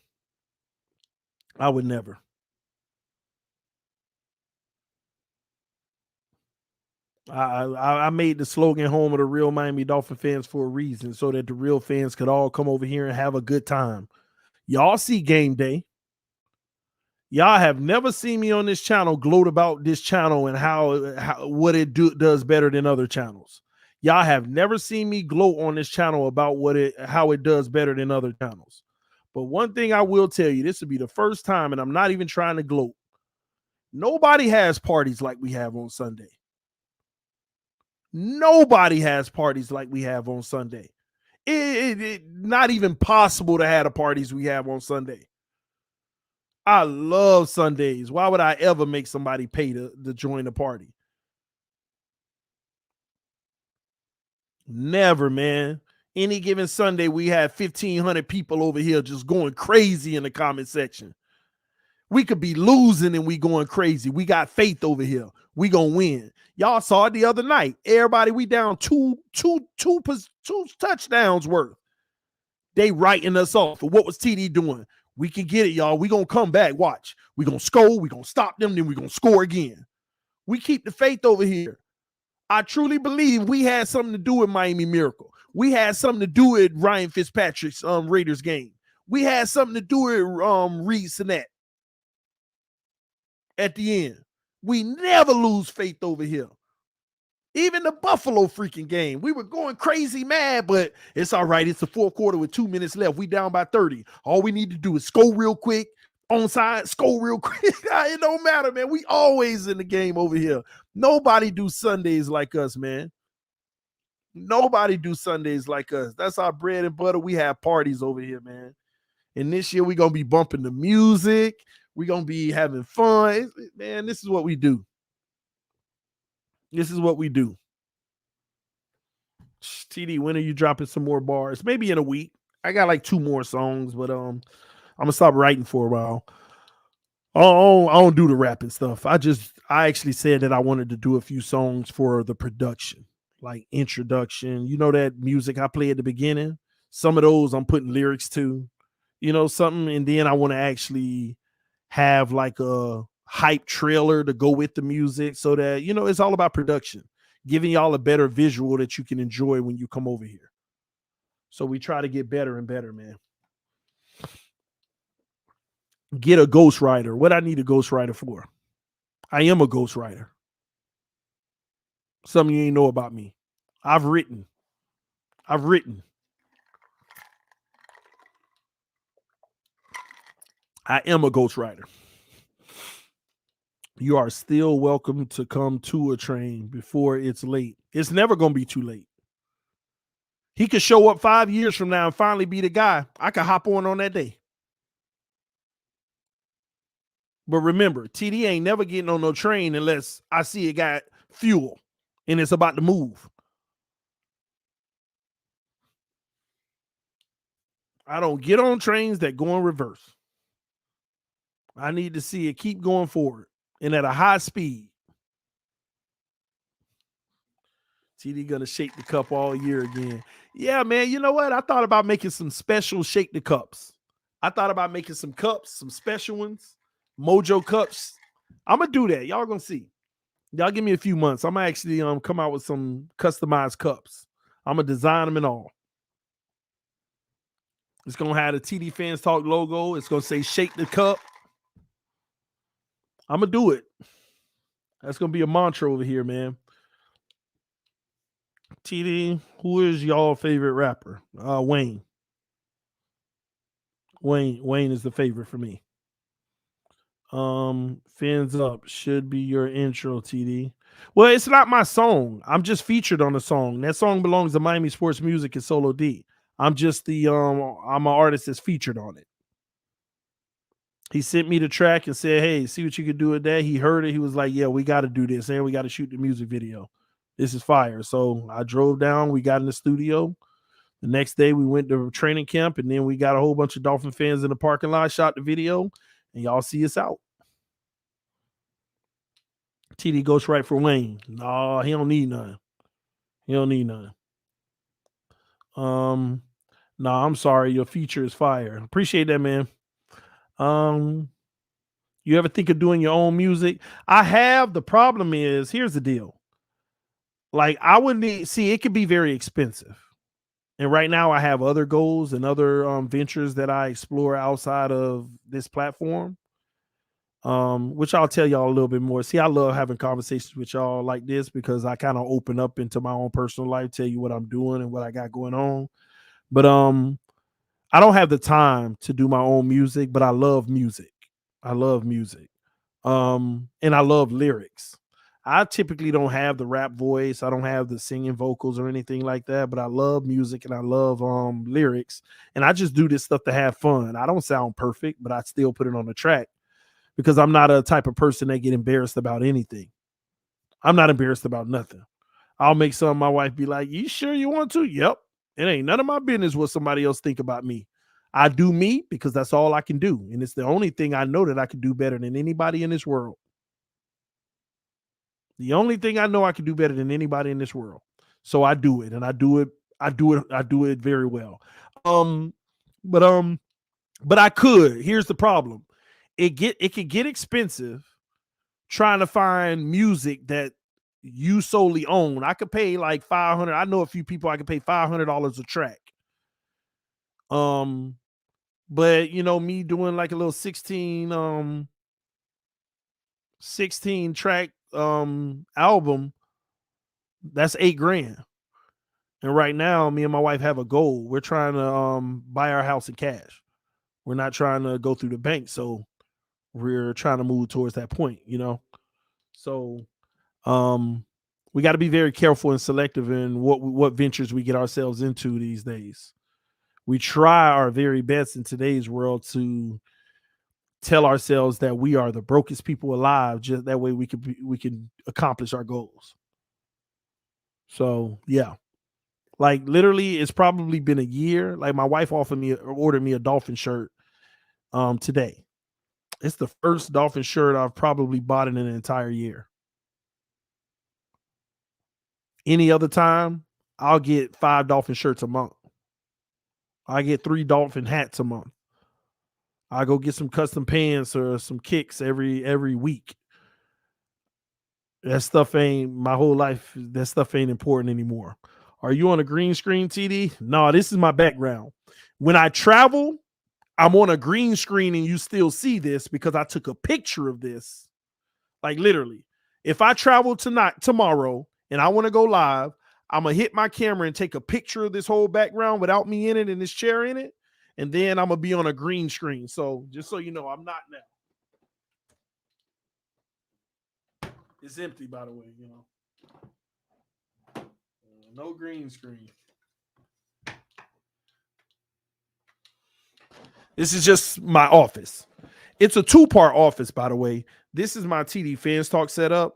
I made the slogan home of the real Miami Dolphin fans for a reason, so that the real fans could all come over here and have a good time. Y'all see game day. Y'all have never seen me on this channel gloat about this channel and how what it does better than other channels. Y'all have never seen me gloat on this channel about how it does better than other channels. But one thing I will tell you, this will be the first time, and I'm not even trying to gloat. Nobody has parties like we have on Sunday. Nobody has parties like we have on Sunday. It not even possible to have the parties we have on Sunday. I love Sundays. Why would I ever make somebody pay to join the party? Never, man. Any given Sunday, we have 1,500 people over here just going crazy in the comment section. We could be losing and we going crazy. We got faith over here. We gonna win. Y'all saw it the other night. Everybody, we down two touchdowns worth. They writing us off. What was TD doing? We can get it, y'all. We gonna come back. Watch. We gonna score. We gonna stop them. Then we gonna score again. We keep the faith over here. I truly believe we had something to do with Miami Miracle. We had something to do with Ryan Fitzpatrick's Raiders game. We had something to do with Reed Sinnett. At the end, we never lose faith over here. Even the Buffalo freaking game, we were going crazy mad, but it's all right. It's the fourth quarter with 2 minutes left. We down by 30. All we need to do is score real quick, onside, score real quick. It don't matter, man. We always in the game over here. Nobody do Sundays like us, man. Nobody do Sundays like us. That's our bread and butter. We have parties over here, man. And this year, we're going to be bumping the music. We're going to be having fun. Man, this is what we do. This is what we do. TD, when are you dropping some more bars? Maybe in a week. I got like 2 more songs, but I'm going to stop writing for a while. I don't do the rapping stuff. I actually said that I wanted to do a few songs for the production, like introduction. You know that music I play at the beginning? Some of those I'm putting lyrics to. something, and then I want to actually have like a hype trailer to go with the music so that, it's all about production, giving y'all a better visual that you can enjoy when you come over here. So we try to get better and better, man. Get a ghostwriter. What I need a ghostwriter for? I am a ghostwriter. Something you ain't know about me. I've written. I've written. I am a ghostwriter. You are still welcome to come to a train before it's late. It's never going to be too late. He could show up 5 years from now and finally be the guy. I could hop on that day. But remember, TD ain't never getting on no train unless I see it got fuel and it's about to move. I don't get on trains that go in reverse. I need to see it keep going forward and at a high speed. TD gonna shake the cup all year again. Yeah, man. You know what? I thought about making some special shake the cups. I thought about making some cups, some special ones, Mojo cups. I'm gonna do that. Y'all gonna see. Y'all give me a few months. I'm gonna actually come out with some customized cups. I'm gonna design them and all. It's gonna have the TD Fans Talk logo. It's gonna say "Shake the Cup." I'm gonna do it. That's gonna be a mantra over here, man. TD, who is y'all favorite rapper? Wayne. Wayne is the favorite for me. Fins Up should be your intro, TD. Well, it's not my song. I'm just featured on the song. That song belongs to Miami Sports Music and Solo D. I'm just I'm an artist that's featured on it. He sent me the track and said, "Hey, see what you could do with that." He heard it. He was like, "Yeah, we got to do this, and we got to shoot the music video. This is fire." So I drove down. We got in the studio. The next day, we went to training camp, and then we got a whole bunch of Dolphin fans in the parking lot, shot the video, and y'all see us out. TD goes right for Wayne. No, he don't need none. He don't need none. No, I'm sorry. Your feature is fire. Appreciate that, man. You ever think of doing your own music? I have. The problem is, here's the deal. Like, I would need, see, it could be very expensive. And right now I have other goals and other ventures that I explore outside of this platform. Which I'll tell y'all a little bit more. See, I love having conversations with y'all like this because I kind of open up into my own personal life, tell you what I'm doing and what I got going on. But I don't have the time to do my own music, but I love music. I love music. And I love lyrics. I typically don't have the rap voice. I don't have the singing vocals or anything like that, but I love music and I love lyrics. And I just do this stuff to have fun. I don't sound perfect, but I still put it on the track because I'm not a type of person that get embarrassed about anything. I'm not embarrassed about nothing. I'll make some of my wife be like, "You sure you want to?" Yep. It ain't none of my business what somebody else think about me. I do me because that's all I can do. And it's the only thing I know that I can do better than anybody in this world. The only thing I know I can do better than anybody in this world. So I do it, and I do it very well. Um, but I could. Here's the problem. It could get expensive trying to find music that you solely own. I could pay like 500. I know a few people I could pay $500 a track. But me doing like a little 16 track album, that's $8,000. And right now, me and my wife have a goal. We're trying to buy our house in cash. We're not trying to go through the bank. So we're trying to move towards that point, So we got to be very careful and selective in what ventures we get ourselves into these days. We try our very best in today's world to tell ourselves that we are the brokest people alive. Just that way we can accomplish our goals. So yeah. Like literally, it's probably been a year. Like my wife ordered me a Dolphin shirt today. It's the first Dolphin shirt I've probably bought in an entire year. Any other time, I'll get 5 Dolphin shirts a month. I get 3 Dolphin hats a month. I go get some custom pants or some kicks every week. That stuff ain't my whole life. That stuff ain't important anymore. Are you on a green screen, TD? No, this is my background. When I travel, I'm on a green screen and you still see this because I took a picture of this. Like literally. If I travel tomorrow and I want to go live, I'm gonna hit my camera and take a picture of this whole background without me in it and this chair in it. And then I'm gonna be on a green screen. So just so you know, I'm not now. It's empty, by the way, you know. No green screen. This is just my office. It's a two-part office, by the way. This is my TD Fans Talk setup.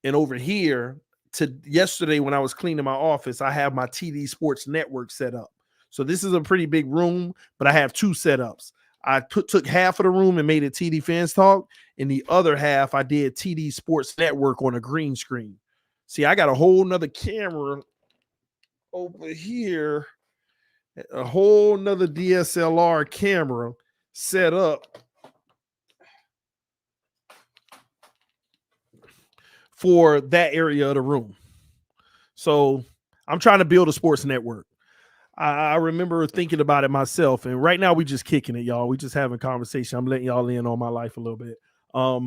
And over here, to yesterday when I was cleaning my office, I have my TD Sports Network set up. So this is a pretty big room, but I have two setups. I took half of the room and made it TD Fans Talk, and the other half I did TD Sports Network on a green screen. See, I got a whole nother camera over here, a whole nother DSLR camera set up for that area of the room. So I'm trying to build a sports network. I remember thinking about it myself, and right now we just kicking it, y'all. We just having conversation. I'm letting y'all in on my life a little bit. I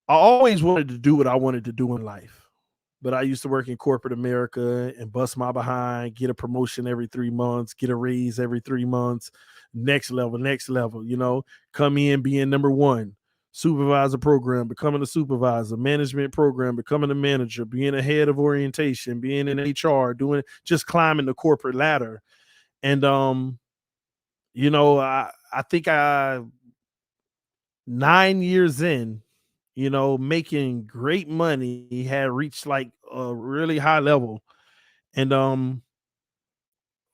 always wanted to do what I wanted to do in life, but I used to work in corporate America and bust my behind, get a promotion every 3 months, get a raise every 3 months, next level, you know, come in being number one, supervisor program, becoming a supervisor, management program, becoming a manager, being a head of orientation, being in HR, doing just climbing the corporate ladder. And you know, I think 9 years in, you know, making great money, he had reached like a really high level. And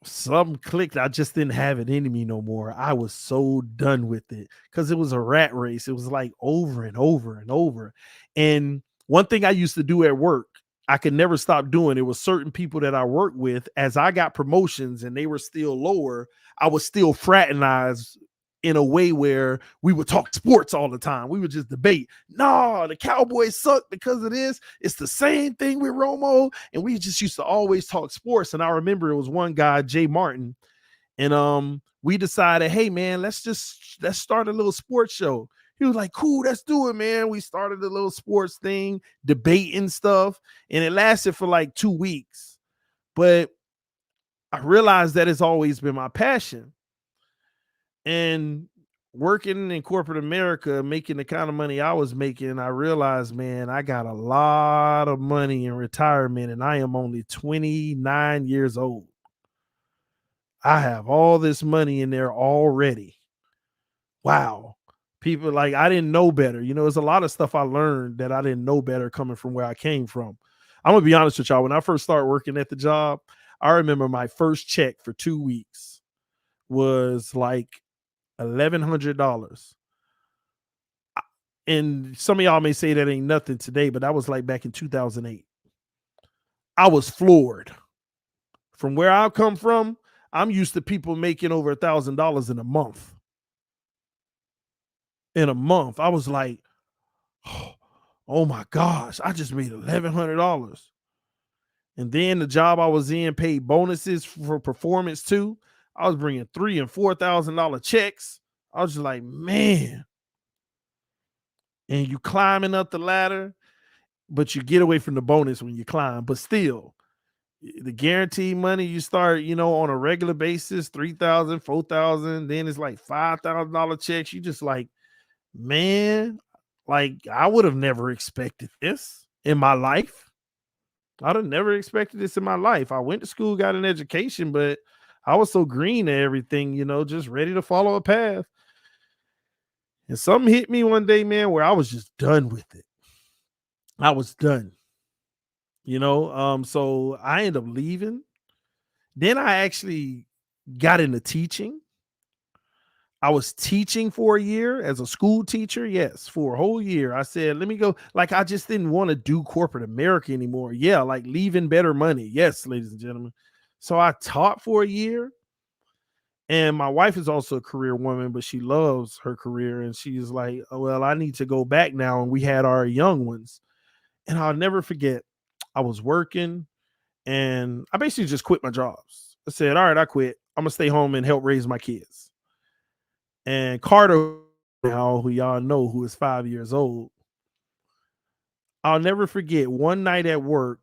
something clicked. I just didn't have it in me no more. I was so done with it because it was a rat race. It was like over and over and over. And one thing I used to do at work, I could never stop doing. It was certain people that I worked with. As I got promotions and they were still lower, I was still fraternized in a way where we would talk sports all the time. We would just debate. No, the Cowboys suck because of this. It's the same thing with Romo. And we just used to always talk sports. And I remember it was one guy, Jay Martin, and we decided, hey man, let's start a little sports show. He was like, cool, let's do it, man. We started a little sports thing, debating stuff, and it lasted for like 2 weeks. But I realized that it's always been my passion. And working in corporate America, making the kind of money I was making, I realized, man, I got a lot of money in retirement and I am only 29 years old. I have all this money in there already. Wow. People like, I didn't know better. You know, there's a lot of stuff I learned that I didn't know better coming from where I came from. I'm going to be honest with y'all. When I first started working at the job, I remember my first check for 2 weeks was like $1,100. And some of y'all may say that ain't nothing today, but that was like back in 2008. I was floored. From where I come from, I'm used to people making over $1,000 in a month. In a month, I was like, oh my gosh, I just made $1,100. And then the job I was in paid bonuses for performance too. I was bringing $3,000 and $4,000 checks. I was just like, man. And you climbing up the ladder, but you get away from the bonus when you climb. But still, the guaranteed money you start, you know, on a regular basis, 3,000, 4,000, then it's like $5,000 checks. You just like, man, like I would have never expected this in my life. I'd have never expected this in my life. I went to school, got an education, but I was so green at everything, you know, just ready to follow a path. And something hit me one day, man, where I was just done with it. I was done, you know. So I ended up leaving. Then I actually got into teaching. I was teaching for a year as a school teacher. Yes, for a whole year. I said, let me go. Like, I just didn't want to do corporate America anymore. Yeah, like leaving better money. Yes, ladies and gentlemen. So I taught for a year. And my wife is also a career woman, but she loves her career. And she's like, "Oh, well, I need to go back now." And we had our young ones. And I'll never forget, I was working and I basically just quit my jobs. I said, "All right, I quit. I'm going to stay home and help raise my kids." And Carter, now, who y'all know, who is 5 years old, I'll never forget one night at work,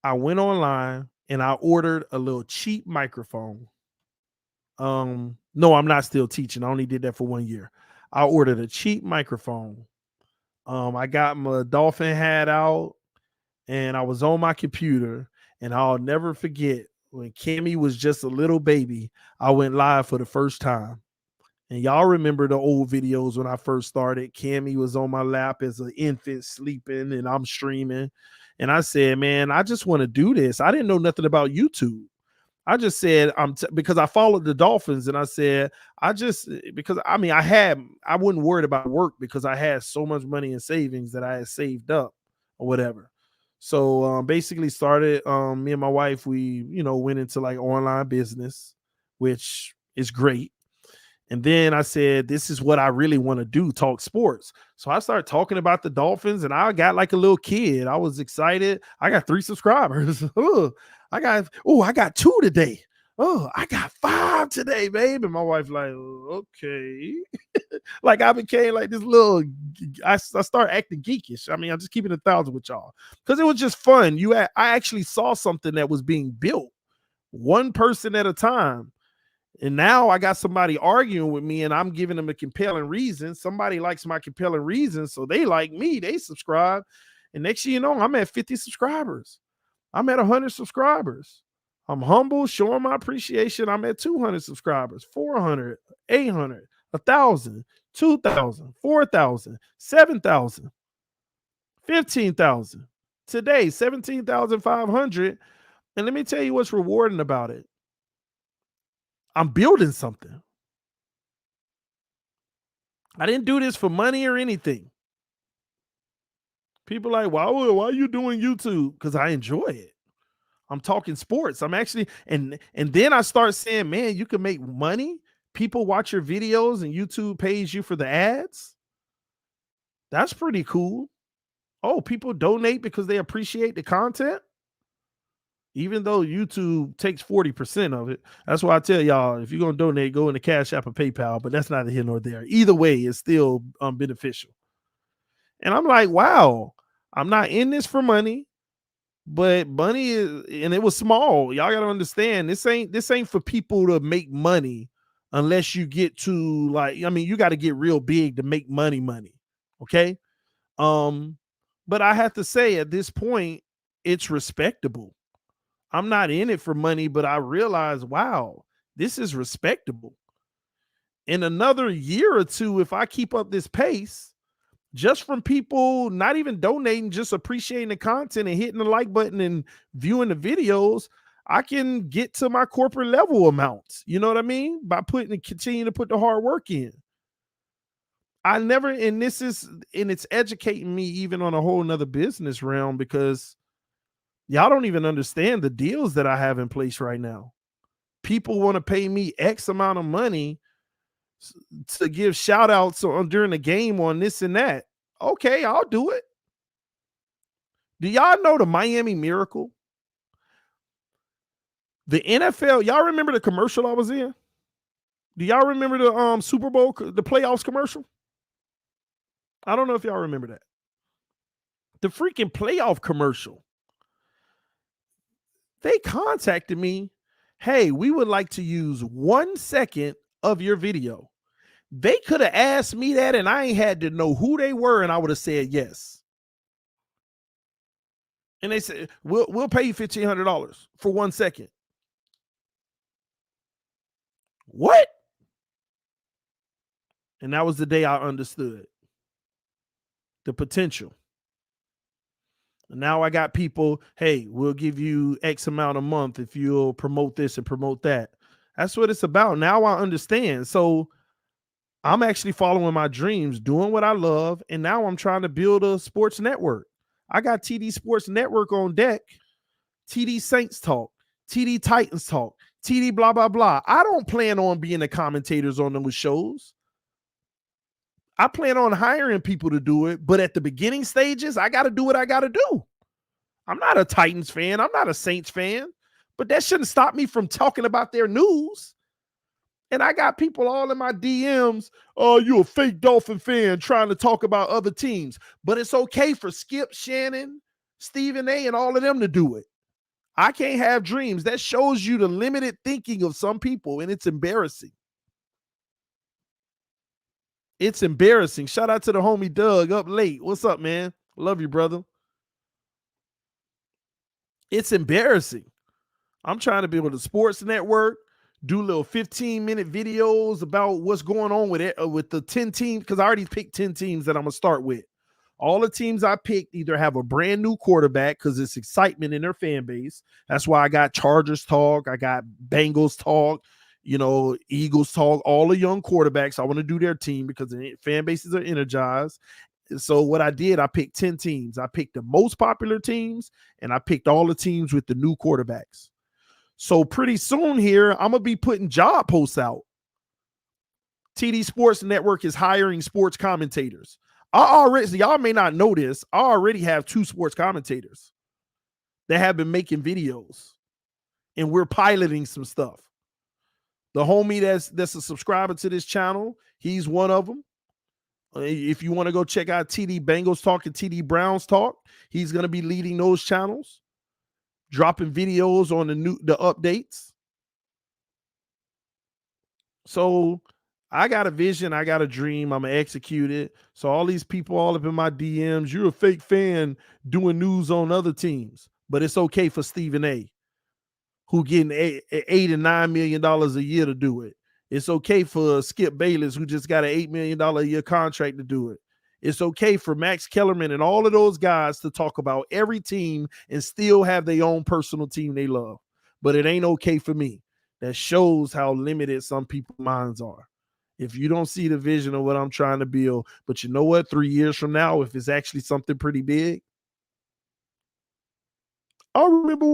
I went online and I ordered a little cheap microphone. No, I'm not still teaching. I only did that for 1 year. I ordered a cheap microphone. I got my dolphin hat out and I was on my computer, and I'll never forget when Kimmy was just a little baby, I went live for the first time. And y'all remember the old videos when I first started. Cammy was on my lap as an infant sleeping, and I'm streaming. And I said, "Man, I just want to do this." I didn't know nothing about YouTube. I just said, because I followed the Dolphins, and I said, because I wasn't worried about work because I had so much money in savings that I had saved up or whatever. So basically started, me and my wife, we, went into like online business, which is great. And then I said, "This is what I really want to do, talk sports." So I started talking about the Dolphins, and I got like a little kid. I was excited. I got 3 subscribers. I got 2 today. I got 5 today, babe. And my wife like, "Okay." Like I became like this little, I start acting geekish. I mean, I'm just keeping 1,000 with y'all because it was just fun. I actually saw something that was being built one person at a time. And now I got somebody arguing with me and I'm giving them a compelling reason. Somebody likes my compelling reason, so they like me, they subscribe. And next thing you know, I'm at 50 subscribers. I'm at 100 subscribers. I'm humble, showing my appreciation. I'm at 200 subscribers, 400, 800, 1,000, 2,000, 4,000, 7,000, 15,000. Today, 17,500. And let me tell you what's rewarding about it. I'm building something. I didn't do this for money or anything. People are like, why are you doing YouTube? Because I enjoy it. I'm talking sports. I'm actually, and then I start saying, man, you can make money. People watch your videos and YouTube pays you for the ads. That's pretty cool. Oh, people donate because they appreciate the content. Even though YouTube takes 40% of it. That's why I tell y'all, if you're going to donate, go into Cash App or PayPal, but that's neither here nor there. Either way, it's still beneficial. And I'm like, wow, I'm not in this for money, but money is, and it was small. Y'all got to understand, this ain't for people to make money unless you get to like, I mean, you got to get real big to make money. Okay. But I have to say at this point, it's respectable. I'm not in it for money, but I realize, wow, this is respectable. In another year or two, if I keep up this pace, just from people not even donating, just appreciating the content and hitting the like button and viewing the videos, I can get to my corporate level amounts. You know what I mean? By continuing to put the hard work in. And it's educating me even on a whole nother business realm because y'all don't even understand the deals that I have in place right now. People want to pay me X amount of money to give shout outs during the game on this and that. Okay, I'll do it. Do y'all know the Miami Miracle? The NFL, y'all remember the commercial I was in? Do y'all remember the Super Bowl, the playoffs commercial? I don't know if y'all remember that. The freaking playoff commercial. They contacted me. Hey, we would like to use 1 second of your video. They could have asked me that and I ain't had to know who they were and I would have said yes. And they said, we'll pay you $1,500 for 1 second. What? And that was the day I understood the potential. And now I got people, hey, we'll give you X amount a month if you'll promote this and promote that. That's what it's about. Now I understand. So I'm actually following my dreams, doing what I love. And now I'm trying to build a sports network. I got TD Sports Network on deck, TD Saints Talk, TD Titans Talk, TD blah, blah, blah. I don't plan on being the commentators on those shows. I plan on hiring people to do it, but at the beginning stages, I got to do what I got to do. I'm not a Titans fan. I'm not a Saints fan, but that shouldn't stop me from talking about their news. And I got people all in my DMs, oh, you a fake Dolphin fan trying to talk about other teams. But it's okay for Skip, Shannon, Stephen A, and all of them to do it. I can't have dreams. That shows you the limited thinking of some people, and it's embarrassing. It's embarrassing. Shout out to the homie Doug up late. What's up, man? Love you, brother. It's embarrassing. I'm trying to build a sports network, do little 15-minute videos about what's going on with it, with the 10 teams, because I already picked 10 teams that I'm going to start with. All the teams I picked either have a brand new quarterback because it's excitement in their fan base. That's why I got Chargers talk. I got Bengals talk, Eagles talk, all the young quarterbacks. I want to do their team because the fan bases are energized. So what I did, I picked 10 teams. I picked the most popular teams, and I picked all the teams with the new quarterbacks. So pretty soon here, I'm going to be putting job posts out. TD Sports Network is hiring sports commentators. Y'all may not know this, I already have 2 sports commentators that have been making videos, and we're piloting some stuff. The homie that's a subscriber to this channel, he's one of them. If you want to go check out TD Bengals Talk and TD Browns Talk, he's going to be leading those channels, dropping videos on the updates. So I got a vision, I got a dream, I'm going to execute it. So all these people all up in my DMs, you're a fake fan doing news on other teams, but it's okay for Stephen A, who getting $8 and $9 million a year to do it. It's okay for Skip Bayless, who just got an $8 million a year contract to do it. It's okay for Max Kellerman and all of those guys to talk about every team and still have their own personal team they love. But it ain't okay for me. That shows how limited some people's minds are. If you don't see the vision of what I'm trying to build, but you know what? 3 years from now, if it's actually something pretty big, I remember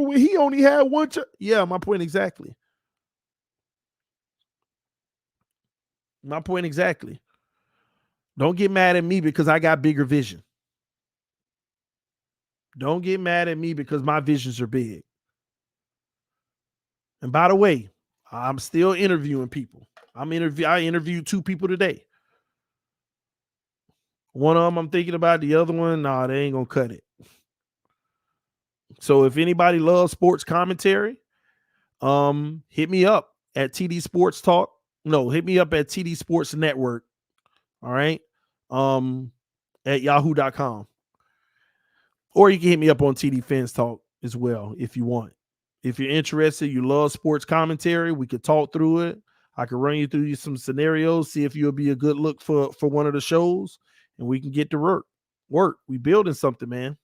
when he only had one. Yeah, my point exactly. My point exactly. Don't get mad at me because I got bigger vision. Don't get mad at me because my visions are big. And by the way, I'm still interviewing people. I interviewed 2 people today. One of them I'm thinking about, the other one, nah, they ain't gonna cut it. So if anybody loves sports commentary, hit me up at TD Sports Talk. No, hit me up at TD Sports Network. All right. At yahoo.com. Or you can hit me up on TD Fans Talk as well if you want. If you're interested, you love sports commentary, we could talk through it. I could run you through some scenarios, see if you'll be a good look for one of the shows, and we can get to work. We building something, man.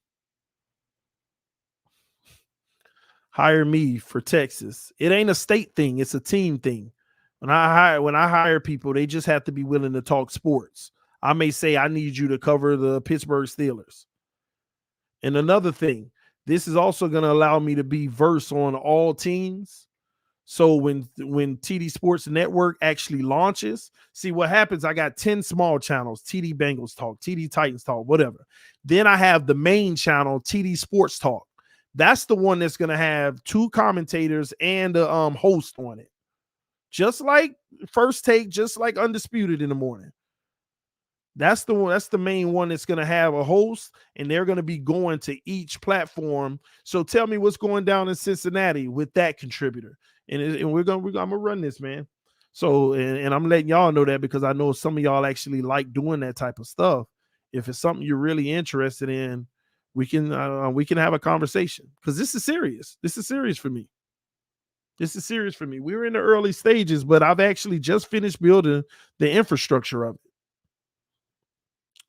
Hire me for Texas. It ain't a state thing, it's a team thing. When I hire people, they just have to be willing to talk sports. I may say I need you to cover the Pittsburgh Steelers. And another thing, this is also going to allow me to be versed on all teams. So when TD Sports Network actually launches, see what happens, I got 10 small channels, TD Bengals Talk, TD Titans Talk, whatever. Then I have the main channel, TD Sports Talk. That's the one that's going to have 2 commentators and a host on it. Just like First Take, just like Undisputed in the morning. That's the one. That's the main one that's going to have a host, and they're going to be going to each platform. So tell me what's going down in Cincinnati with that contributor, and I'm gonna run this, man. So and I'm letting y'all know that because I know some of y'all actually like doing that type of stuff. If it's something you're really interested in, we can have a conversation because this is serious. This is serious for me. We're in the early stages, but I've actually just finished building the infrastructure of it.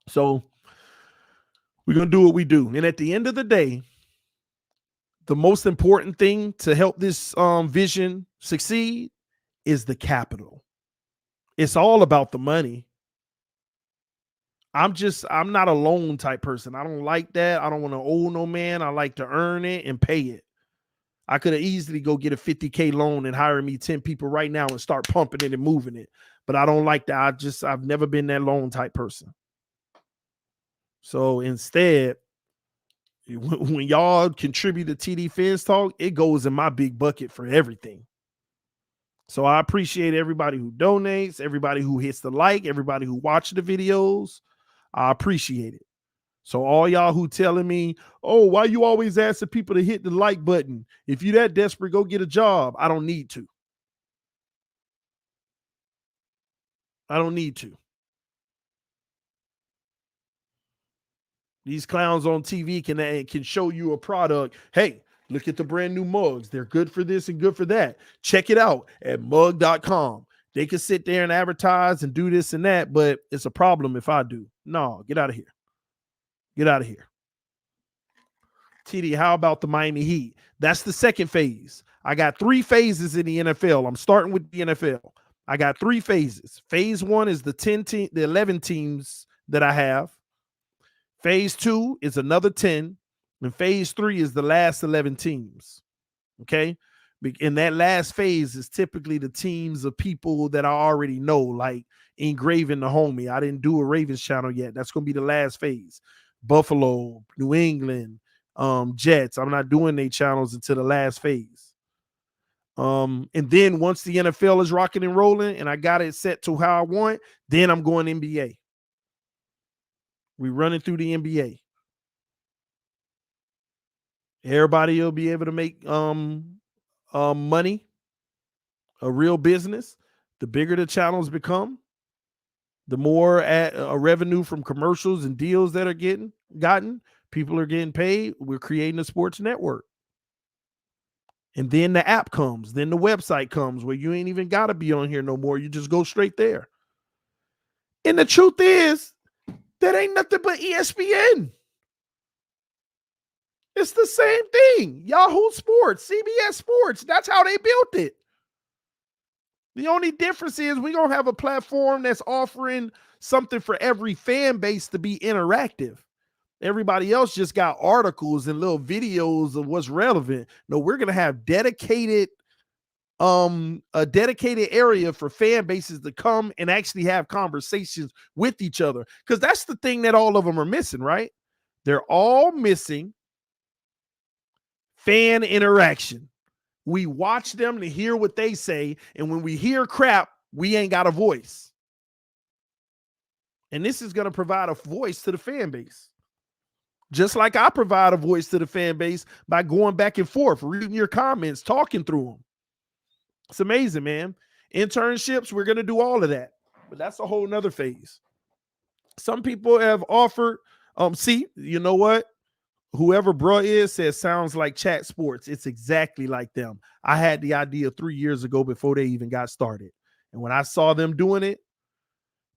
So we're going to do what we do. And at the end of the day, the most important thing to help this vision succeed is the capital. It's all about the money. I'm not a loan type person. I don't like that. I don't want to owe no man. I like to earn it and pay it. I could have easily go get a $50K loan and hire me 10 people right now and start pumping it and moving it. But I don't like that. I've never been that loan type person. So instead, when y'all contribute to TD Fins Talk, it goes in my big bucket for everything. So I appreciate everybody who donates, everybody who hits the like, everybody who watches the videos. I appreciate it. So all y'all who telling me, oh, why you always asking people to hit the like button? If you that desperate, go get a job. I don't need to. I don't need to. These clowns on TV can show you a product. Hey, look at the brand new mugs. They're good for this and good for that. Check it out at mug.com. They can sit there and advertise and do this and that, but it's a problem if I do. No, get out of here. Get out of here. TD, how about the Miami Heat? That's the second phase. I got 3 phases in the NFL. I'm starting with the NFL. I got 3 phases. Phase 1 is the 11 teams that I have. Phase 2 is another 10. And phase 3 is the last 11 teams. Okay. In that last phase is typically the teams of people that I already know, like Engraving the Homie. I didn't do a Ravens channel yet. That's going to be the last phase. Buffalo, New England, Jets. I'm not doing their channels until the last phase. And then once the NFL is rocking and rolling and I got it set to how I want, then I'm going NBA. We running through the NBA. Everybody will be able to make money, a real business. The bigger the channels become, the more revenue from commercials and deals that are gotten. People are getting paid. We're creating a sports network. And then the app comes. Then the website comes where you ain't even got to be on here no more. You just go straight there. And the truth is, that ain't nothing but ESPN. It's the same thing. Yahoo Sports, CBS Sports. That's how they built it. The only difference is we're going to have a platform that's offering something for every fan base to be interactive. Everybody else just got articles and little videos of what's relevant. No, we're going to have a dedicated area for fan bases to come and actually have conversations with each other. Because that's the thing that all of them are missing, right? They're all missing fan interaction. We watch them to hear what they say, and when we hear crap, we ain't got a voice. And this is going to provide a voice to the fan base. Just like I provide a voice to the fan base by going back and forth, reading your comments, talking through them. It's amazing, man. Internships, we're going to do all of that. But that's a whole nother phase. Some people have offered, see, you know what? Whoever bruh is says sounds like Chat Sports. It's exactly like them. I had the idea 3 years ago before they even got started. And when I saw them doing it,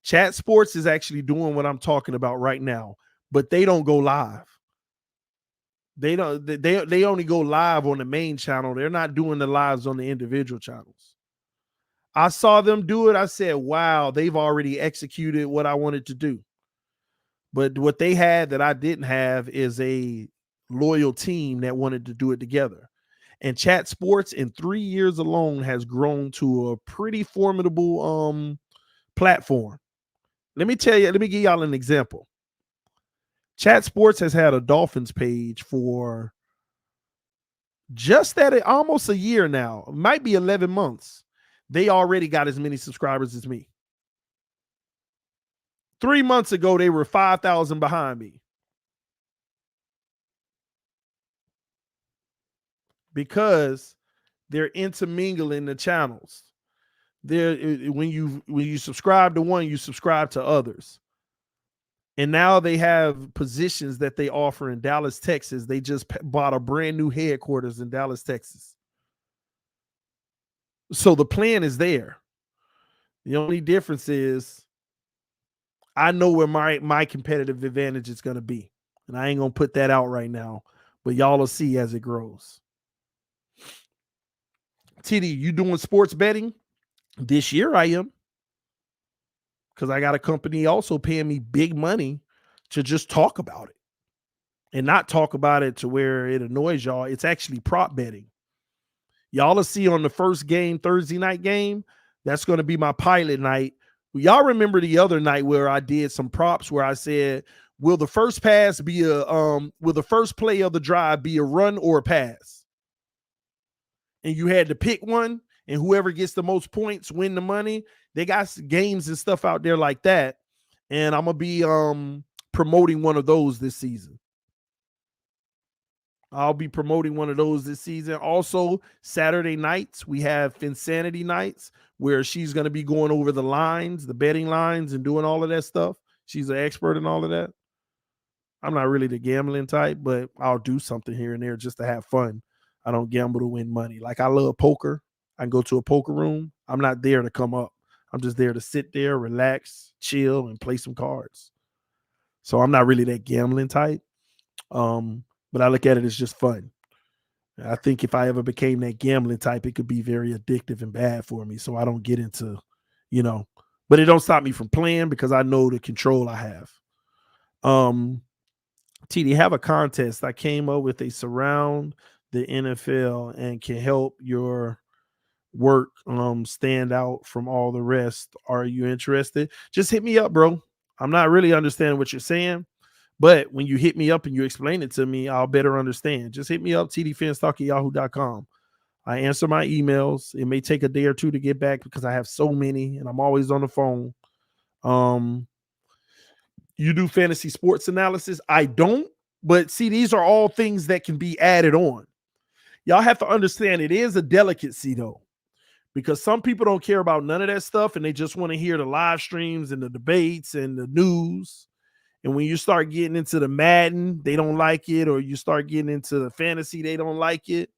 Chat Sports is actually doing what I'm talking about right now, but they don't go live. They only go live on the main channel. They're not doing the lives on the individual channels. I saw them do it. I said, wow, they've already executed what I wanted to do. But what they had that I didn't have is a loyal team that wanted to do it together. And Chat Sports in 3 years alone has grown to a pretty formidable platform. Let me give y'all an example. Chat Sports has had a Dolphins page for just almost a year now. It might be 11 months. They already got as many subscribers as me. 3 months ago, they were 5,000 behind me. Because they're intermingling the channels. When you subscribe to one, you subscribe to others. And now they have positions that they offer in Dallas, Texas. They just bought a brand new headquarters in Dallas, Texas. So the plan is there. The only difference is I know where my competitive advantage is going to be. And I ain't going to put that out right now. But y'all will see as it grows. TD, you doing sports betting? This year I am. Because I got a company also paying me big money to just talk about it. And not talk about it to where it annoys y'all. It's actually prop betting. Y'all will see on the first game, Thursday night game, that's going to be my pilot night. Y'all remember the other night where I did some props where I said, will the first pass be will the first play of the drive be a run or a pass? And you had to pick one, and whoever gets the most points win the money. They got games and stuff out there like that. And I'm going to be promoting one of those this season. I'll be promoting one of those this season. Also, Saturday nights, we have Finsanity nights where she's going to be going over the lines, the betting lines, and doing all of that stuff. She's an expert in all of that. I'm not really the gambling type, but I'll do something here and there just to have fun. I don't gamble to win money. Like, I love poker. I can go to a poker room. I'm not there to come up. I'm just there to sit there, relax, chill, and play some cards. So I'm not really that gambling type. But I look at it as just fun. I think if I ever became that gambling type, it could be very addictive and bad for me. So I don't get into, but it don't stop me from playing because I know the control I have. TD, have a contest. I came up with a surround the NFL and can help your work stand out from all the rest. Are you interested? Just hit me up, bro. I'm not really understanding what you're saying. But when you hit me up and you explain it to me, I'll better understand. Just hit me up, tdphinstalk@yahoo.com. I answer my emails. It may take a day or two to get back because I have so many and I'm always on the phone. You do fantasy sports analysis? I don't. But see, these are all things that can be added on. Y'all have to understand it is a delicacy, though, because some people don't care about none of that stuff and they just want to hear the live streams and the debates and the news. And when you start getting into the Madden, they don't like it, or you start getting into the fantasy, they don't like it,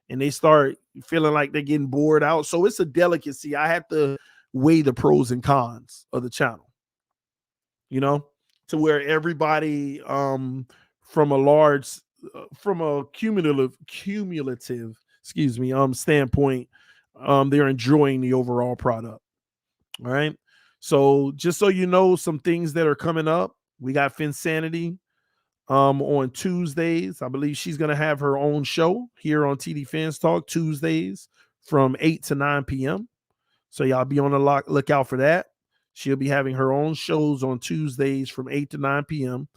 and they start feeling like they're getting bored out. So it's a delicacy. I have to weigh the pros and cons of the channel, to where everybody from a cumulative, standpoint, they're enjoying the overall product. All right. So just so you know, some things that are coming up. We got Finsanity on Tuesdays. I believe she's going to have her own show here on TD Fans Talk Tuesdays from 8 to 9 p.m. So y'all be on the lookout for that. She'll be having her own shows on Tuesdays from 8 to 9 p.m.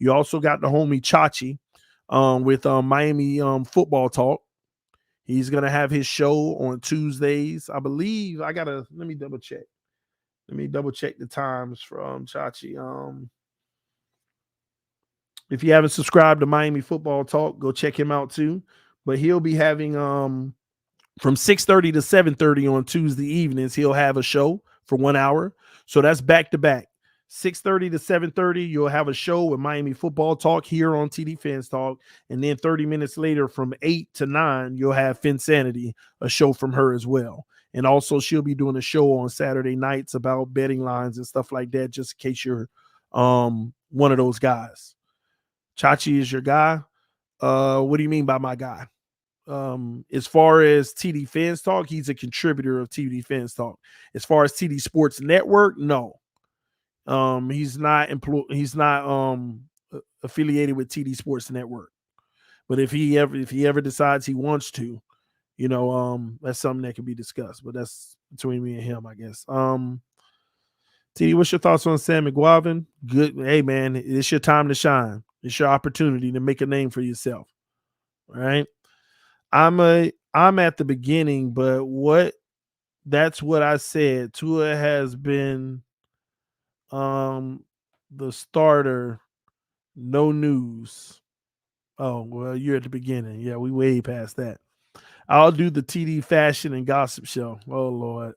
You also got the homie Chachi with Miami Football Talk. He's going to have his show on Tuesdays. I believe let me double check. Let me double check the times from Chachi. If you haven't subscribed to Miami Football Talk, go check him out too. But he'll be having from 6:30 to 7:30 on Tuesday evenings, he'll have a show for 1 hour. So that's back to back. 6:30 to 7:30, you'll have a show with Miami Football Talk here on TD Fans Talk. And then 30 minutes later from 8 to 9, you'll have Finsanity, a show from her as well. And also she'll be doing a show on Saturday nights about betting lines and stuff like that, just in case you're one of those guys. Chachi is your guy. What do you mean by my guy? As far as TD Fans Talk, he's a contributor of TD Fans Talk. As far as TD Sports Network, no. He's not affiliated with TD Sports Network. But if he ever decides he wants to, that's something that can be discussed. But that's between me and him, I guess. TD, what's your thoughts on Sam McGuavin? Good. Hey, man, it's your time to shine. It's your opportunity to make a name for yourself. All right. I'm at the beginning, but that's what I said. Tua has been the starter. No news. Oh, well, you're at the beginning. Yeah, we way past that. I'll do the TD fashion and gossip show. Oh, Lord.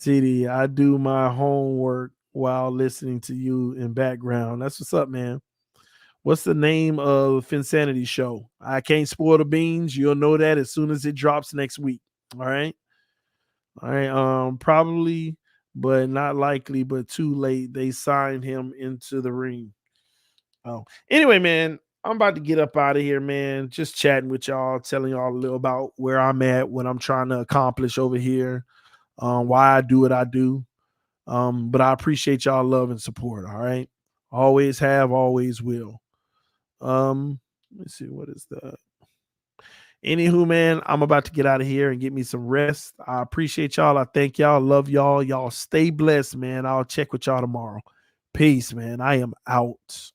TD, I do my homework while listening to you in background. That's what's up, man. What's the name of Finsanity show? I can't spoil the beans. You'll know that as soon as it drops next week. All right. All right. Probably, but not likely, but too late. They signed him into the ring. Oh, anyway, man, I'm about to get up out of here, man. Just chatting with y'all, telling y'all a little about where I'm at, what I'm trying to accomplish over here, why I do what I do. But I appreciate y'all love and support. All right. Always have, always will. Let's see, what is that? Anywho, man, I'm about to get out of here and get me some rest. I appreciate y'all. I thank y'all. Love y'all. Y'all stay blessed, man. I'll check with y'all tomorrow. Peace, man. I am out.